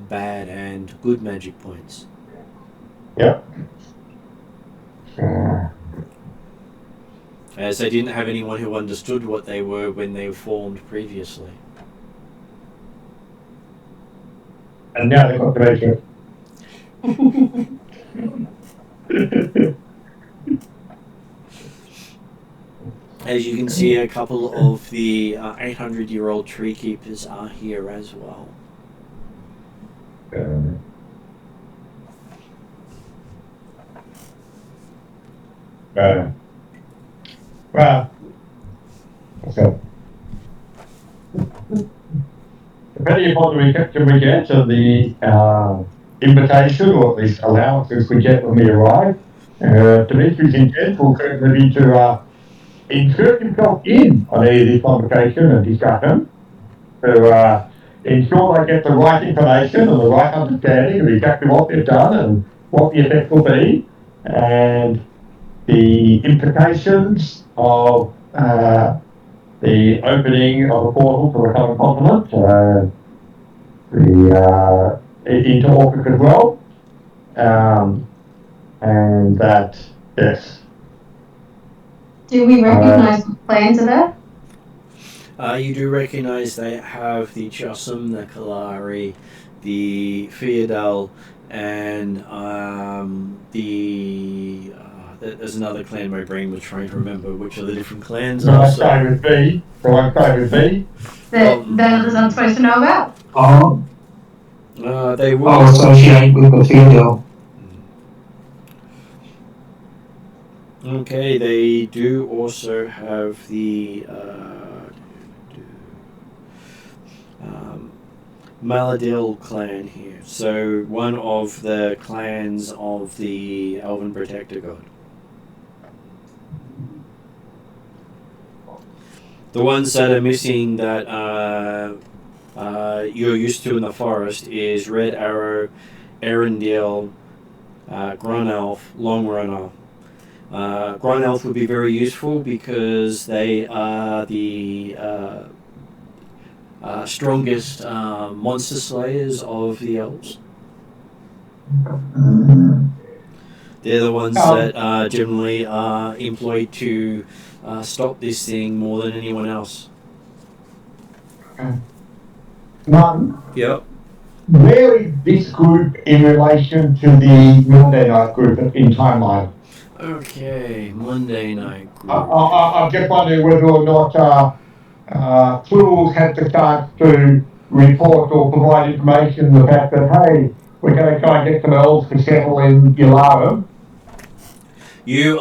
bad and good magic points. Yep. As they didn't have anyone who understood what they were when they formed previously. And now they've got to make it. As you can see, a couple of the 800-year-old tree keepers are here as well. Well, so depending upon the reception we get to the invitation, or at least allowances we get when we arrive, Dimitri's intent will certainly be to insert himself in on any of this conversation and discussion to ensure they get the right information and the right understanding of exactly what they've done and what the effect will be, and the implications of the opening of a portal to the common continent, into Orphic as well, and that, yes. Do we recognise what clans are there? You do recognise they have the Chossum, the Kalari, the Theodel, and there's another clan my brain was trying to remember which of the different clans are. Right, so with B. Right, so with B. That others aren't supposed to know about? They will I'll associate with the Theodel. Okay, they do also have the Maladil clan here. So one of the clans of the Elven Protector God. The ones that are missing that you're used to in the forest is Red Arrow, Erendil, Grunelf, Longrunner. Grunelf would be very useful because they are the strongest monster slayers of the elves. They're the ones that generally are employed to stop this thing more than anyone else. Martin? Yep. Where is this group in relation to the Monday night group in timeline? Okay, Monday night group. I'm just wondering whether or not Tools had the chance to report or provide information the fact that, hey, we're going to try and get some elves to settle in Yularum. You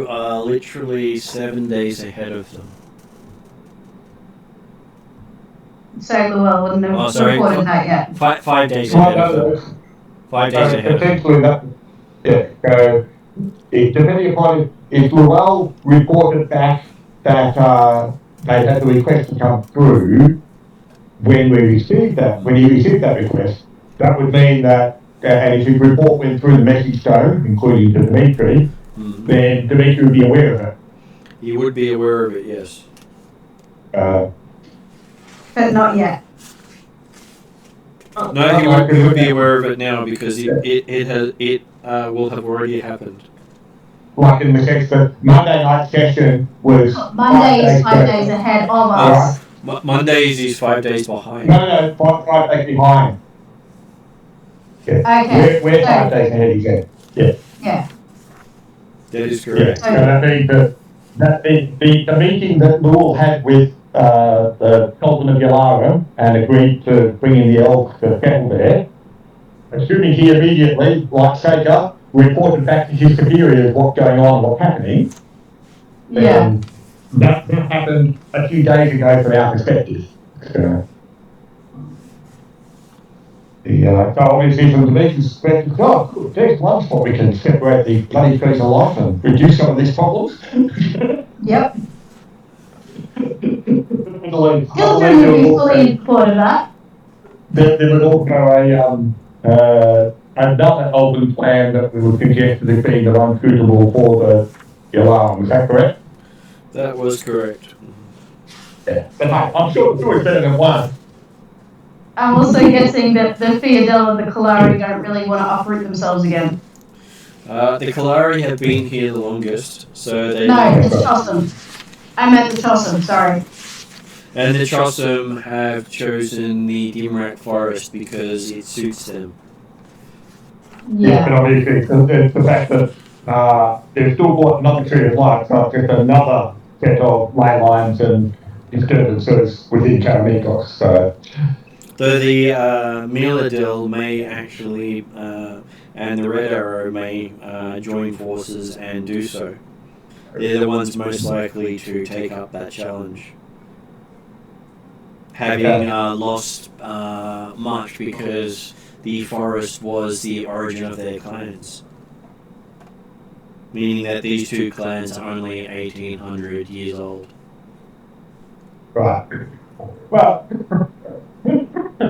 are literally 7 days ahead of them. So Llewellyn wouldn't have reported that yet. 5 days ahead of them. 5 days ahead of them. Potentially that, yeah, depending upon if Llewellyn reported back that they had the request to come through when he received that request, that would mean that, and if his report went through the message stone, including to Dimitri, then Dimitri would be aware of it. He would be aware of it, yes. But not yet. No, he would be aware of it now because it will have already happened. Like in the sense that Monday night session was Monday is 5 days ahead of us. Mondays is 5 days behind. No, 5 days behind. Yeah. Okay. We're 5 days ahead, he said. Yeah. Yeah. That is correct. So that means that the meeting that Lowell had with the Sultan of Yularum and agreed to bring in the elves to settle there, assuming he immediately, like Shaker, reported back to his superiors what's going on, what's happening. Yeah. That happened a few days ago from our perspective. So obviously from Dimitri's perspective, oh, good, there's one spot we can separate the bloody trees of life and reduce some of these problems. Yep. I believe Children would be fully in support of that. there was also another Elven plan that we would suggest as being the one suitable for the alarm. Is that correct? That was correct. Yeah. But hey, I'm sure it's better than one. I'm also guessing that the Theodel and the Kalari don't really want to uproot themselves again. The Kalari have been here the longest, so they... No, it's Chossum. I meant the Chossum, sorry. And the Chossum have chosen the Dimrak Forest because it suits them. Yeah, but obviously it's the fact that they've still got another tree of life, so it's just another set of ley lines and disturbances within Karamikos. So the Miladil may actually, and the Red Arrow may join forces and do so. They're the ones most likely to take up that challenge. Having lost much because the forest was the origin of their clans. Meaning that these two clans are only 1800 years old. right. Well,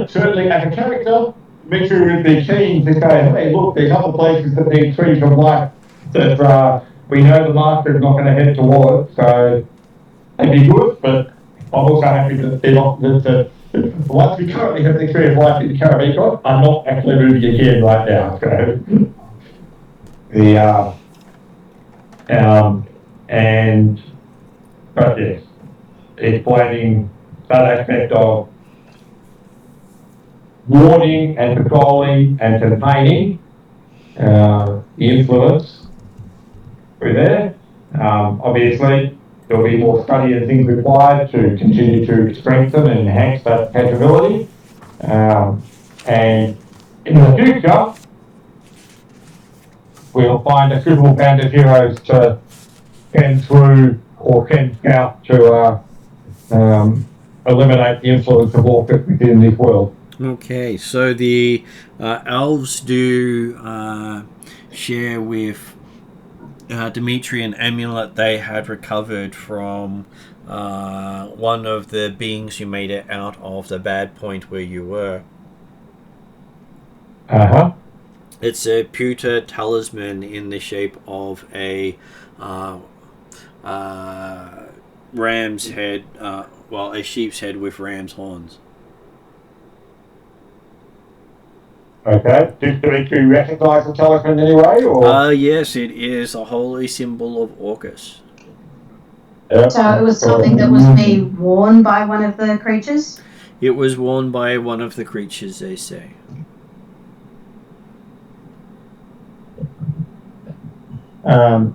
certainly as a character, Mitchell would be keen to say, hey, look, there's other places that need trees of life that we know the master's not going to head towards, so they'd be good, but I'm also happy that they're not, that once we currently have the tree of life in Karamikos, I'm not actually moving again right now, so but yes, explaining that aspect of warning and patrolling and containing the influence through there. Obviously, there'll be more study and things required to continue to strengthen and enhance that capability. And in the future, we'll find a suitable band of heroes to send through or send scout to eliminate the influence of Orcus within this world. Okay, so the elves do share with Dimitri an amulet they had recovered from one of the beings who made it out of the bad point where you were. Uh-huh. It's a pewter talisman in the shape of a ram's head, a sheep's head with ram's horns. Okay. Did Dimitri recognise the talisman anyway, or? Yes, it is a holy symbol of Orcus. Yep. So it was something that was being worn by one of the creatures? It was worn by one of the creatures, they say. Does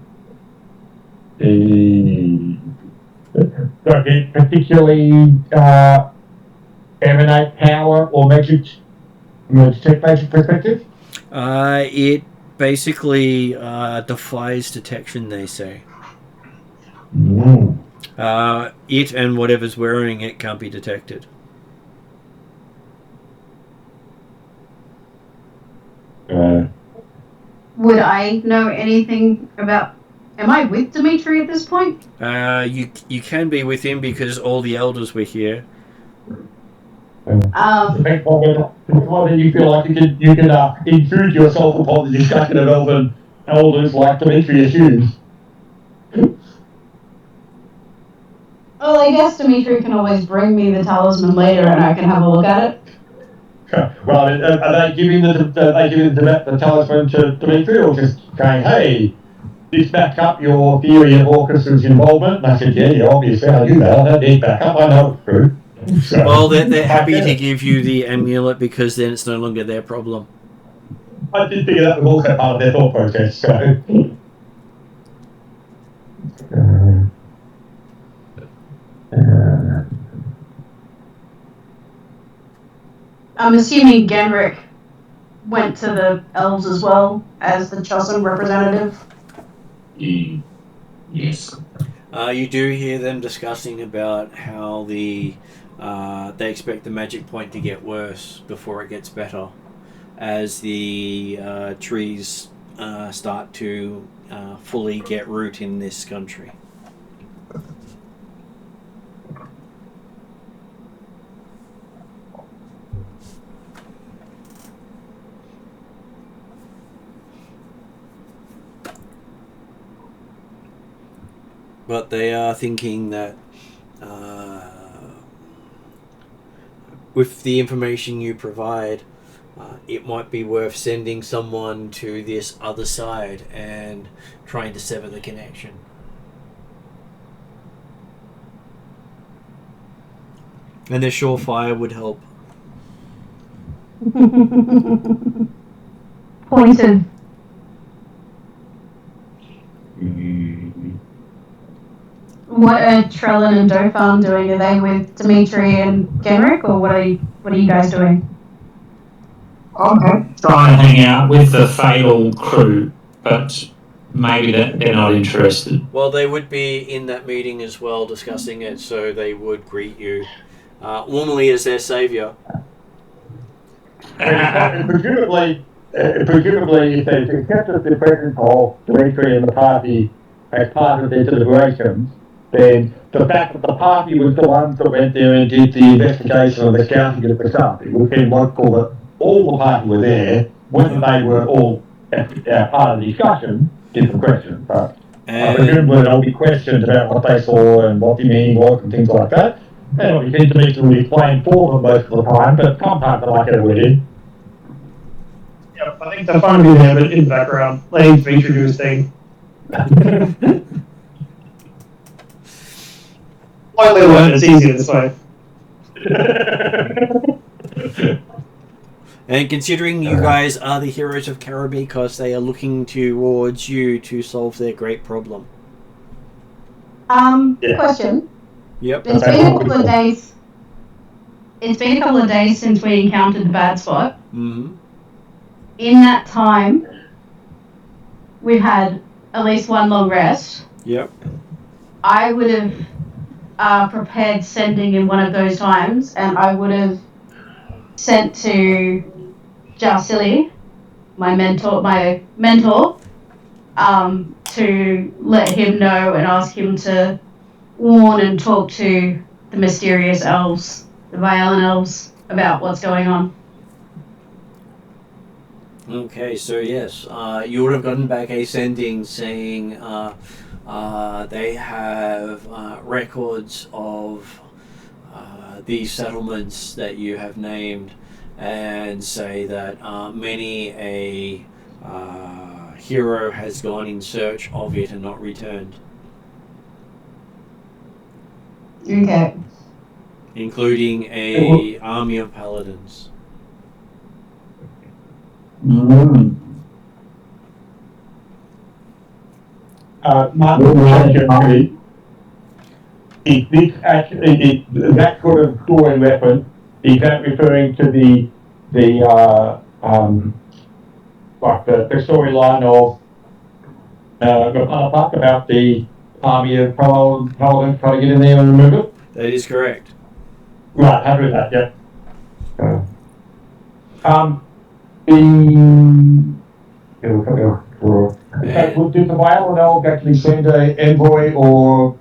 it particularly emanate power or magic from a tech-based perspective? It basically defies detection, they say. It and whatever's wearing it can't be detected. Would I know anything about... Am I with Dimitri at this point? You can be with him because all the elders were here. Whether you feel like you can intrude yourself upon the discussion of elven elders like Dimitri assumes. Well, I guess Dimitri can always bring me the talisman later and I can have a look at it. Well, are they giving the talisman to Dimitri, or just saying, hey, this backs up your theory of Orcus's involvement? And I said, yeah, obviously I knew that. I don't need backup. I know it's true. So, well, they're happy to give you the amulet because then it's no longer their problem. I did figure that was also part of their thought process. So. I'm assuming Genrick went to the elves as well as the Chosin representative. Yes. You do hear them discussing about how they expect the magic point to get worse before it gets better. as the trees start to fully get root in this country. But they are thinking that with the information you provide, it might be worth sending someone to this other side and trying to sever the connection. And the surefire would help. Pointed. What are Trellin and Dauphin doing? Are they with Dimitri and Genrick, or what are you guys doing? I'm trying to hang out with the Fatal crew, but maybe that they're not interested. Well, they would be in that meeting as well discussing it, so they would greet you warmly as their saviour. And presumably, if they've accepted the presence of Dimitri and the party as part of their deliberations, then the fact that the party was the ones that went there and did the investigation and the scouting at the start, it would seem logical that all the party were there, whether they were all part of the discussion, different question. But I presume they'll be questioned about what they saw and what the meaning was and things like that. And obviously Dimitri will be explained for them most of the time, but sometimes they might get a word in. Yeah, I think the phone will be there, but in the background, letting Dimitri do his thing. Slightly learn, it's easier this way. And considering you guys are the heroes of Caribikos, they are looking towards you to solve their great problem. Question. Yep. It's been a couple of days. It's been a couple of days since we encountered the bad spot. Mm-hmm. In that time, we've had at least one long rest. Yep. I would have prepared sending in one of those times, and I would have sent to Jarsili, my mentor, to let him know and ask him to warn and talk to the mysterious elves, the Violin elves, about what's going on. Okay, so yes, you would have gotten back a sending saying they have records of these settlements that you have named, and say that many a hero has gone in search of it and not returned. Okay. Including a army of paladins. Martin, is this actually, that sort of story reference, is that referring to the storyline of Park about the army of paladins trying to get in there and remove it? That is correct. Right, happy with that, yeah. Did the Violin elves actually send an envoy or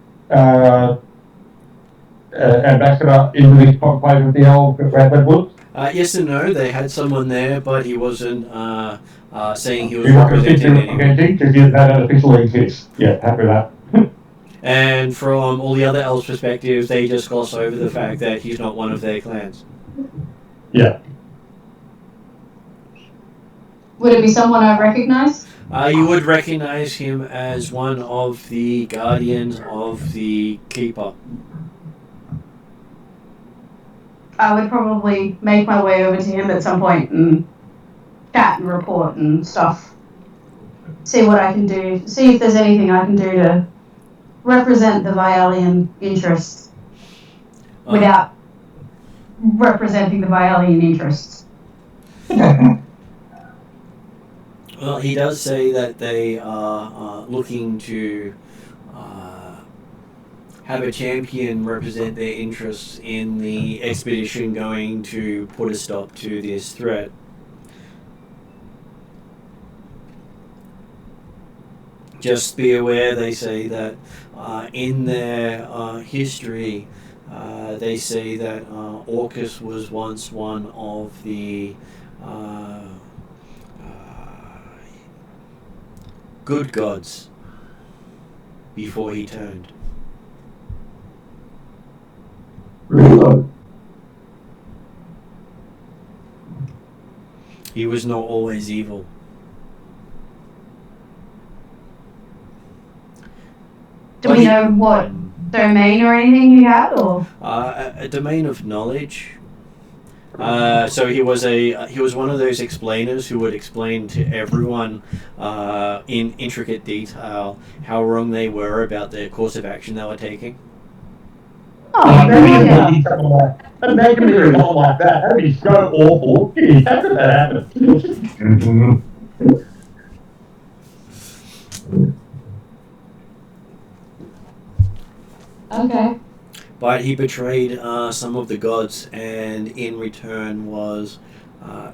ambassador into this conclave with the elves at Redwood? Yes and no. They had someone there, but he wasn't saying he was He wasn't representing anyone. because that unofficially exists. Yeah, happy with that. And from all the other elves' perspectives, they just gloss over the fact that he's not one of their clans. Yeah. Would it be someone I recognise? You would recognize him as one of the guardians of the Keeper. I would probably make my way over to him at some point and chat and report and stuff. See what I can do. See if there's anything I can do to represent the Vialian interests without representing the Vialian interests. Well, he does say that they are looking to have a champion represent their interests in the expedition going to put a stop to this threat. just be aware, they say that in their history, they say that Orcus was once one of the good gods before he turned. Really? He was not always evil. Do we know what domain or anything he had, or? A domain of knowledge. So he was one of those explainers who would explain to everyone in intricate detail how wrong they were about the course of action they were taking. Oh, Imagine me a role like that. That'd be so awful. How could that happen? Okay. But he betrayed some of the gods, and in return was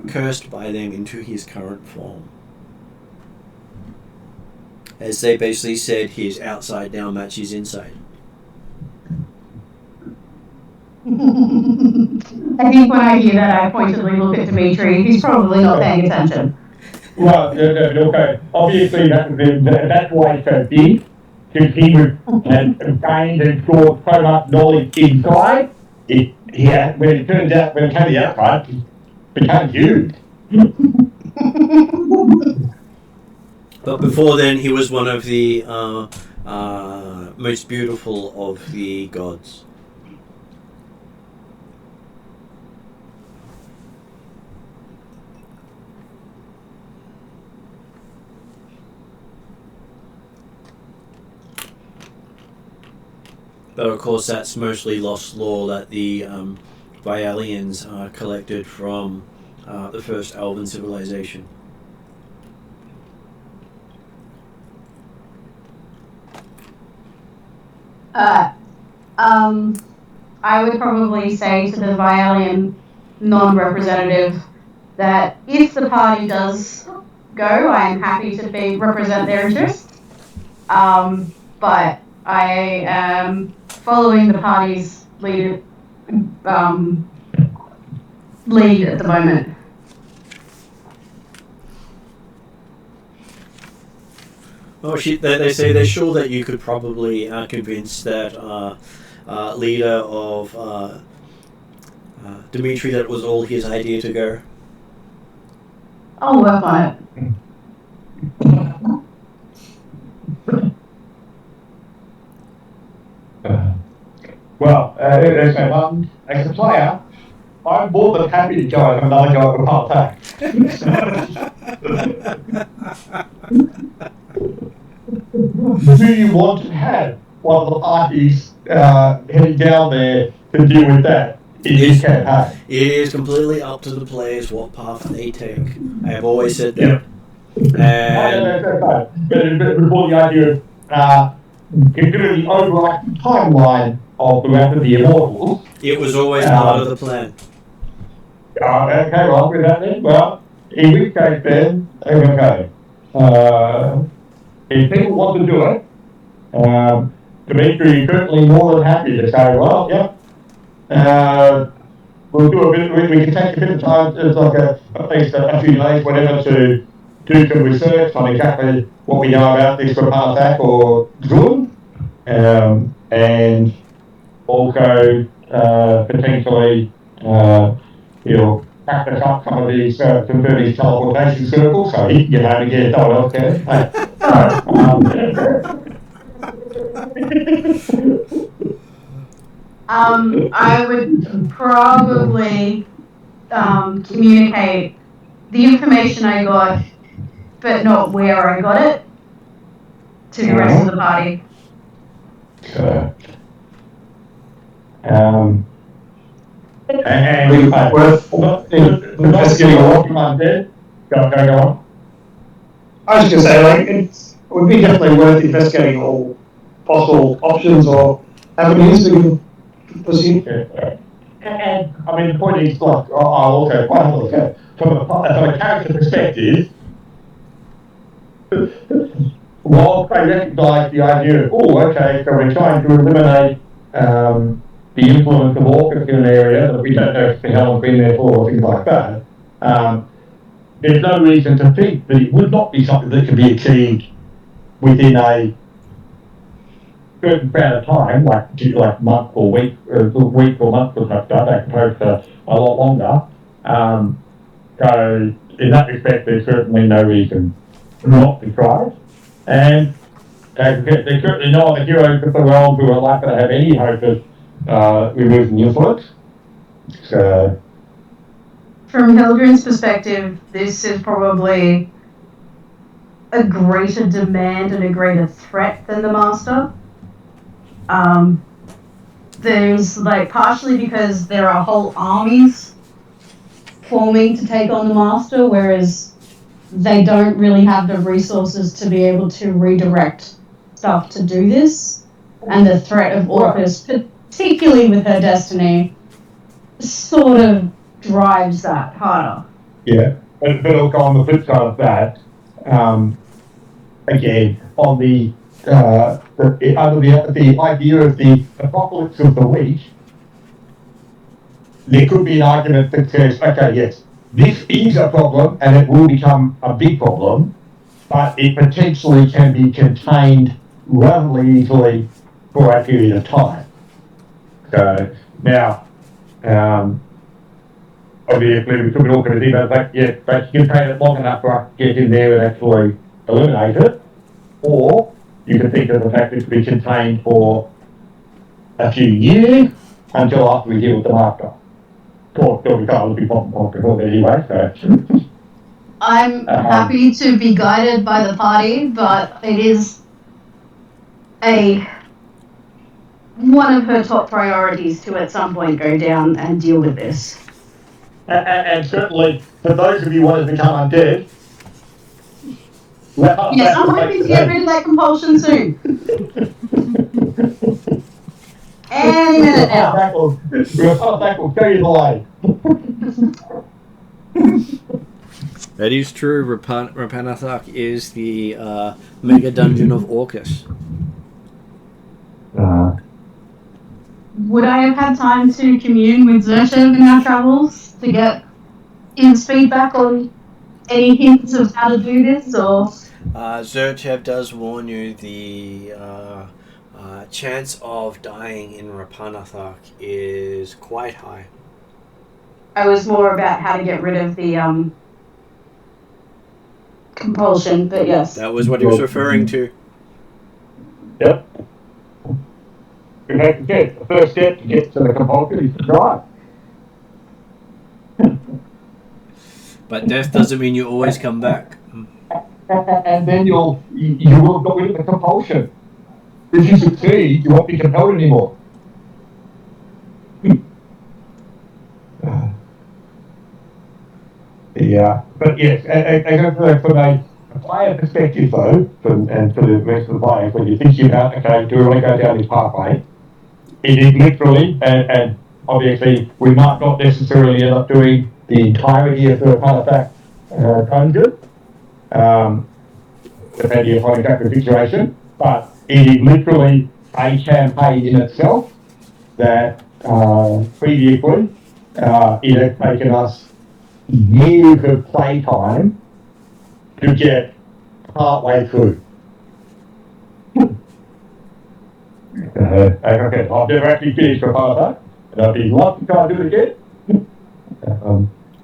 cursed by them into his current form. As they basically said, his outside now matches inside. I think when I hear that, I pointedly look at Dimitri. He's probably not paying attention. Well, okay. Obviously, that's why he's so big, because he had gained and stored so much knowledge inside. When it came to the outside, it became huge. But before then, he was one of the most beautiful of the gods. But of course, that's mostly lost lore that the Vialians collected from the first Elven civilization. I would probably say to the Vialian non-representative that if the party does go, I am happy to represent their interests. But I am following the party's lead at the moment. Oh, they say they're sure that you could probably convince that leader of Dimitri that it was all his idea to go. I'll work on it. Well, as a player, I'm more than happy to go if another guy will partake. Do you want to have one of the parties heading down there to deal with that in this campaign? It is completely up to the players what path they take. I have always said that. And But before the idea of considering the overarching timeline of the rest of the Immortals, it was always part of the plan. okay, well, with that then, well, in which case then, okay. If people want to do it, Dimitri is certainly more than happy to say, well, yep, we'll do a bit, we can take a bit of time, it's like at least a few days, whatever, to do some research on exactly what we know about this for Parthak or Zun, and also potentially, practice up some of these teleportation circles so he can get home and get no one else can. I would probably communicate the information I got, but not where I got it, to the rest of the party. And we worth investigating what you did. Go on. I was just going to say, like, it would be definitely worth investigating all possible options or avenues we can pursue. And I mean, the point is, like, I'll also quite from a character perspective, while they recognise the idea of, okay, so we're trying to eliminate the influence of orcas in an area that we don't know if the hell has been there for, or things like that, there's no reason to think that it would not be something that can be achieved within a certain amount of time, like month or week or month or such stuff, as opposed to a lot longer. So in that respect, there's certainly no reason not to try it. And there's certainly no other heroes of the world who are likely to have any hope of removing influence. So, from Hildren's perspective, this is probably a greater demand and a greater threat than the Master. There's like partially because there are whole armies forming to take on the Master, whereas they don't really have the resources to be able to redirect stuff to do this. And the threat of Orcus, particularly with her destiny, sort of drives that harder. yeah, but also on the flip side of that, again, on under the idea of the apocalypse of the weak, there could be an argument that says, okay, yes, this is a problem and it will become a big problem, but it potentially can be contained relatively easily for a period of time. So now, obviously, we could be looking at it about that, yes, but you can take it long enough for us to get in there and actually eliminate it, or you can think of the fact that it could be contained for a few years until after we deal with the Master. Of course, still we can't be popping before anyway, so. I'm happy to be guided by the party, but it is one of her top priorities to at some point go down and deal with this. And certainly, for those of you who want to become undead, yes, I'm hoping to get rid of that compulsion soon. Any minute now. We'll tell you the way. That is true. Rapanathak is the mega dungeon of Orcus. Would I have had time to commune with Zerchev in our travels to get his feedback on any hints of how to do this, or? Zerchev does warn you the chance of dying in Rapanathak is quite high. I was more about how to get rid of the compulsion, but yes. That was what he was referring to. Yep. We have to get the first step to get to the compulsion is to drive. But death doesn't mean you always come back. And then you will go into the compulsion. If you succeed, you won't be compelled anymore. Yeah, but yes, and from a player perspective though, and for the rest of the players, when you're thinking about, okay, do we want to go down this pathway, it is literally, and obviously we might not necessarily end up doing the entirety of the Artifact dungeon, depending upon exactly the situation, but it is literally a campaign in itself that previously it has taken us years of playtime to get partway through. Okay, I've never actually finished a part of that, and I'd be love to try to do it again.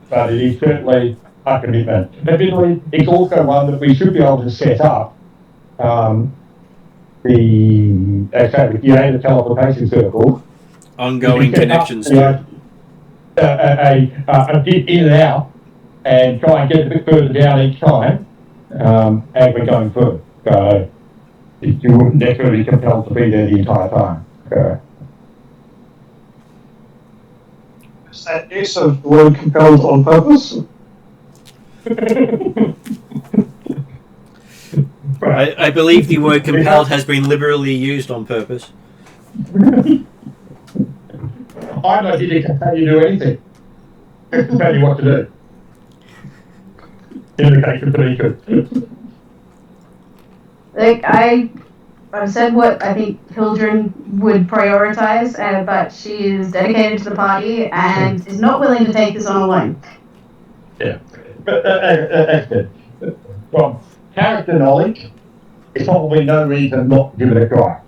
But it is certainly a commitment. Admittedly, it's also one that we should be able to set up with the teleportation circle. Ongoing connections to a dip in and out, and try and get a bit further down each time as we're going through. So you wouldn't necessarily be compelled to be there the entire time. Is that use of the word compelled on purpose? I believe the word compelled has been liberally used on purpose. I'm not here to compel you to do anything. Just to tell you what to do. In the case of Tanika. Like, I've said what I think Hildren would prioritize, but she is dedicated to the party and is not willing to take this on alone. Yeah. But that's good. From character knowledge, it's probably no reason not to give it a try.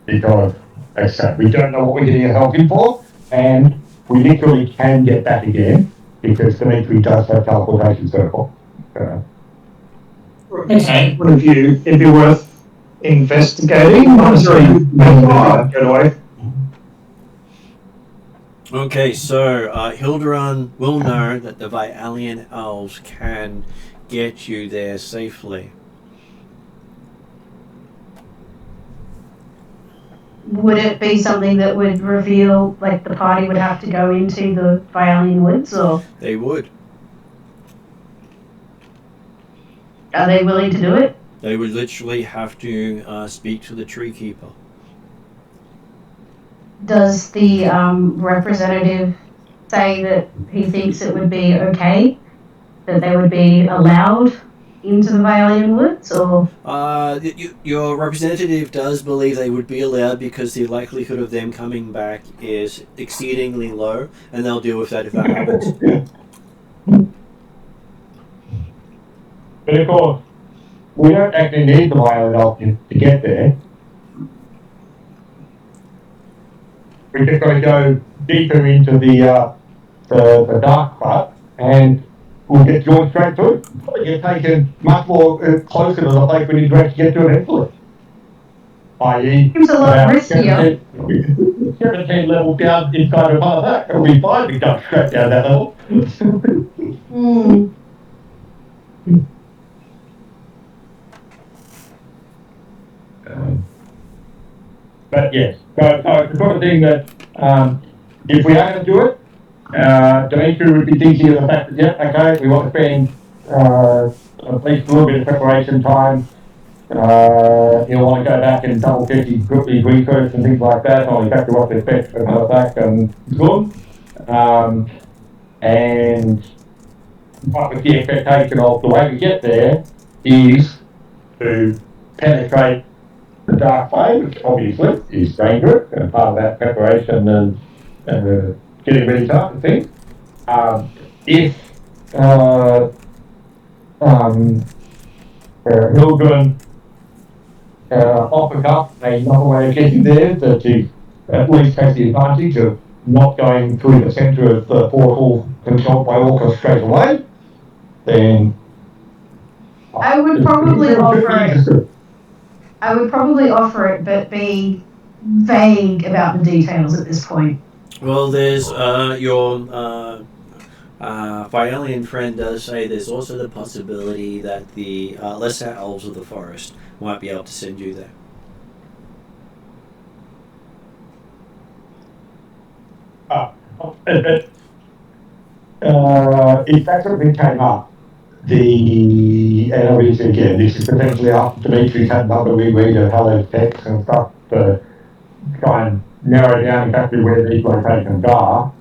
Because, as I said, we don't know what we're getting ourselves in for, and we literally can get back again, because Dimitri does have teleportation circle. Okay. Point of view, it'd be worth investigating. Not necessarily making the get away. Okay, so Hilderan will know that the Vialian elves can get you there safely. Would it be something that would reveal, like, the party would have to go into the Vialian Woods, or They would. are they willing to do it? They would literally have to speak to the tree keeper. Does the representative say that he thinks it would be okay, that they would be allowed into the Vialian Woods, or? Your representative does believe they would be allowed because the likelihood of them coming back is exceedingly low, and they'll deal with that if that happens. But of course, we don't actually need the violent option to get there. We're just going to go deeper into the dark part, and we'll get joined straight through. Probably get taken much more closer to the place we need to actually get to eventually. I.e., Seems a lot riskier. 17 levels down inside of part of that. It'll be fine to jump straight down that level. But yes, so it's the sort of thing that if we are going to do it, Dimitri would be thinking of the fact that, yeah, okay, we want to spend at least a little bit of preparation time. You'll want to go back and double check his research and things like that on exactly what to expect from the back and good. And what with the expectation of the way we get there is to penetrate the dark phase, which obviously is dangerous and part of that preparation and getting ready type of thing. If Hildren offers up another way of getting there that he at least has the advantage of not going through the centre of the portal controlled by Orcus straight away, then I would probably offer it, but be vague about the details at this point. Well, there's your Vialian friend does say there's also the possibility that the lesser elves of the forest might be able to send you there. If that sort of thing came up, and obviously again, this is potentially after Dimitri's had another reread of Hello's text and stuff to try and narrow down exactly where these locations are.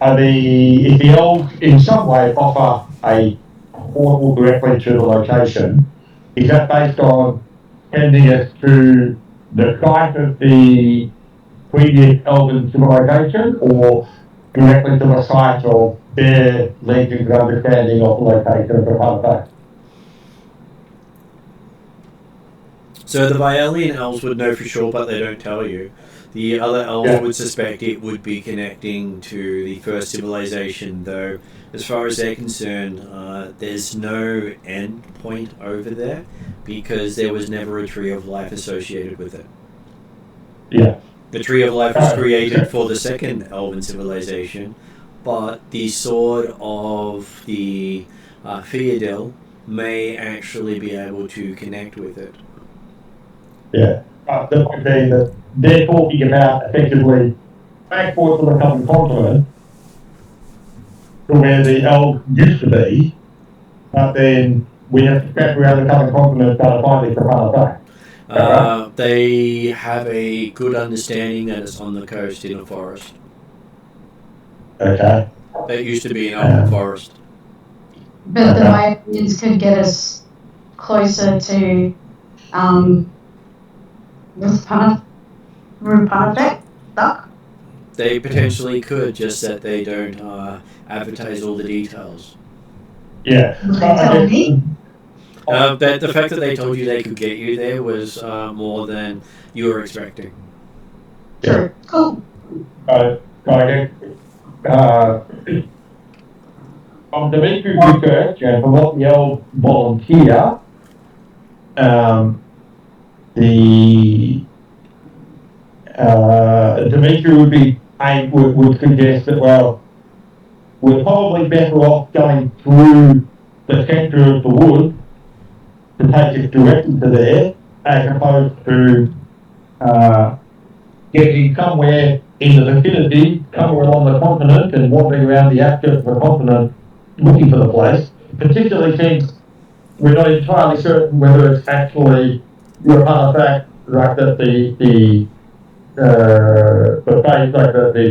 If the elves in some way offer a portal directly to the location, is that based on sending us to the site of the previous elven civilization, or directly to the site of their legion's understanding of the location of the artifact? So the Vialian elves would know for sure, but they don't tell you. The other elves would suspect it would be connecting to the first civilization, though as far as they're concerned, there's no end point over there because there was never a tree of life associated with it. Yeah. The tree of life was created for the second elven civilization, but the sword of the Theodil may actually be able to connect with it. Yeah. The point being that they're talking about effectively transport to the common continent to where the elves used to be, but then we have to track around the common continent to find the artifact. They have a good understanding that it's on the coast in a forest. Okay. That used to be an open forest. But the Vialians could get us closer to Rupanatec duck? They potentially could, just that they don't advertise all the details. Yeah. Would they tell me? The fact that they told you they could get you there was more than you were expecting. True. Cool. From Dimitri's research and from what the elves volunteer, Dimitri would suggest that, well, we're probably better off going through the centre of the wood to take us directly to there, as opposed to getting somewhere in the vicinity, somewhere along the continent, and wandering around the outskirts of the continent looking for the place, particularly since we're not entirely certain whether it's actually Rupanatec, like that the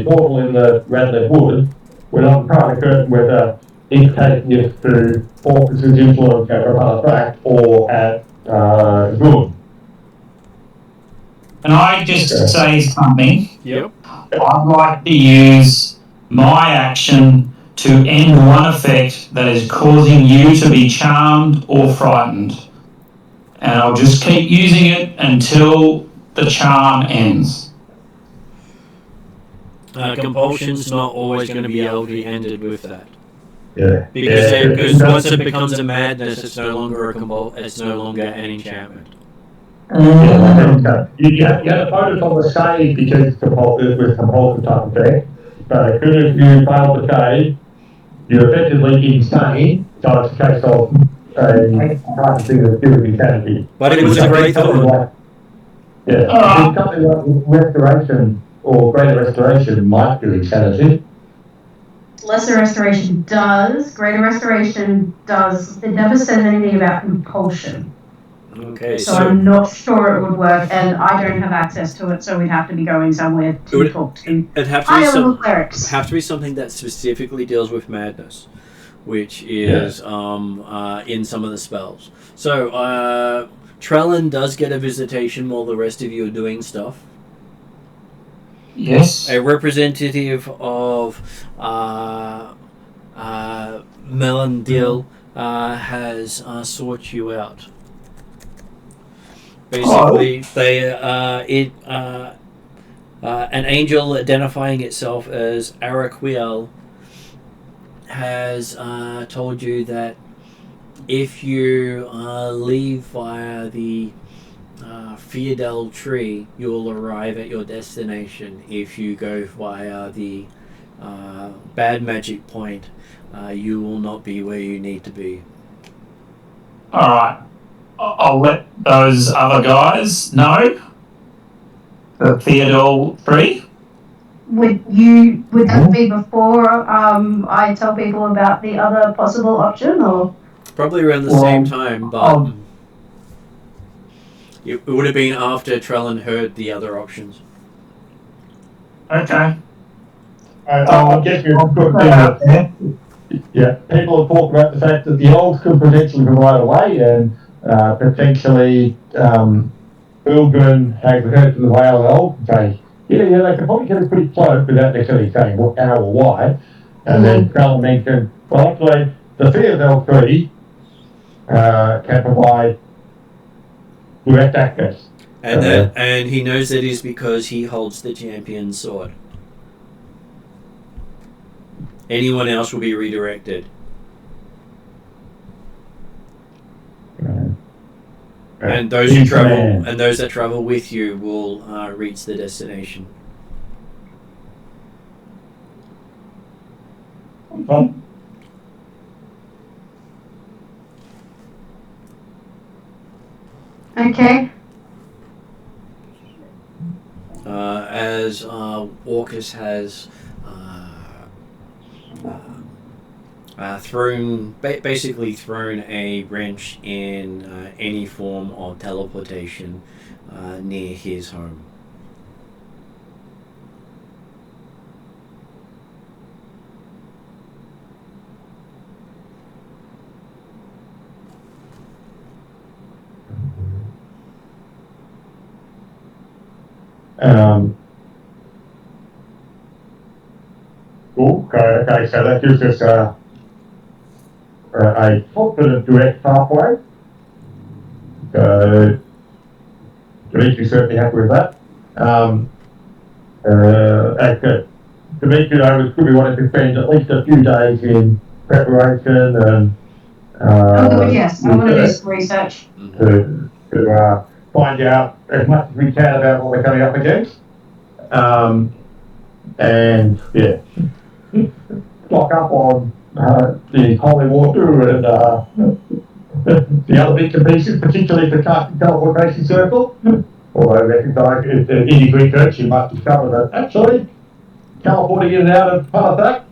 portal in the Radlett Wood. We're not entirely certain whether it's taking us to Orcus's influence at Rupanatec or at Zoom. Can I just say something? Yep. I'd like to use my action to end one effect that is causing you to be charmed or frightened. And I'll just keep using it until the charm ends. Compulsion's not always going to be able to be ended with that. Yeah. Because once it becomes a madness, it's no longer it's no longer an enchantment. You had a bonus on the save because it's with compulsive type effect, but as soon as you fail the save, you're effectively insane, so it's a case of a type of thing that's given insanity. But it was a great thought. Something like restoration or greater restoration might do insanity. Lesser restoration does. Greater restoration does. It never says anything about compulsion. Okay, so I'm not sure it would work, and I don't have access to it, so we'd have to be going somewhere to talk to higher level clerics. It'd have to be something that specifically deals with madness, which is in some of the spells. So Trellin does get a visitation while the rest of you are doing stuff. Yes. A representative of Melandil has sought you out. Basically, an angel identifying itself as Araquiel has told you that if you leave via the Fiadel tree, you'll arrive at your destination. If you go via the bad magic point, you will not be where you need to be. Alright. I'll let those other guys know. The Theodore 3. Would that be before I tell people about the other possible option, or? Probably around the same time, but it would have been after Trellin heard the other options. Okay. I guess we've got people have talked about the fact that the elves could potentially provide a way, and potentially Pilgrim has heard from the whale elf and say, they could probably get us pretty close without necessarily saying what, how, or why. And then Trellin mentioned, well, actually, the Theodore 3 can provide direct access. And he knows that is because he holds the champion's sword. Anyone else will be redirected. And those who travel and those that travel with you will reach the destination. Okay. As Orcus has basically thrown a wrench in any form of teleportation near his home. Cool. Okay, so that gives us a confident direct pathway. So, Dimitri's certainly happy with that. Okay. Dimitri, though, was probably wanting to spend at least a few days in preparation and yes, I want to do some research. To find out as much as we can about what we're coming up against. And yeah, stock up on the holy water and the other bits and pieces, particularly the casting teleportation circle. Although I recognise in any research you must discover that actually teleporting in and out of Pathak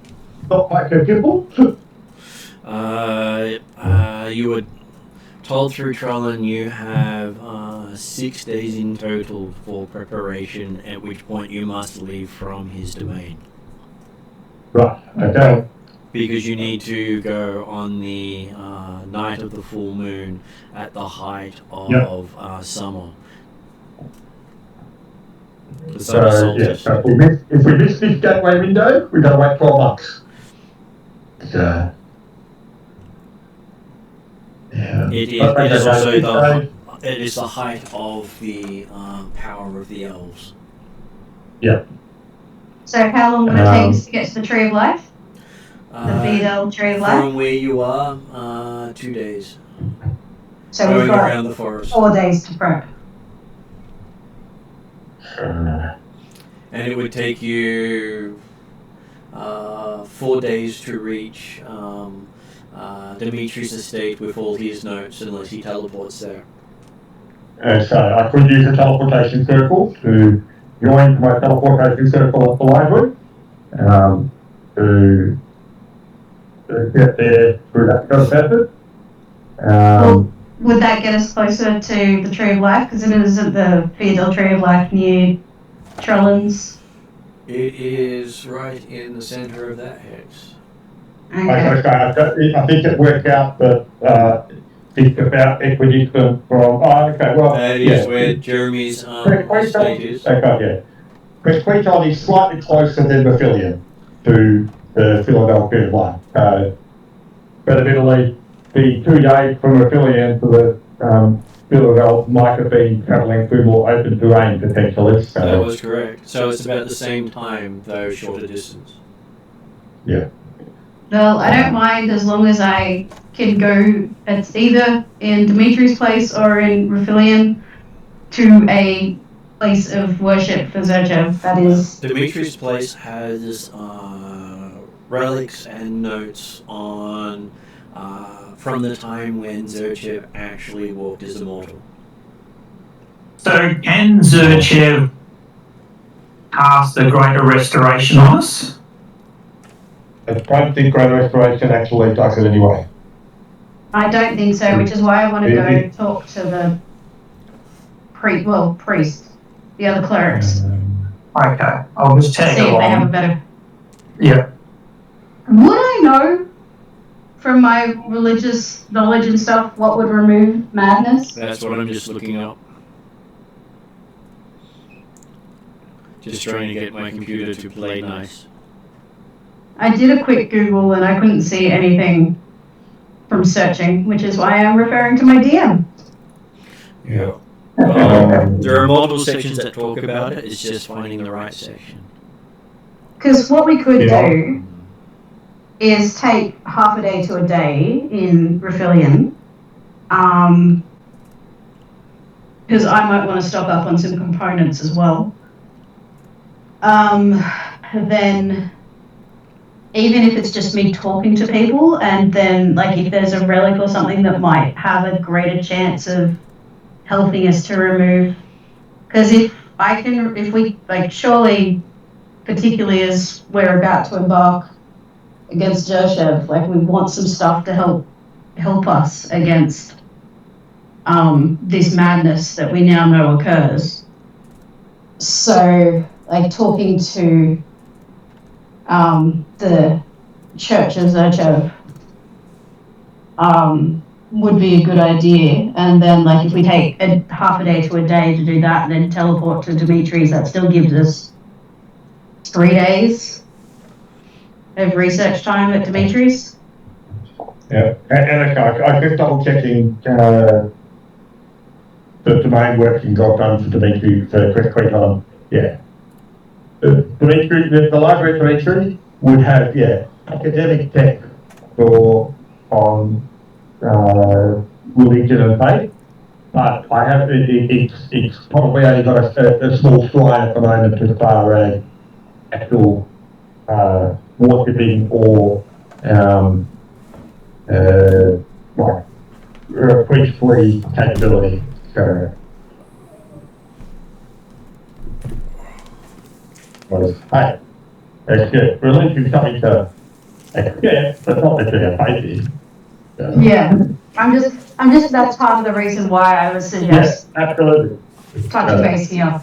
not quite so simple. You were told through Trollan you have 6 days in total for preparation, at which point you must leave from his domain. Right, okay. Because you need to go on the night of the full moon at the height of summer. The summer solstice. So if we miss this gateway window, we've got to wait 12 months. So, yeah. It is also it is the height of the power of the elves. Yeah. So how long would it take us to get to the Tree of Life? The Beadle Tree of Life? From where you are, 2 days. So going we've got around the forest. 4 days to prep. And it would take you 4 days to reach Dimitri's estate with all his notes, unless he teleports there. So I could use a teleportation circle to join my teleportation circle at the library to get there through that kind of method. Well, would that get us closer to the Tree of Life? Because it isn't the Beadle Tree of Life near Trollan's. It is right in the center of that hex. Okay. I think it worked out that it's about equidistant from. Oh, okay, well. That is where Jeremy's estate is. Okay, yeah. Queeton is slightly closer than Maphilion to the Philadelphia line. But admittedly, the 2 days from Maphilion to the Philadelphia might have been travelling through more open terrain potentially. So. That was correct. So it's about the same time, though shorter distance. Yeah. Well, I don't mind as long as I can go. It's either in Dimitri's place or in Refillion to a place of worship for Zerchev. That is. Dimitri's place has relics and notes on from the time when Zerchev actually walked as immortal. So can Zerchev cast the Greater Restoration on us? I don't think Great Restoration actually does it anyway. I don't think so, which is why I want to go talk to the priest, the other clerics. Okay, I'll just tag See if along. they have a better. Yeah. Would I know from my religious knowledge and stuff what would remove madness? That's what I'm just looking up. Just trying to get my computer to play nice. I did a quick Google and I couldn't see anything from searching, which is why I'm referring to my DM. Yeah. There are multiple sections that talk about it. It's just finding the right section. Because what we could do is take half a day to a day in Refillion. Because I might want to stock up on some components as well. Then, even if it's just me talking to people, and then, like, if there's a relic or something that might have a greater chance of helping us to remove. Because if we, surely, particularly as we're about to embark against Jershev, we want some stuff to help us against this madness that we now know occurs. So, talking to the Church of Zerchev would be a good idea. And then, if we take half a day to a day to do that and then teleport to Dimitri's, that still gives us 3 days. of research time at Dimitri's. Yeah, and I just double checking the domain workings I've done for Dimitri for Quest yeah. Dimitri, the library at Dimitri would have, academic text on religion and faith, but I have it's probably only got a small slide at the moment as far as actual worshipping or priestly capability. So, hey, it's good. Religion is something to accept, but not necessarily a faith in. Yeah, I'm just. That's part of the reason why I would suggest absolutely. touch base here.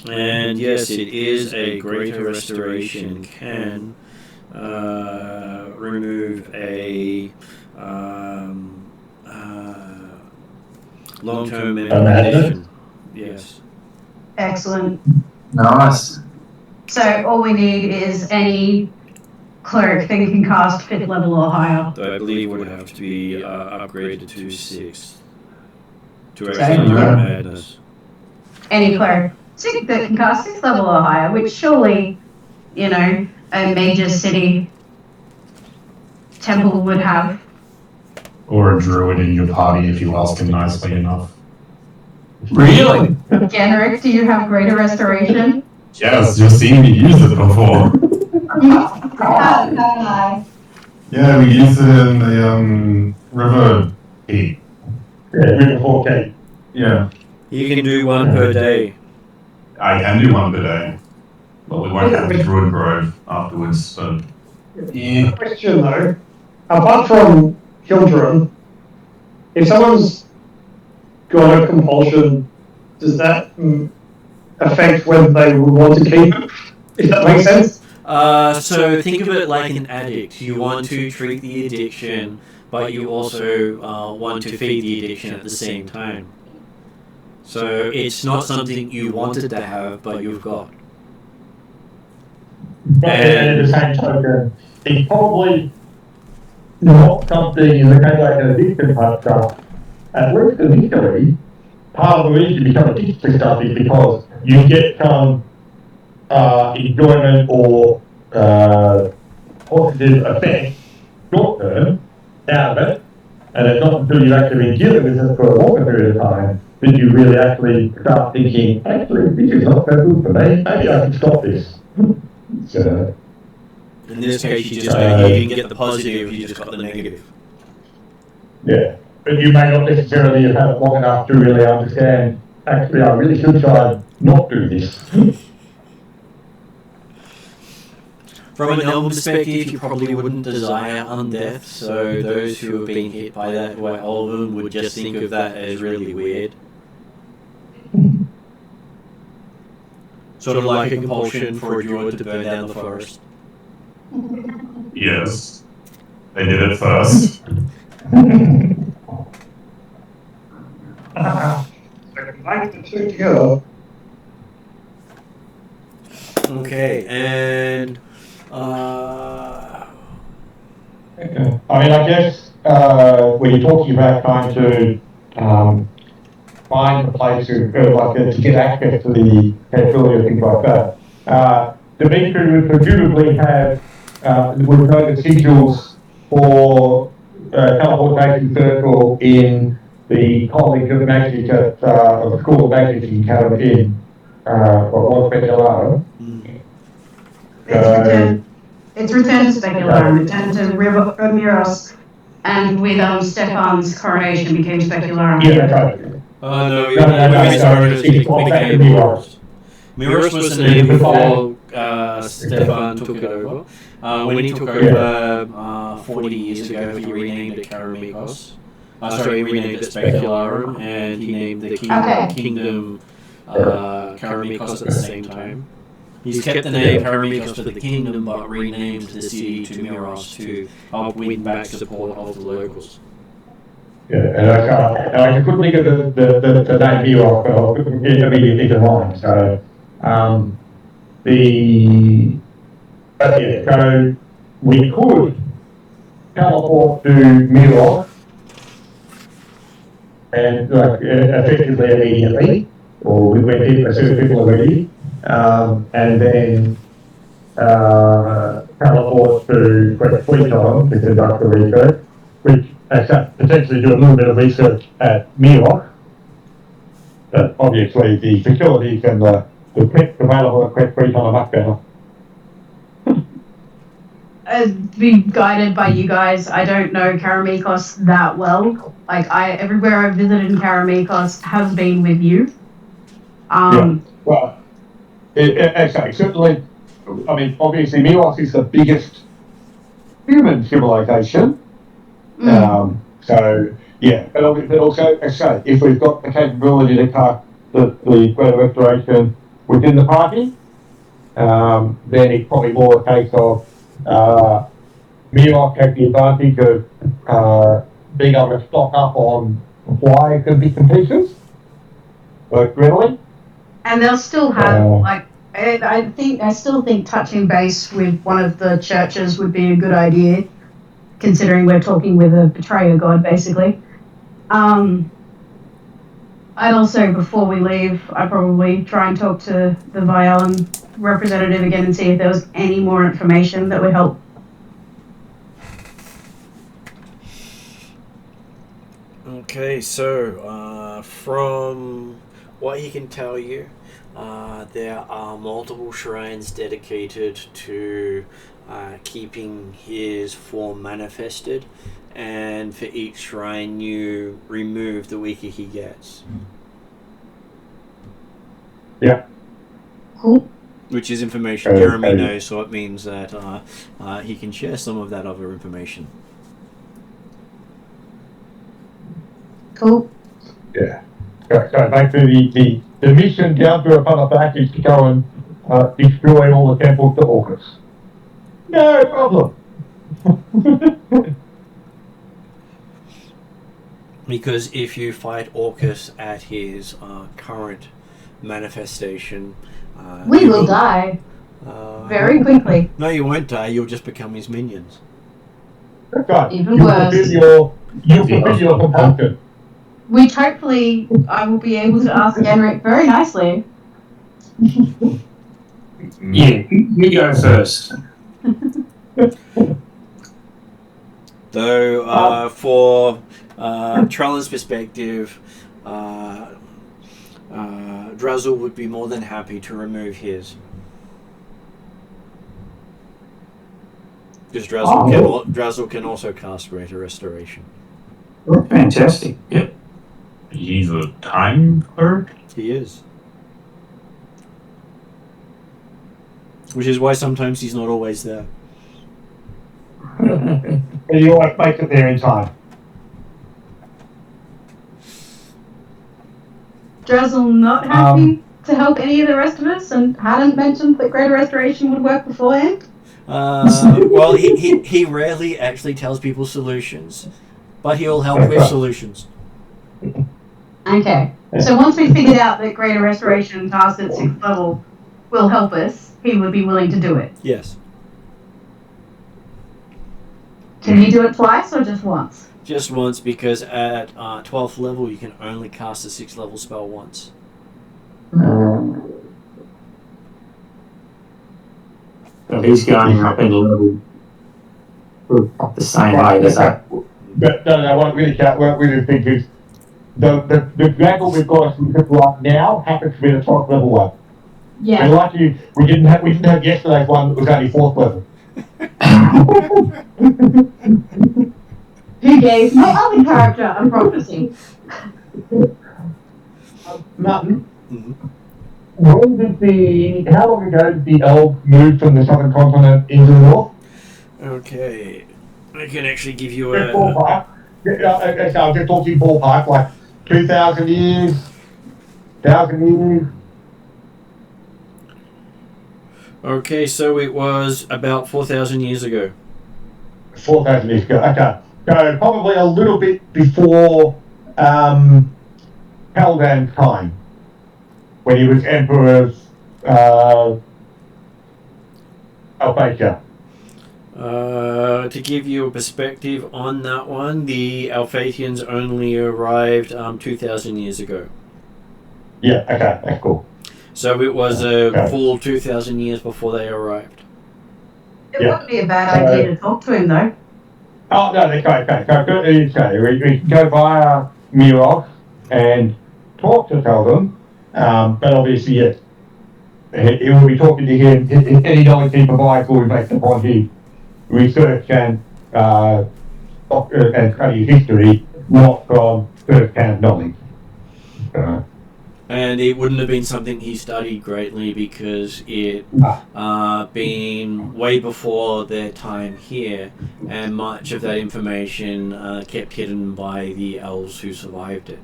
And yes, it is a greater restoration. Can remove a long-term mental condition. Yes. Excellent. Nice. So all we need is any cleric that can cast 5th level or higher. I believe would have to be upgraded to 6th to So, actually do madness. Any cleric that can cast 6th level or higher, which surely, a major city temple would have. Or a druid in your party if you ask him nicely enough. Really? Generic, do you have greater restoration? Yes, you've seen me use it before. Haven't I? Yeah, we used it in the river heat. Yeah, river 4K. Yeah. You can do one per day. I can do one per day. But we won't have the druid grove afterwards, so. Yeah. Question though, apart from children, if someone's got a compulsion, does that affect whether they would want to keep it? If that makes sense? So think of it like an addict. You want to treat the addiction, but you also want to feed the addiction at the same time. So it's not something you wanted to have, but you've got. But at the same token, it's probably not something in the case like an addiction type stuff. At least initially, part of the reason you become addicted to stuff is because you get some enjoyment or positive effect, short term, out of it, and it's not until you actually deal with it for a longer period of time that you really actually start thinking, actually, this is not so good for me, maybe I can stop this. So, In this case, you didn't get the positive, you just got the negative. yeah, but you may not necessarily have had it long enough to really understand, actually, I really should try and not do this. From an elven perspective, you probably wouldn't desire undeath, so those who have been hit by that by elven would just think of that as really weird. Sort of like a compulsion for a druid to burn down the forest. Yes. They did it first. Like the two together. Okay, and Okay. I mean, I guess when you're talking about trying to find a place to get access to the capability of things like that, Dimitri would presumably have would know the sigils for teleportation circle in the College of Magic at the School of Magic in Canberra in what was Specularum. It's returned to Specularum, returned to Ramiros, and with Stefan's coronation became Specularum. Yeah, that's right. no, we started to became Miros. Miros was the name before Stefan took it over. When he took over 40 years ago, he renamed it Karamikos. He renamed it Specularum, and he named the kingdom Karamikos at the same time. He's kept the name Karamikos for the kingdom, but renamed the city to Miros to help win back support of the locals. Yeah, and I couldn't think of the name Miros, but I couldn't immediately think of mine. So, But yeah, so we could teleport to Mirror and effectively immediately, or we went in as soon as people are ready, and then teleport to Quest Fleet on to conduct the research, which potentially do a little bit of research at Mirror. But obviously the facilities and the tech available at Quest Fleet are much better. Be guided by you guys. I don't know Karamikos that well. Like everywhere I've visited in Karamikos has been with you. Yeah. Well, actually, certainly. I mean, obviously, Milos is the biggest human civilization. So yeah, but also, as I say, if we've got the capability to cast the Greater Restoration within the party, then it's probably more a case of Milos has the advantage of being able to stock up on supplies and bits and pieces, like readily. And they'll still have I still think touching base with one of the churches would be a good idea, considering we're talking with a betrayer god, basically. And also, before we leave, I'd probably try and talk to the Vialan representative again and see if there was any more information that would help. Okay, so from what he can tell you, there are multiple shrines dedicated to keeping his form manifested, and for each shrine you remove, the weaker he gets. Yeah. Cool. Which is information Jeremy knows, so it means that he can share some of that other information. Cool. Yeah. So basically the mission down to a further back is to go and destroy all the temples to Orcus. No problem. Because if you fight Orcus at his current manifestation, we will die very quickly. No, you won't die. You'll just become his minions. That's right. Even worse. You fulfill your compulsion. Which hopefully I will be able to ask Genric very nicely. Yeah, you go first. Though, for Trellan's perspective, Drazzle would be more than happy to remove his. Because Drazzle can also cast Greater Restoration. Fantastic. Yep. He's a time clerk? He is. Which is why sometimes he's not always there. And you always make it there in time. Drazzle not happy to help any of the rest of us and hadn't mentioned that Greater Restoration would work beforehand? Well, he rarely actually tells people solutions, but he'll help with solutions. Okay. So once we figured out that Greater Restoration cast at 6th level will help us, he would be willing to do it. Yes. Can you do it twice or just once? Just once, because at 12th level you can only cast a 6th level spell once. So he's going up in level the same way as that. But no, what I really think is the grapple we've got right now happens to be the 12th level one. Yeah. And lucky we didn't have yesterday's one that was only 4th level. Who gave my other character a prophecy? Martin, Mm-hmm. how long ago did the elves move from the southern continent into the north? Okay. I can actually give you Just ballpark. I'm just talking ballpark, like 2,000 years, 1,000 years. Okay, so it was about 4,000 years ago. 4,000 years ago, okay. So probably a little bit before Haldan's time, when he was emperor of Alphatia? To give you a perspective on that one, the Alphathians only arrived 2,000 years ago. Yeah, okay, that's cool. So it was a full 2,000 years before they arrived. It wouldn't be a bad idea to talk to him, though. Oh, no, okay. We can go via Miros and talk to Sheldon, but obviously, yes, he will be talking to him. Any knowledge he provides will be based upon his research and study history, not from first-hand knowledge. And it wouldn't have been something he studied greatly because it been way before their time here, and much of that information kept hidden by the elves who survived it.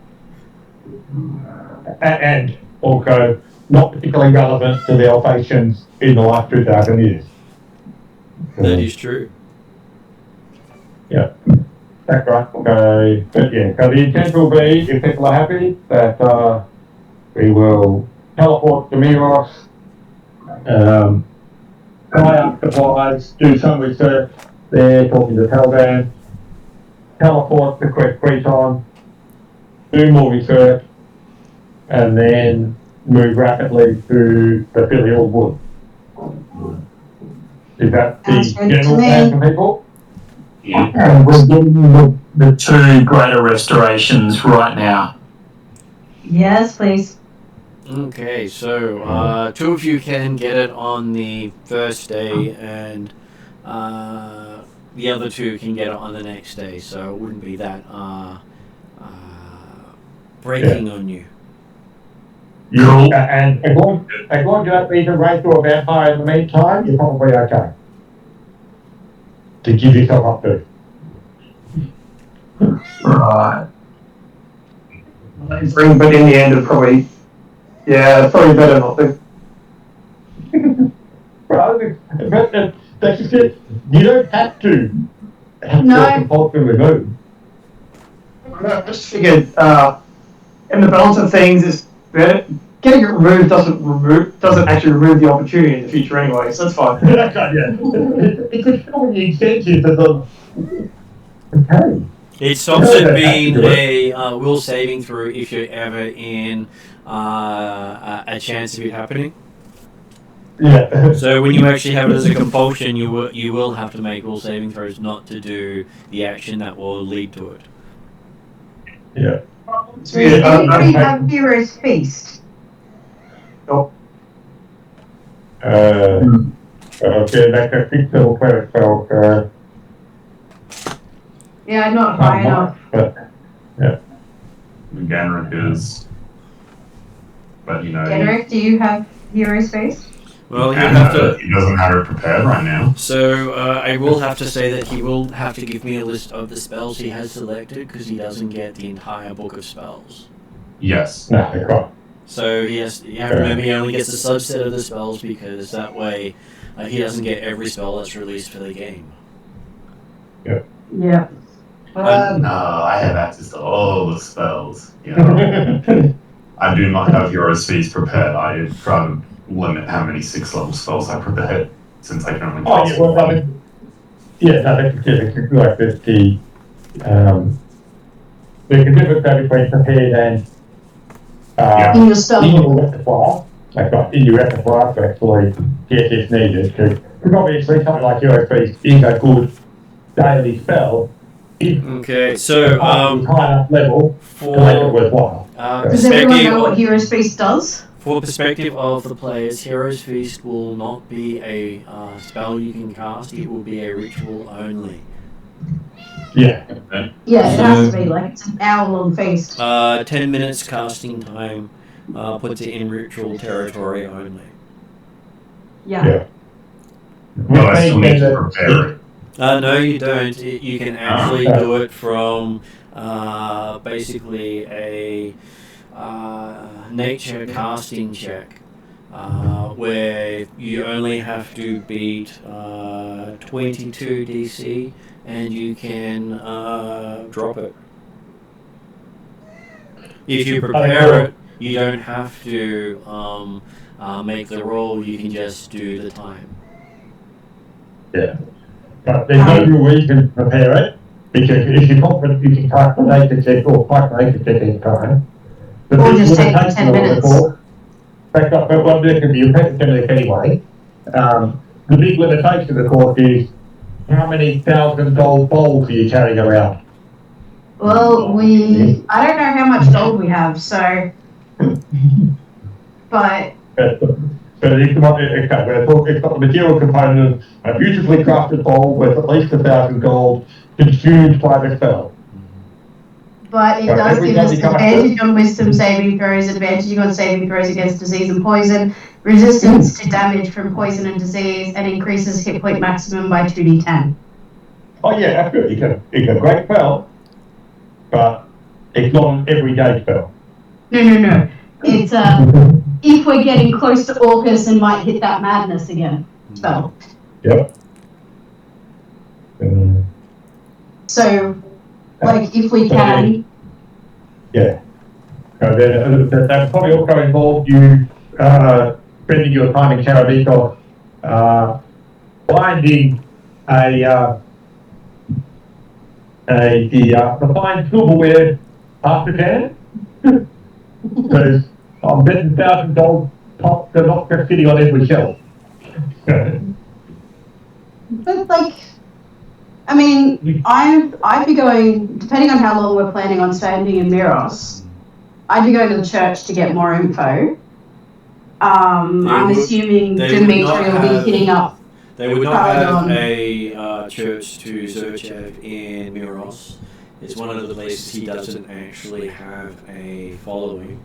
And also not particularly relevant to the Alphatians in the last 2,000 years. That is true. Yeah, that's right. But yeah, so the intent will be, if people are happy, that we will teleport to Miros, buy up supplies, do some research there, talking to Taldan, teleport to Creton, do more research, and then move rapidly to the Filial Wood. Is that the general plan for people? Yeah. And we're getting the two greater restorations right now. Yes, please. Okay, so two of you can get it on the first day, and the other two can get it on the next day, so it wouldn't be that breaking on you. Cool. And as long as you don't need to race to a vampire in the meantime, you're probably okay. To give yourself up to. Right. But in the end, it's probably better not to. But that's just it. You don't have to have compulsion removed. I just figured, in the balance of things, it's better. Getting it removed doesn't actually remove the opportunity in the future anyway, so that's fine. That's right, yeah. It's a strong incentive to the. Okay. It stops it being a will saving throw if you're ever in a chance of it happening. Yeah. So when you actually have it as a compulsion, you will have to make will saving throws not to do the action that will lead to it. Yeah. Does anybody have Hero's Feast? Nope. Okay, that's a quick little cleric spell. Yeah, not high enough. But, yeah. Ganrick is, but you know. Ganrick, do you have Hero's Feast? Well, he doesn't have it prepared right now. So I will have to say that he will have to give me a list of the spells he has selected because he doesn't get the entire book of spells. Yes. No, they're gone. So you have to remember he only gets a subset of the spells because that way he doesn't get every spell that's released for the game. Yeah. Yeah. No, I have access to all the spells. You know. I do not have Hero's Feast prepared. I try to limit how many 6-level spells I prepare since I can only cast one. That's like there's a difference between prepared and in your spell in your repertoire. In your repertoire to actually get if needed. Because obviously something like Hero's Feast is a good daily spell. Okay, so high enough level to make it worthwhile. Does everyone know what Hero's Feast does? For the perspective of the players, Hero's Feast will not be a spell you can cast, it will be a ritual only. Yeah. Yeah, it has to be, like, it's an hour-long feast. 10 minutes casting time puts it in ritual territory only. Yeah. Well, I still need to prepare it. No, you don't. You can actually do it from basically a nature casting check, where you only have to beat 22 DC and you can drop it. If you prepare it, you don't have to make the roll, you can just do the time. Yeah. But there's no real way you can prepare it, because if you're confident you can cast the nature check or fight nature check in time, the Or big just take limitation 10 of the minutes. course, back up, but there can be a practice anyway. The big limitation of the course is how many 1,000 gold bowls are you carrying around? Well, I don't know how much gold we have, so, but. So it's got the material component of a beautifully crafted bowl with at least 1,000 gold consumed by the spell. But it does give us advantage on wisdom saving throws, advantage on saving throws against disease and poison, resistance to damage from poison and disease, and increases hit point maximum by 2d10. Oh yeah, absolutely. It's a great spell, but it's not an everyday spell. No. It's if we're getting close to Orcus and might hit that madness again spell. Yep. So, like, if we can. Yeah. So that probably also involved you spending your time in Carabikov finding the fine silverware aftercan. Because I'm betting 1,000 gold pops are not just sitting on every shelf. But like, I mean, I'd be going, depending on how long we're planning on spending in Miros, I'd be going to the church to get more info. I'm assuming Dimitri will be hitting up. They would not have a church to Zerchev in Miros. It's one of the places he doesn't actually have a following.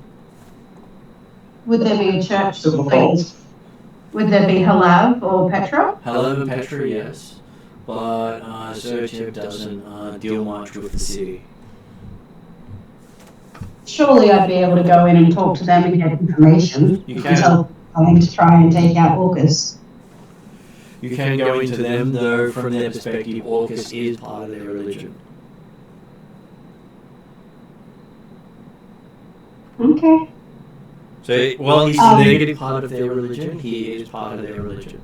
Would there be a church? Would there be Halav or Petra? Halav and Petra, yes. But Zerchev doesn't deal much with the city. Surely I'd be able to go in and talk to them and get information. You can. Until going to try and take out Orcus. You can go into them, though, from their perspective, Orcus is part of their religion. Okay. So, while he's the negative part of their religion, he is part of their religion.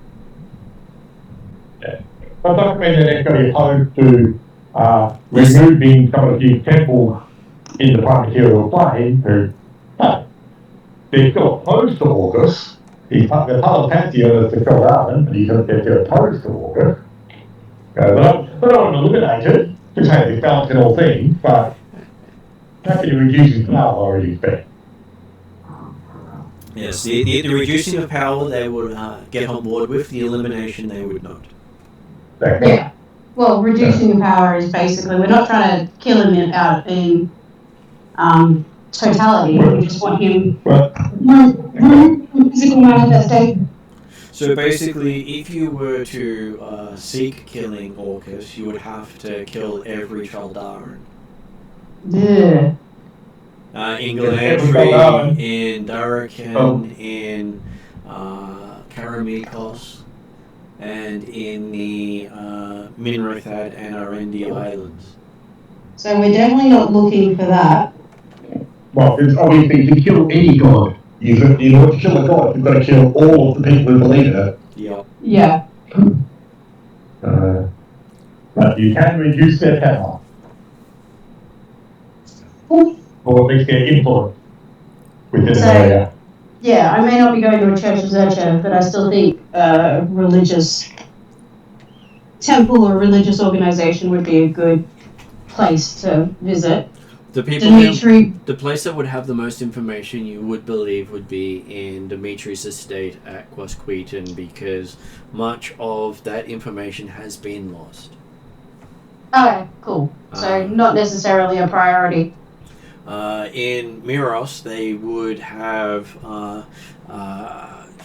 Yeah. That doesn't mean that they're going to be opposed to removing some of these temples in the prime material plane. No. They're still opposed to Orcus. They're part of the pantheon as the Kelravan, but they're opposed to Orcus. They don't eliminate it, just have this balance in all things, but happy to reduce his power already expect. Yes, the reducing of power they would get on board with, the elimination they would not. Yeah. Well, reducing the power is basically, we're not trying to kill him in totality, we just want him physical manifestation. So basically, if you were to seek killing Orcus, you would have to kill every Chaldaran. Yeah. In Galandri, in Darakan, in Karamikos, and in the Minrothad and Arendi Islands. So we're definitely not looking for that. Well, it's obviously to kill any god. In order to kill a god, you've got to kill all of the people who believe in it. Yep. Yeah. But you can reduce their power. Or at least their influence within the area. Yeah, I may not be going to a church of Zerchev, but I still think a religious temple or religious organization would be a good place to visit. The place that would have the most information you would believe would be in Dimitri's estate at Quasqueton, because much of that information has been lost. Okay, cool. So not necessarily a priority. In Miros, they would have...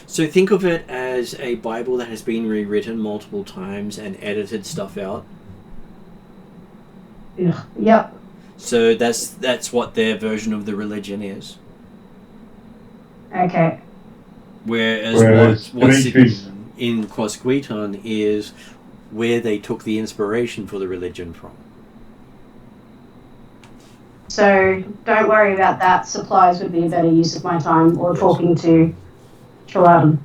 so think of it as a Bible that has been rewritten multiple times and edited stuff out. Yep. So that's what their version of the religion is. Okay. Whereas what's in Quasqueton is where they took the inspiration for the religion from. So don't worry about that. Supplies would be a better use of my time, or talking to Chaladan.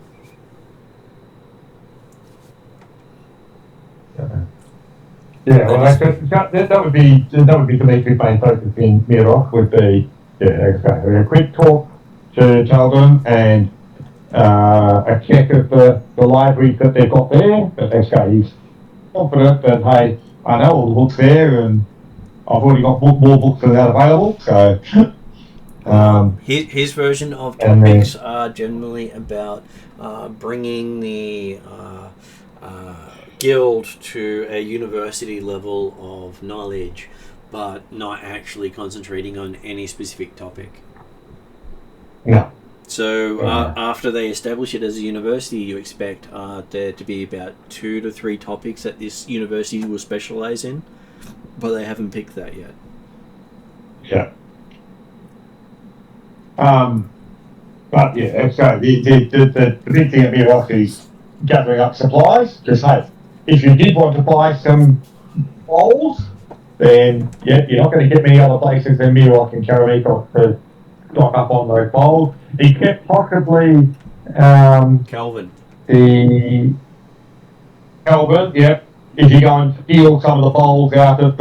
Yeah, well, that would be Dimitri's main focus in Mirov would be a quick talk to children and a check of the libraries that they've got there. But he's confident that hey, I know all the books there, and I've already got more books than that available. So his version of topics are generally about bringing the guild to a university level of knowledge, but not actually concentrating on any specific topic. Yeah. So after they establish it as a university, you expect there to be about 2 to 3 topics that this university will specialize in, but they haven't picked that yet. Yeah. But yeah, so the big thing at Mirok is gathering up supplies. Just hey, if you did want to buy some bowls, then yeah, you're not going to get many other places than Mirok and Karamikok to stock up on those bowls. Except possibly Calvin. The Calvin, yeah. If you go and steal some of the bowls out of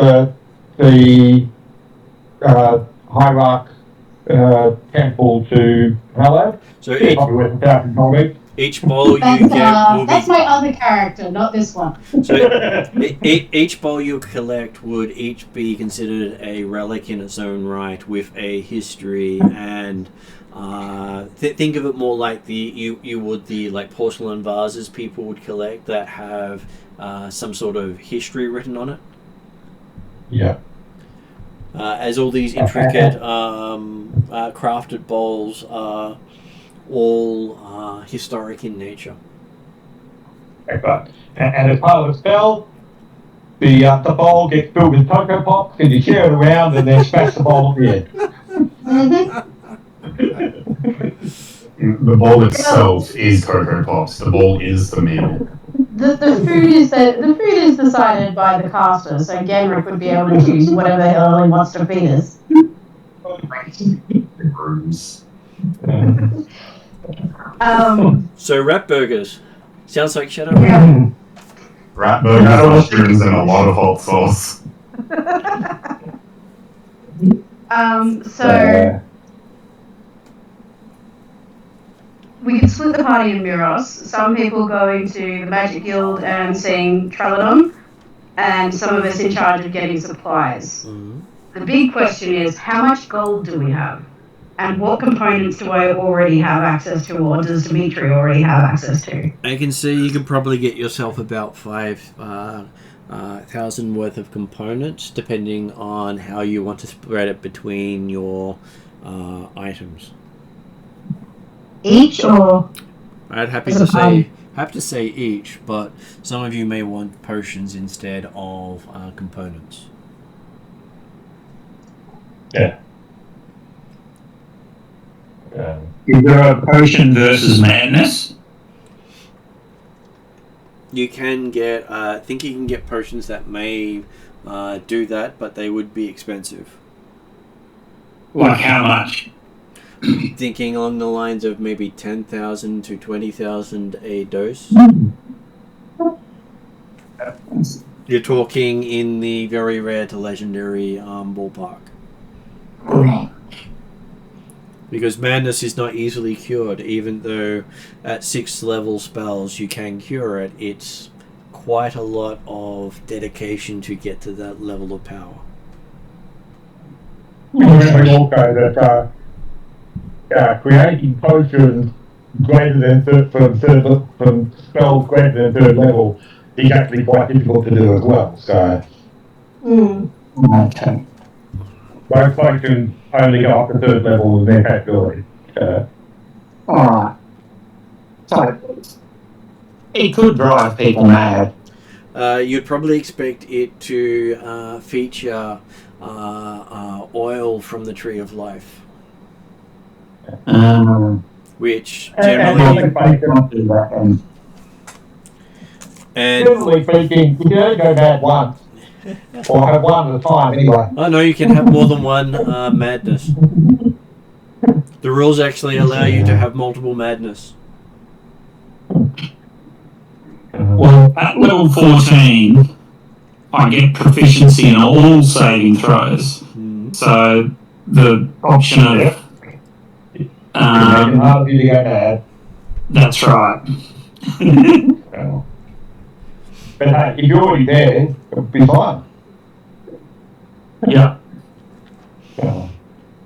the Hierarch temple to Hello. So each bowl you get will that's my other character, not this one. So each bowl you collect would each be considered a relic in its own right, with a history, and think of it more like you would the like porcelain vases people would collect that have some sort of history written on it. Yeah. As all these intricate crafted bowls are all historic in nature. Okay. And as part of the spell, the bowl gets filled with Cocoa Pops, and you share it around and then smash the bowl at the end. The bowl itself is Cocoa Pops. The bowl is the meal. The food is decided by the caster, so Genrick would be able to choose whatever the hell he wants to feed us. Rooms. So rat burgers. Sounds like Shadow. Yeah. Rat burgers, mushrooms, and a lot of hot sauce. So we could split the party in Miros. Some people going to the Magic Guild and seeing Trelladon, and some of us in charge of getting supplies. Mm-hmm. The big question is, how much gold do we have? And what components do I already have access to, or does Dimitri already have access to? I can see you could probably get yourself about 5,000 worth of components, depending on how you want to spread it between your items. Each, or I'd have to say each, but some of you may want potions instead of components. Yeah. Is there a potion versus madness? You can get, I think you can get potions that may do that, but they would be expensive. Like how much? Thinking along the lines of maybe 10,000 to 20,000 a dose. You're talking in the very rare to legendary ballpark. Because madness is not easily cured, even though at 6th level spells you can cure it. It's quite a lot of dedication to get to that level of power. Remember also that creating potions greater than from spells greater than 3rd level is actually quite difficult to do as well. So, Okay. most potions only go up to 3rd level with their capability. Alright. So, it could drive people mad. You'd probably expect it to feature oil from the Tree of Life. Which generally... Generally speaking, you can only go mad once. Or have one at a time anyway. Oh no, you can have more than one madness. The rules actually allow you to have multiple madness. Well, at level 14, I get proficiency in all saving throws. So the option of hard for you to go mad. that's right. But hey, if you're already there, it'll be fine. Yeah.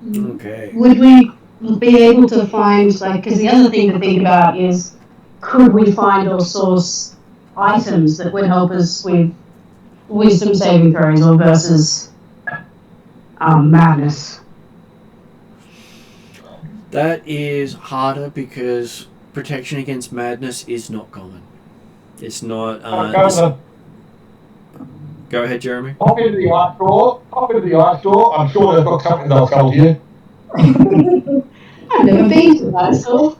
Okay. Would we be able to find, like, because the other thing to think about is, could we find or source items that would help us with wisdom saving throws or versus madness? That is harder because protection against madness is not common. It's not. Go ahead, Jeremy. Pop into the ice store. I'm sure they've got something they'll sell to you. I've never been to that store.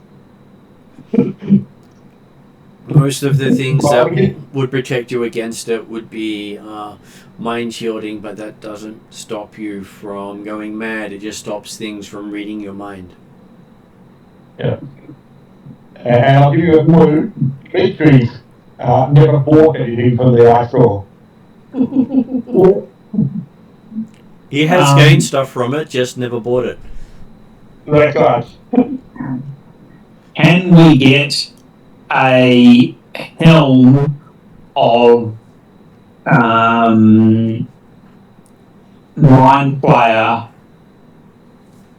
Most of the things that would protect you against it would be mind shielding, but that doesn't stop you from going mad. It just stops things from reading your mind. Yeah. And I'll give you a clue. Dimitri's never bought anything from the ice store. He has gained stuff from it, just never bought it. That's right. Can we get a helm of mind player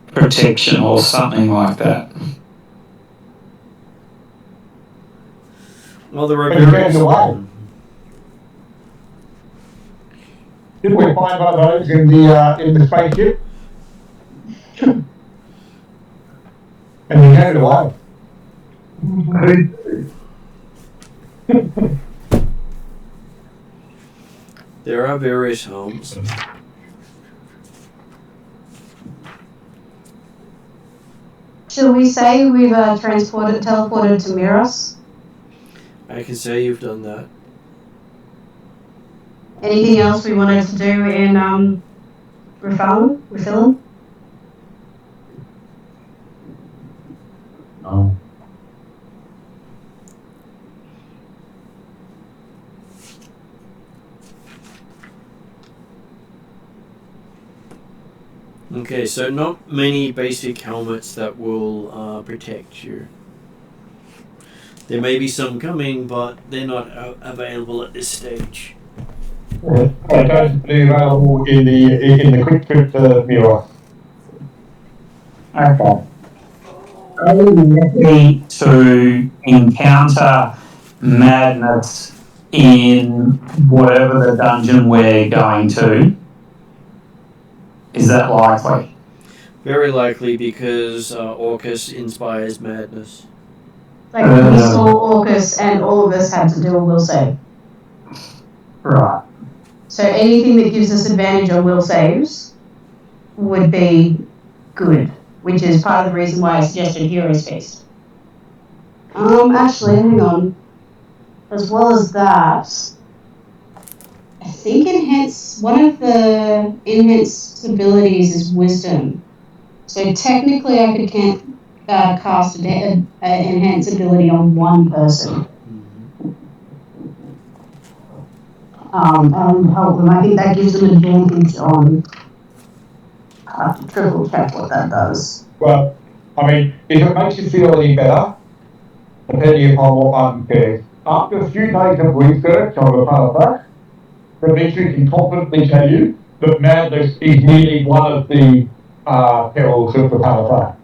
protection or something like that? Well, there are various. Did we find one of those in the spaceship? And you gave it away. There are various homes. Shall we say we've teleported to Miros? I can say you've done that. Anything else we wanted to do in Refillin? No. Okay, so not many basic helmets that will protect you. There may be some coming, but they're not available at this stage. They're totally available in the quick trip to Mira. Okay. Are we ready to encounter madness in whatever the dungeon we're going to? Is that likely? Very likely, because Orcus inspires madness. Like we saw Orcus and all of us had to do a will save. Right. So anything that gives us advantage on will saves would be good, which is part of the reason why I suggested Hero's Feast. Actually, hang on. As well as that, I think one of the enhanced abilities is Wisdom. So technically I could cast an enhanced ability on one person. And help them. I think that gives them advantage on. I have to triple check what that does. Well, I mean, if it makes you feel any better, depending upon what one cares, after a few days of research on the part of that, Dimitri can confidently tell you that madness is nearly one of the perils of the part of that.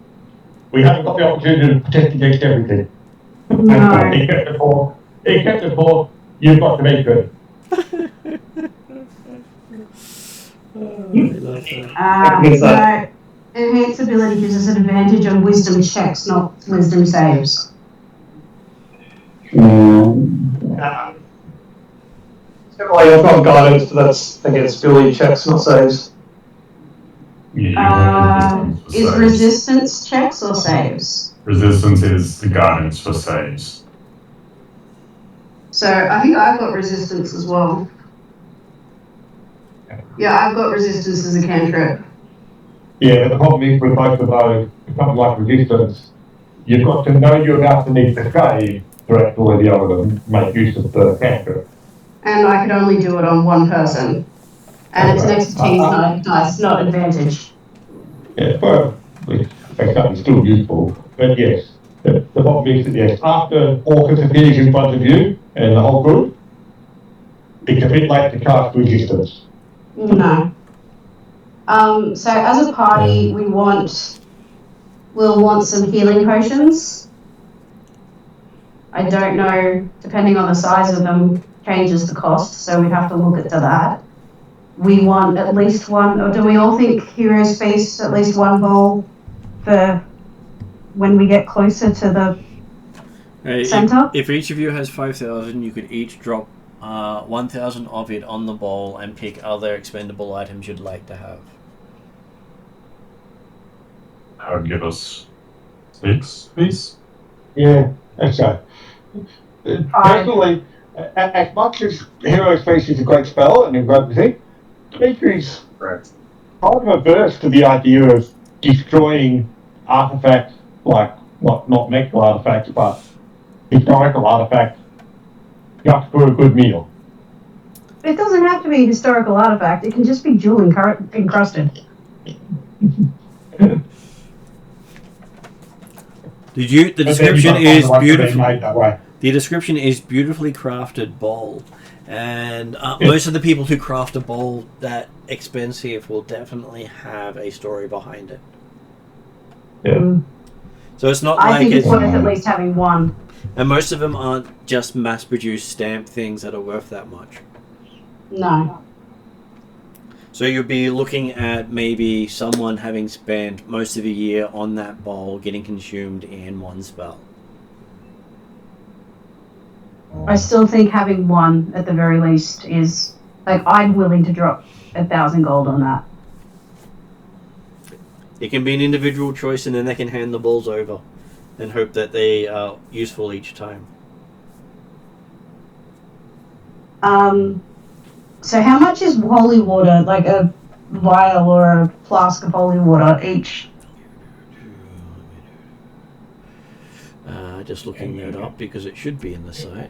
We haven't got the opportunity to protect against everything. No. Except for you've got to be good. So enhanced ability gives us an advantage on wisdom checks, not wisdom saves. I've got guidance, but that's against ability checks, not saves. Is resistance checks or saves? Resistance is the guidance for saves. So I think I've got resistance as well. Yeah, I've got resistance as a cantrip. Yeah, but the problem is with both of those, something like resistance, you've got to know you're about to need to save to actually be able to make use of the cantrip. and I could only do it on one person. And it's an expertise dice, not advantage. Yeah, well, it's still useful, but yes. The problem is that, yes, after Orcus appears in front of you and the whole group, it's a bit late to cast resistance. No. So as a party, we'll want some healing potions. I don't know, depending on the size of them, changes the cost, so we'd have to look at that. We want at least one, or do we all think Heroes Feast at least one bowl for when we get closer to the center? If each of you has 5,000, you could each drop 1,000 of it on the bowl and pick other expendable items you'd like to have. That would give us 6 piece. Yeah, that's right. Personally, as much as Hero's Feast is a great spell and a great thing, Dimitri's Right. kind of averse to the idea of destroying artifacts, like, not magical artifacts, but historical artifacts, just for a good meal. It doesn't have to be a historical artifact, it can just be jewel encrusted. The description is beautiful. Made that way. The description is beautifully crafted bowl, and most of the people who craft a bowl that expensive will definitely have a story behind it. Yeah. So it's not I like think it's worth at least having one. And most of them aren't just mass-produced stamp things that are worth that much. No. So you'll be looking at maybe someone having spent most of a year on that bowl getting consumed in one spell. I still think having one at the very least is, like, I'm willing to drop 1,000 gold on that. It can be an individual choice, and then they can hand the balls over and hope that they are useful each time. So how much is holy water, like a vial or a flask of holy water each? Just looking that up because it should be in the site.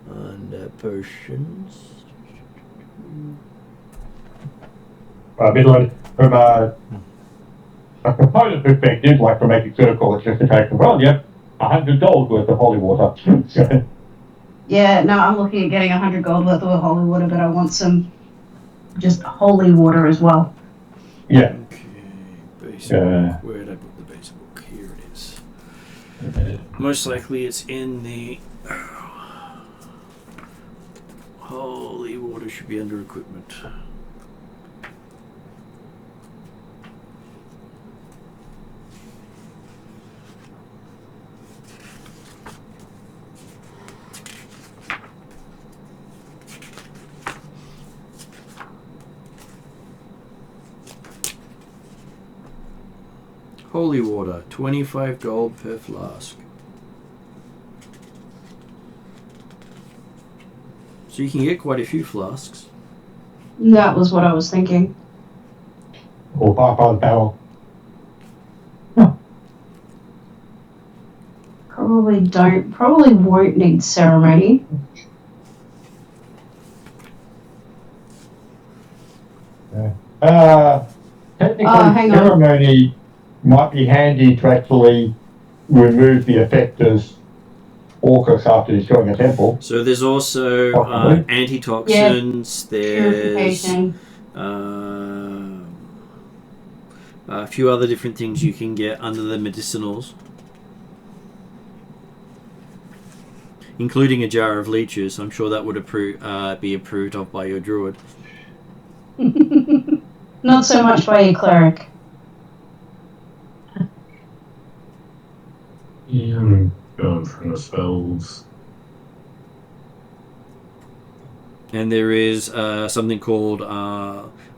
And potions. I mean, from a component perspective, like from Magic Circle, it's just a case of, well, yep, 100 gold worth of holy water. Yeah, no, I'm looking at getting 100 gold worth of holy water, but I want some just holy water as well. Yeah. Okay, basic. Where did I put the basic book? Here it is. Most likely it's in the... Holy water should be under equipment. Holy water, 25 gold per flask. So you can get quite a few flasks. That was what I was thinking. Or by the barrel. Probably won't need ceremony. Technically, hang on. ceremony might be handy to actually remove the effect as Orcus after destroying a temple. So there's also antitoxins, there's Purification. a few other different things you can get under the medicinals. Including a jar of leeches. I'm sure that would be approved of by your druid. Not so much by a cleric. Yeah, I'm going from the spells. And there is something called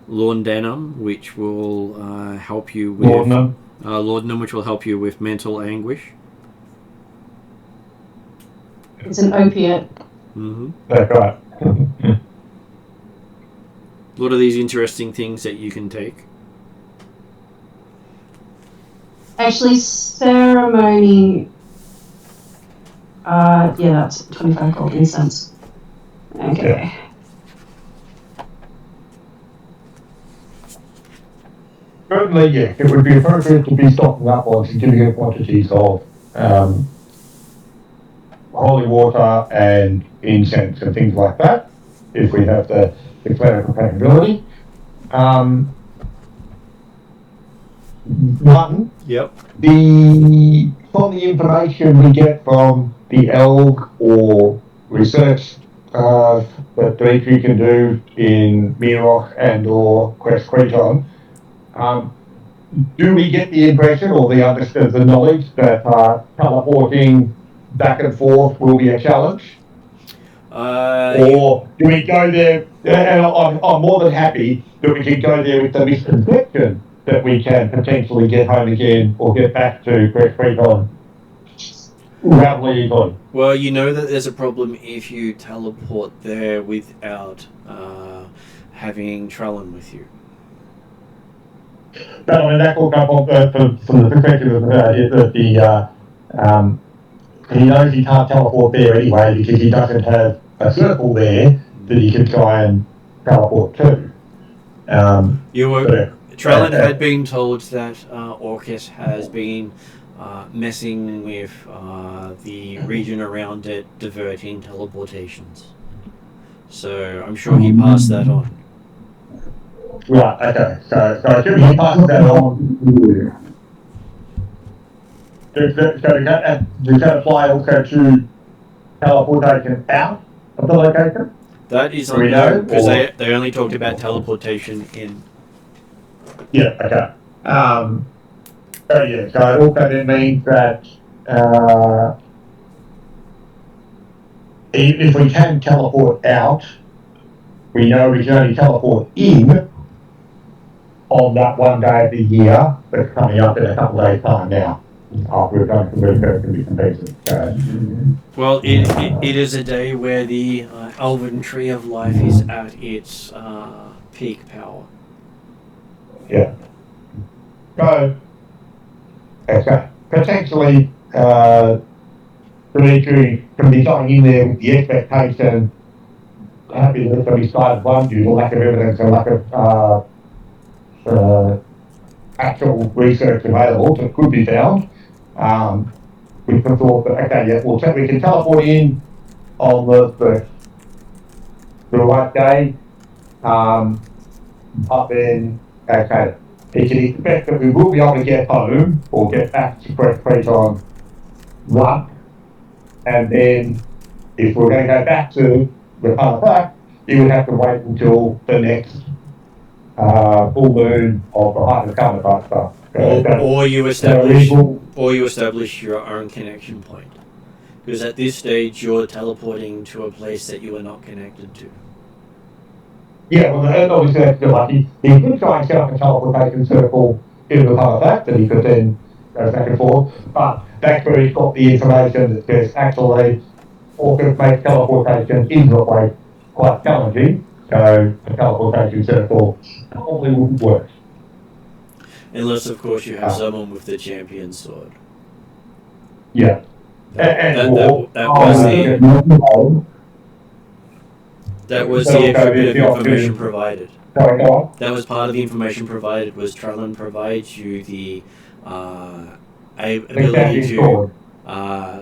Laudanum, which will help you with... Laudanum, which will help you with mental anguish. It's an opiate. Mm-hmm. That's right. A lot of these interesting things that you can take. Actually, ceremony... yeah, that's 25 gold incense. Okay. Certainly, yes, it would be appropriate to be stocking up on significant quantities of holy water and incense and things like that, if we have the clerical capability. Martin, Yep. from the information we get from the ELG or research that Dimitri can do in Mirok and or Quest Creton, do we get the impression or the knowledge that teleporting back and forth will be a challenge? Or do we go there, and I'm more than happy that we can go there with the misconception that we can potentially get home again or get back to Quest Creton rapidly easily. Well, you know that there's a problem if you teleport there without having Trellin with you. But I mean, that will come from the perspective of that he knows he can't teleport there anyway because he doesn't have a circle there that he can try and teleport to. Trellin had been told that Orcus has been messing with the region around it, diverting teleportations. So I'm sure he passed that on. Right, okay. So assuming he passes that on, does that apply also to teleportation out of the location? That is unknown, because they only talked about teleportation in. Yeah, okay. So it also then means that if we can teleport out, we know we can only teleport in on that one day of the year that's coming up in a couple of days' time now. After we've done some research and different pieces. Well, it is a day where the Elven Tree of Life is at its peak power. Yeah. So, okay. Potentially, Dimitri can be going in there with the expectation, happy that we started one due to lack of evidence and lack of actual research available that could be found. We can thought that, okay, yeah, we can teleport in on the right day, but then, okay, he can expect that we will be able to get home or get back to Quest Creton one, and then if we're going to go back to the back, he would have to wait until the next full moon of the height of cover type stuff. Or you establish your own connection point. Because at this stage, you're teleporting to a place that you are not connected to. Yeah, well, obviously that's good. Like he could try and set up a teleportation circle in the back that he could then go back and forth. But that's where he's got the information that says actually, or could make teleportation into the place quite challenging. So a teleportation circle probably wouldn't work. Unless, of course, you have someone with the champion sword. Yeah. That was the extra bit of information provided. That was part of the information provided, was Trellin provides you the ability to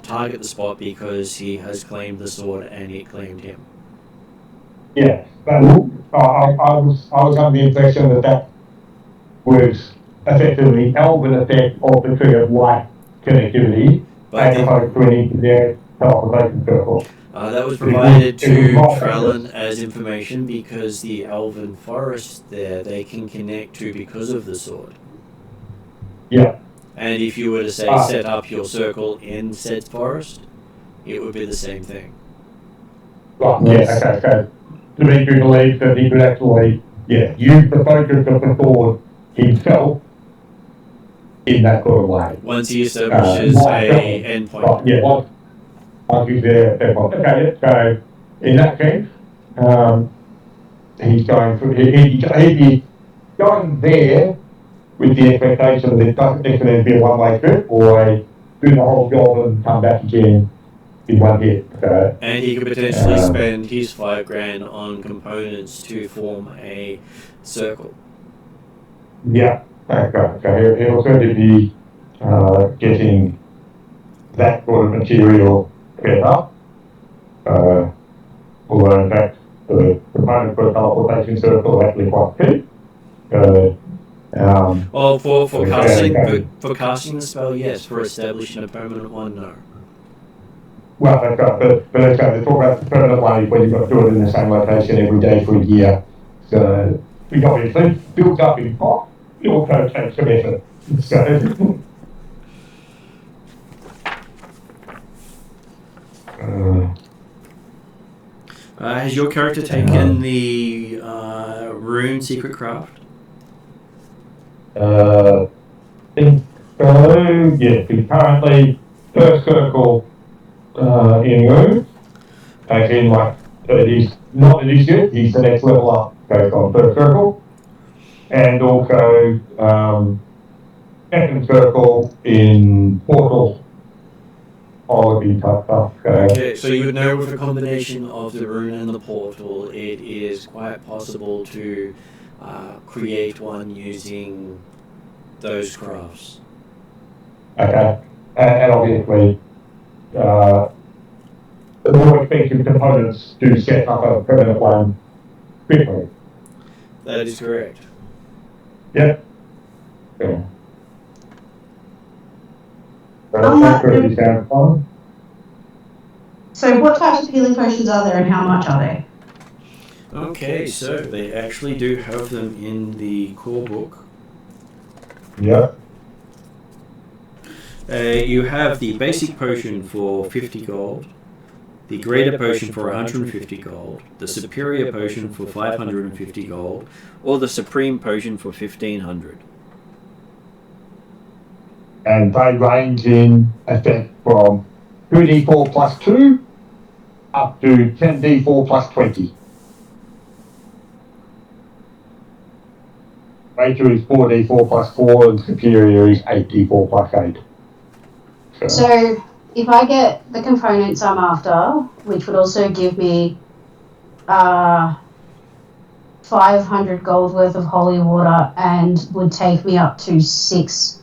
target the spot because he has claimed the sword and it claimed him. Yeah, but I was under the impression that was effectively Elven effect of the Tree of Life connectivity, as opposed to an internet teleportation circle. That was provided to Trellin as information because the Elven forest there, they can connect to because of the sword. Yeah. And if you were to say set up your circle in said forest, it would be the same thing. Right, yeah, okay, so Dimitri believes that he could actually, use the focus of the sword himself in that sort of way. Once he establishes a endpoint. Right, yeah, once he's there, okay, so in that sense, he's going through, he'd be going there with the expectation that it doesn't necessarily be a one-way trip or do the whole job and come back again in one hit. And he could potentially spend his $5,000 on components to form a circle. Yeah, okay. So he'll certainly be getting that sort of material better. Although in fact the component for a teleportation circle is actually quite cheap. For casting the spell, yes. For establishing a permanent one, no. Well, that's right, but let's talk about the permanent one when you've got to do it in the same location every day for a year. So we obviously built up in pot. It also takes some effort. So, has your character taken the rune secret craft? Think so. Yeah, he's currently first circle in rune. As in, like, he's not initiate, he's the next level up, goes on first circle. And also second circle in portal. All of these type stuff. Okay, so you would know with a combination of the rune and the portal, it is quite possible to create one using those crafts. Okay, and obviously, the more expensive components do set up a permanent one quickly. That is correct. Yep. Yeah. That's really sounds fun. So what types of healing potions are there and how much are they? Okay, so they actually do have them in the core book. Yep. You have the basic potion for 50 gold, the greater potion for 150 gold, the superior potion for 550 gold, or the supreme potion for 1500. And they range in effect from 2d4 plus 2 up to 10d4 plus 20. Greater is 4d4 plus 4 and superior is 8d4 plus 8. So if I get the components I'm after, which would also give me 500 gold worth of holy water and would take me up to 6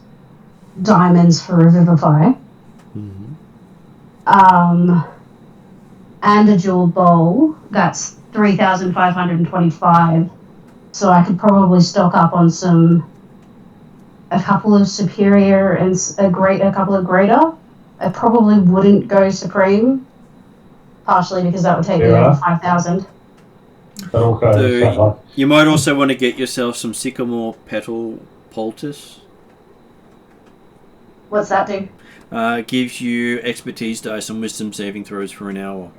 diamonds for Revivify, and a jeweled bowl, that's 3,525. So I could probably stock up on a couple of superior and a couple of greater. I probably wouldn't go supreme, partially because that would take me over 5,000. So you might also want to get yourself some sycamore petal poultice. What's that do? Gives you expertise dice and wisdom saving throws for an hour.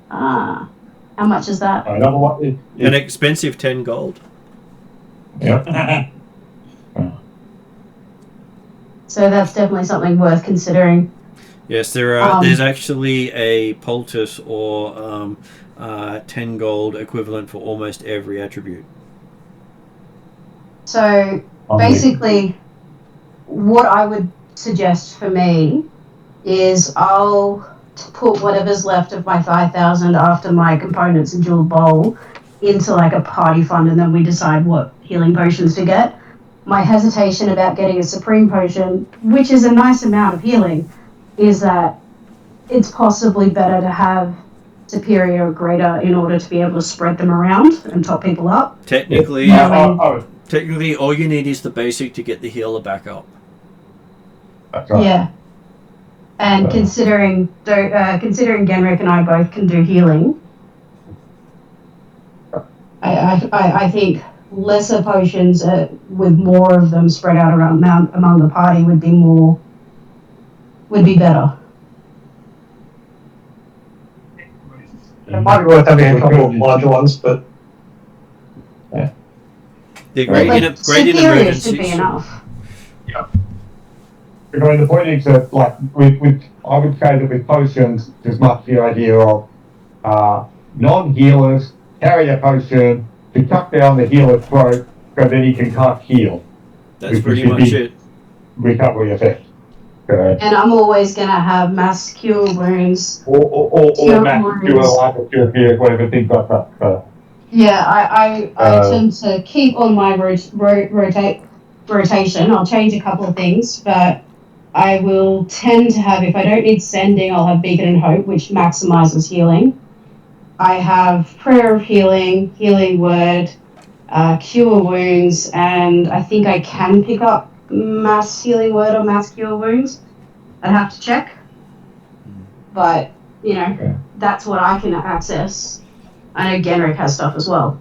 How much is that? An expensive 10 gold. Yep. So that's definitely something worth considering. Yes, there's actually a poultice or 10 gold equivalent for almost every attribute. So basically, what I would suggest for me is I'll put whatever's left of my 5,000 after my components and jeweled bowl into like a party fund, and then we decide what healing potions to get. My hesitation about getting a supreme potion, which is a nice amount of healing, is that it's possibly better to have superior or greater in order to be able to spread them around and top people up. Technically, technically all you need is the basic to get the healer back up. That's right. Yeah. And considering Genrick and I both can do healing, I think lesser potions with more of them spread out around among the party would be better. It might be worth having a couple of larger ones, but yeah. They're great in emergencies. Should be enough. Yeah. I mean, the point is that, like, I would say that with potions, there's much the idea of non-healers carry a potion to cut down the healer's throat so then he can cast heal. That's pretty much it. Recovery effect. And I'm always going to have mass cure wounds. Or mass cure, hypercure, whatever things like that. Yeah, I tend to keep on my rotation. I'll change a couple of things, but I will tend to have, if I don't need sending, I'll have Beacon and Hope, which maximizes healing. I have Prayer of Healing, Healing Word, Cure Wounds, and I think I can pick up Mass Healing Word or Mass Cure Wounds. I'd have to check. But, you know, that's what I can access. I know Genric has stuff as well.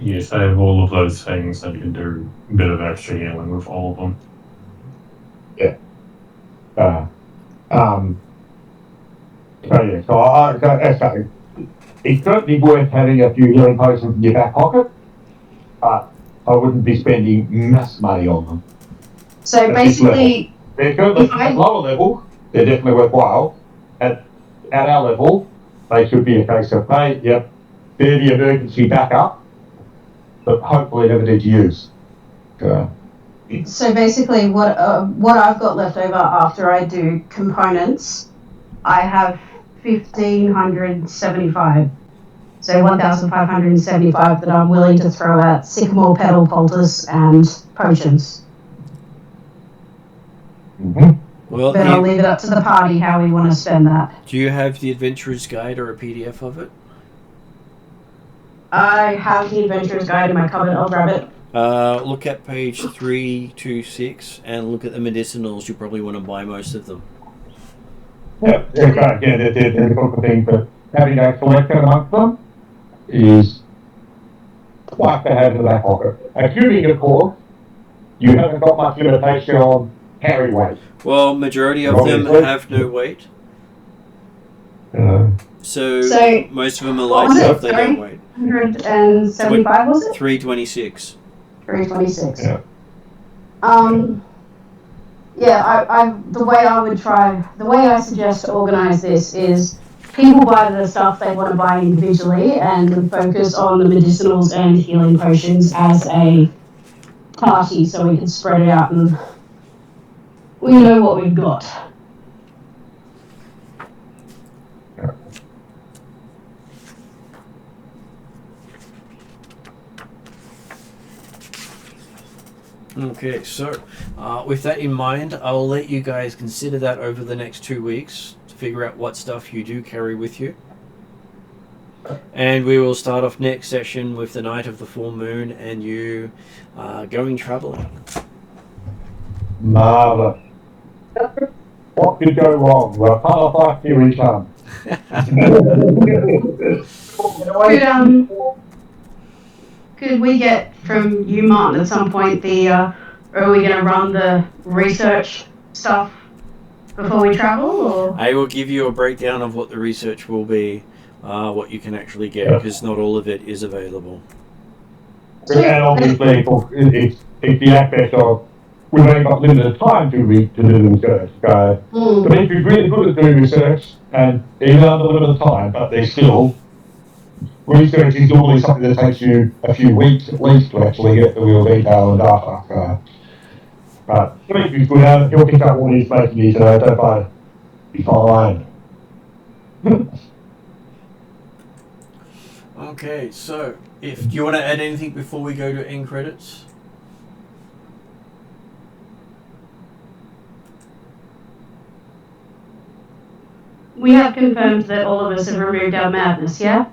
Yes, I have all of those things. I can do a bit of extra healing with all of them. Yeah. So it's certainly worth having a few healing potions in your back pocket, but I wouldn't be spending mass money on them. So basically, they're certainly at lower level, they're definitely worthwhile. At our level, they should be a case of, hey, yep, they're the emergency backup, but hopefully never need to use. So basically, what I've got left over after I do components, I have 1,575. So 1,575 that I'm willing to throw at sycamore petal poultice and potions. Well, But I'll leave it up to the party how we want to spend that. do you have the Adventurer's Guide or a PDF of it? I have the Adventurer's Guide in my cupboard. I'll grab it. Look at page 326 and look at the medicinals. You probably want to buy most of them. Yeah, again, there's a couple of things, but having a selection amongst them is like to have in the back pocket. Assuming, of course, you haven't got much limitation on carry weight. Well, majority of them have no weight. So most of them are light stuff, they don't weight. 175 was it? 326. 326. Yeah. The way I suggest to organise this is people buy the stuff they want to buy individually and focus on the medicinals and healing potions as a party so we can spread it out and we know what we've got. Okay, so with that in mind, I'll let you guys consider that over the next 2 weeks to figure out what stuff you do carry with you. And we will start off next session with the night of the full moon and you going travelling. Marvellous. What could go wrong? Well, part of life, here we come. Could we get from you, Martin, at some point are we going to run the research stuff before we travel? Or? I will give you a breakdown of what the research will be, what you can actually get, because not all of it is available. And obviously, it's the aspect of we've only got limited time to do the research. So the people who's really good at doing research, and even under limited time, but they're still, research is normally something that takes you a few weeks at least to actually get the real detail and data. But if he's good at it, he'll pick up all the information you say, don't buy it. Be fine. Okay, so do you want to add anything before we go to end credits? We have confirmed that all of us have removed our madness, yeah?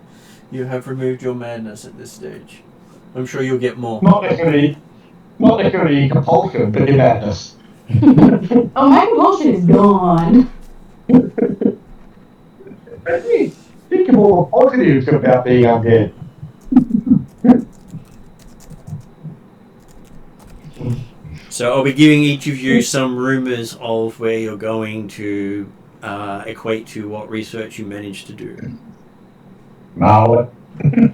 You have removed your madness at this stage. I'm sure you'll get more. Not necessarily compulsion, but your madness. Oh, my compulsion is gone. Think of all the positives about being undead. So I'll be giving each of you some rumours of where you're going to equate to what research you managed to do. No. The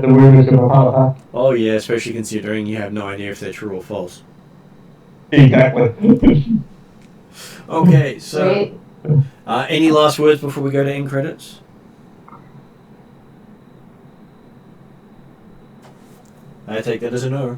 rumours of a part. Oh yeah, especially considering you have no idea if they're true or false. Exactly. Okay, so any last words before we go to end credits? I take that as a no.